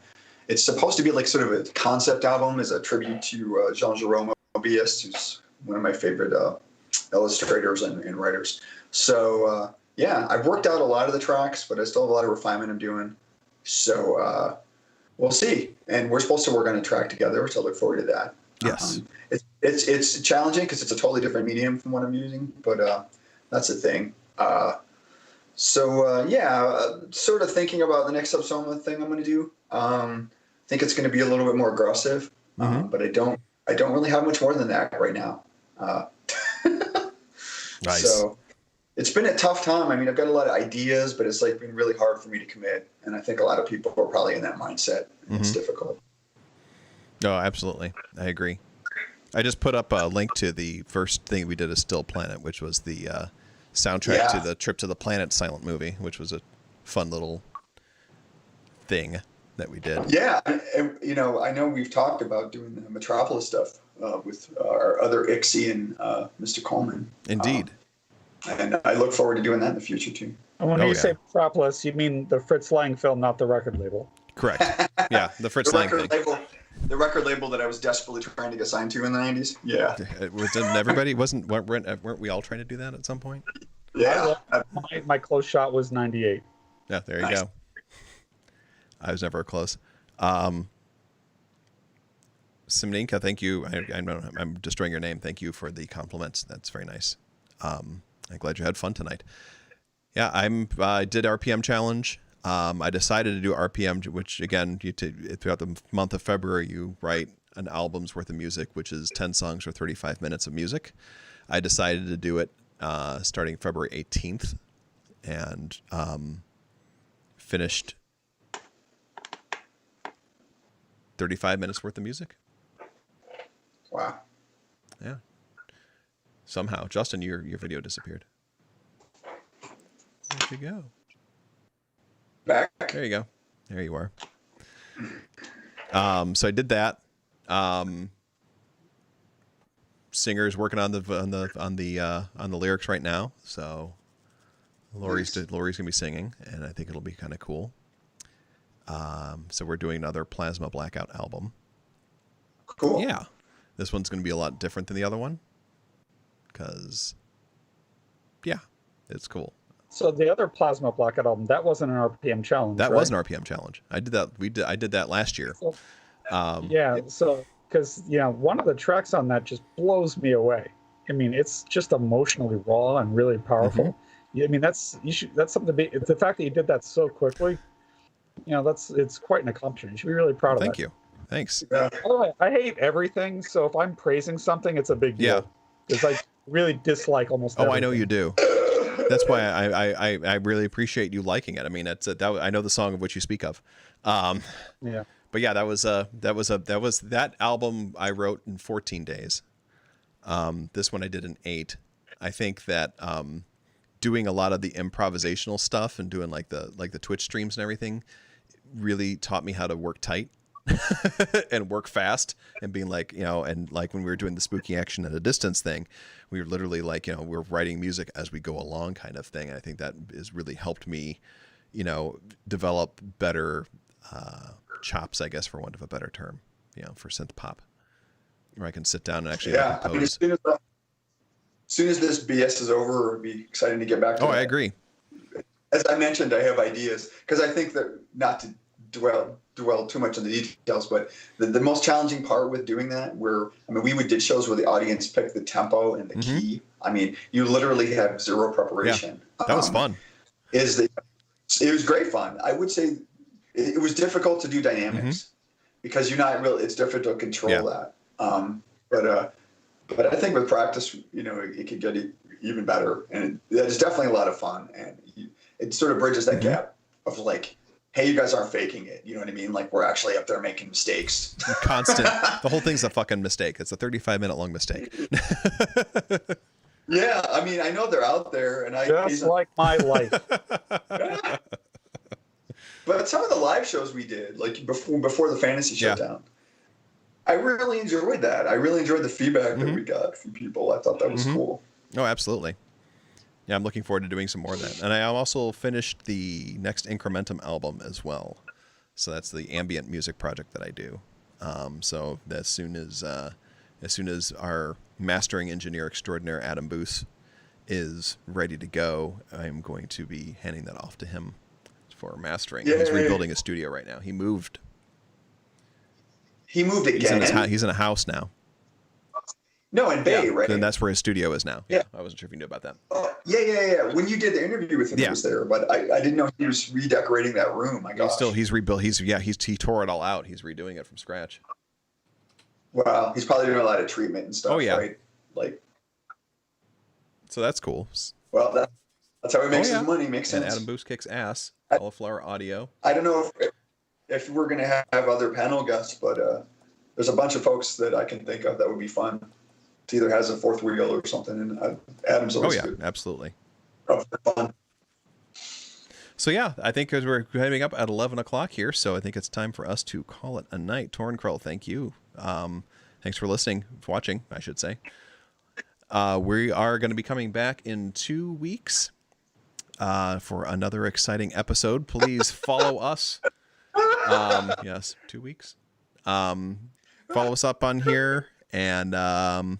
It's supposed to be like sort of a concept album as a tribute to Jean-Jérôme Mobius, who's one of my favorite illustrators and writers. So I've worked out a lot of the tracks, but I still have a lot of refinement I'm doing. So we'll see. And we're supposed to work on a track together, which I look forward to that. Yes. It's challenging because it's a totally different medium from what I'm using, but that's the thing. Sort of thinking about the next Subsoma thing I'm going to do. I think it's going to be a little bit more aggressive, but I don't really have much more than that right now. Nice. So it's been a tough time. I mean, I've got a lot of ideas, but it's like been really hard for me to commit. And I think a lot of people are probably in that mindset. And It's difficult. No, absolutely. I agree. I just put up a link to the first thing we did as Still Planet, which was the soundtrack to the Trip to the Planet silent movie, which was a fun little thing that we did. Yeah. And, I know we've talked about doing the Metropolis stuff with our other Ixie and Mr. Coleman. Indeed. And I look forward to doing that in the future, too. And when you say Metropolis, you mean the Fritz Lang film, not the record label. Correct. Yeah, the Fritz Lang thing. The record label that I was desperately trying to get signed to in the 90s. Yeah. Didn't everybody? Weren't we all trying to do that at some point? Yeah. My close shot was 98. Yeah, there you go. I was never close. Simninka, thank you. I'm destroying your name. Thank you for the compliments. That's very nice. I'm glad you had fun tonight. Yeah, I did RPM challenge. I decided to do RPM, which again, throughout the month of February, you write an album's worth of music, which is 10 songs or 35 minutes of music. I decided to do it starting February 18th and finished 35 minutes worth of music. Wow. Yeah. Somehow, Justin, your video disappeared. Where'd you go? Back. There you go. There you are. So I did that. Singer's working on the lyrics right now. So Lori's gonna be singing, and I think it'll be kind of cool. So we're doing another Plasma Blackout album. Cool. Yeah, this one's gonna be a lot different than the other one, because it's cool. So the other Plasma Blackout album, that wasn't an RPM challenge. That right? was an RPM challenge. I did that. I did that last year. So, So because one of the tracks on that just blows me away. I mean, it's just emotionally raw and really powerful. I mean, that's something to be. The fact that you did that so quickly, it's quite an accomplishment. You should be really proud of that. Thank you. Thanks. Yeah. By the way, I hate everything, so if I'm praising something, it's a big deal. Because I really dislike almost everything. I know you do. That's why I really appreciate you liking it. I mean, I know the song of which you speak of. Yeah. But yeah, that was that album I wrote in 14 days. This one I did in 8. I think that doing a lot of the improvisational stuff and doing like the Twitch streams and everything really taught me how to work tight and work fast, and being like, and like when we were doing the spooky action at a distance thing, we were literally like, we're writing music as we go along kind of thing. And I think that has really helped me, develop better chops, I guess, for want of a better term, for synth pop, where I can sit down and actually compose. I mean, as soon as this BS is over, it'd be exciting to get back to I agree. As I mentioned, I have ideas, because I think that not to dwell too much on the details, but the most challenging part with doing that, we did shows where the audience picked the tempo and the key. I mean, you literally have zero preparation. Yeah, that was fun. It was great fun. I would say it was difficult to do dynamics because you're not really. It's difficult to control that. But I think with practice, it could get even better, and that is definitely a lot of fun, and it sort of bridges that gap of like, hey, you guys aren't faking it. You know what I mean? Like, we're actually up there making mistakes. Constant. The whole thing's a fucking mistake. It's a 35-minute long mistake. Yeah, I mean, I know they're out there, and just like my life. But some of the live shows we did, like before the fantasy shut down, I really enjoyed that. I really enjoyed the feedback that we got from people. I thought that was cool. Oh, absolutely. Yeah, I'm looking forward to doing some more of that. And I also finished the next Incrementum album as well. So that's the ambient music project that I do. So as soon as our mastering engineer extraordinaire Adam Booth is ready to go, I'm going to be handing that off to him for mastering. Yay. He's rebuilding a studio right now. He moved. He moved again. He's in a house now. No, in Bay, right? Then that's where his studio is now. Yeah. I wasn't sure if you knew about that. Yeah. When you did the interview with him, he was there, but I didn't know he was redecorating that room. My gosh. He's rebuilt. He tore it all out. He's redoing it from scratch. Wow. He's probably doing a lot of treatment and stuff, right? Like. So that's cool. Well, that's how he makes his money. Makes sense. And Adam Booth kicks ass. Cauliflower Audio. I don't know if we're going to have other panel guests, but there's a bunch of folks that I can think of that would be fun. It either has a fourth wheel or something, and Adam's always good. Absolutely. Fun. So I think as we're heading up at 11 o'clock here, so I think it's time for us to call it a night. Tornkrell, thank you. Thanks for listening, watching, I should say. We are going to be coming back in 2 weeks for another exciting episode. Please follow us. Yes, 2 weeks. Follow us up on here, and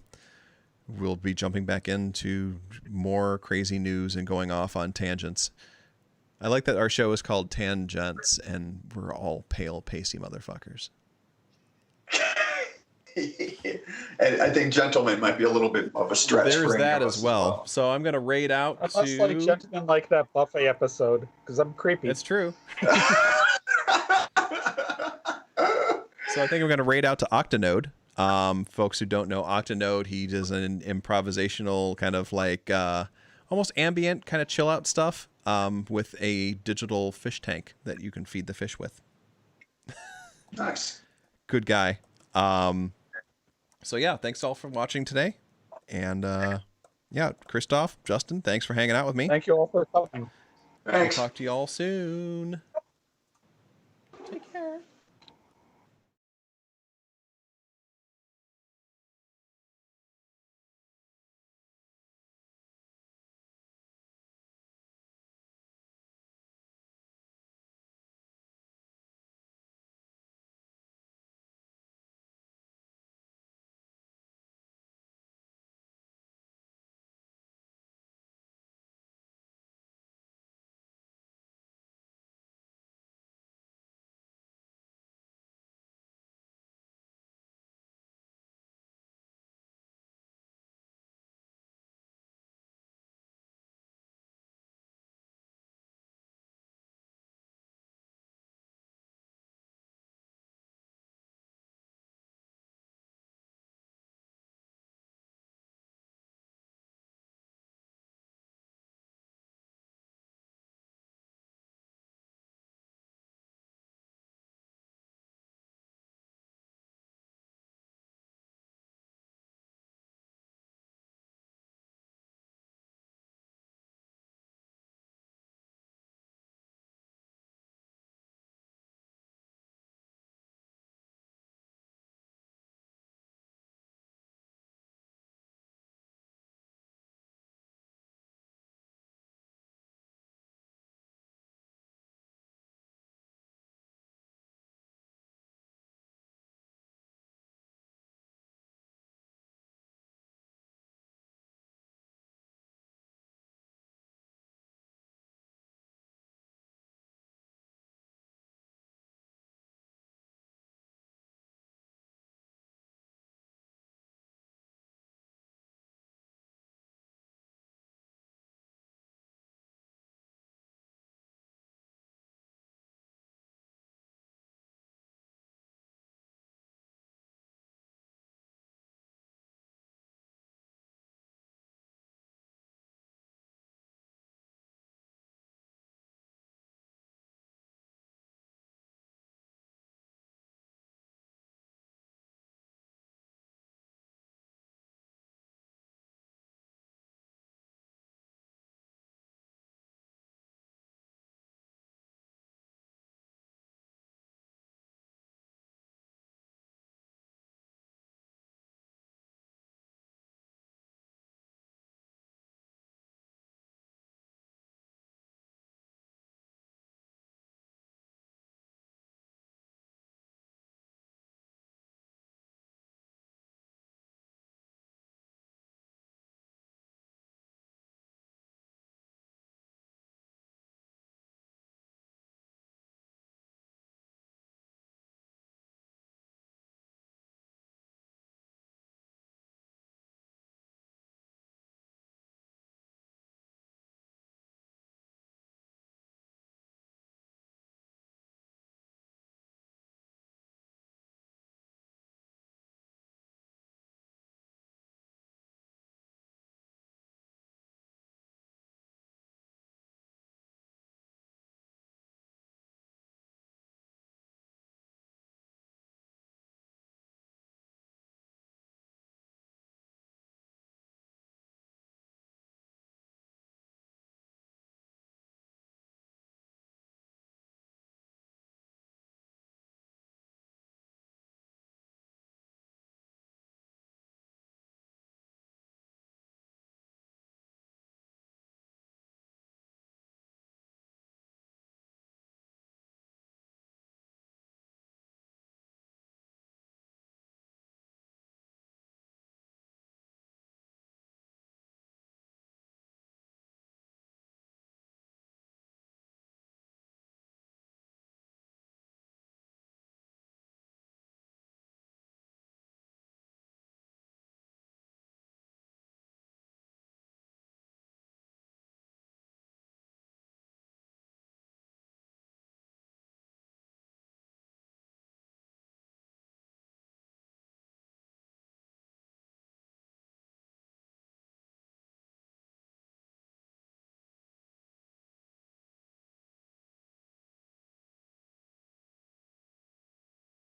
we'll be jumping back into more crazy news and going off on tangents. I like that our show is called Tangents, and we're all pale, pasty motherfuckers. And I think gentlemen might be a little bit of a stretch. There's that as well. So I'm going to raid out I must like gentlemen like that buffet episode, because I'm creepy. It's true. So I think I'm going to raid out to Octanode. Folks who don't know Octanode, he does an improvisational kind of like almost ambient kind of chill out stuff with a digital fish tank that you can feed the fish with. Nice. Good guy. So thanks all for watching today. And Kreestof, Justin, thanks for hanging out with me. Thank you all for coming. Thanks. I'll talk to you all soon. Take care.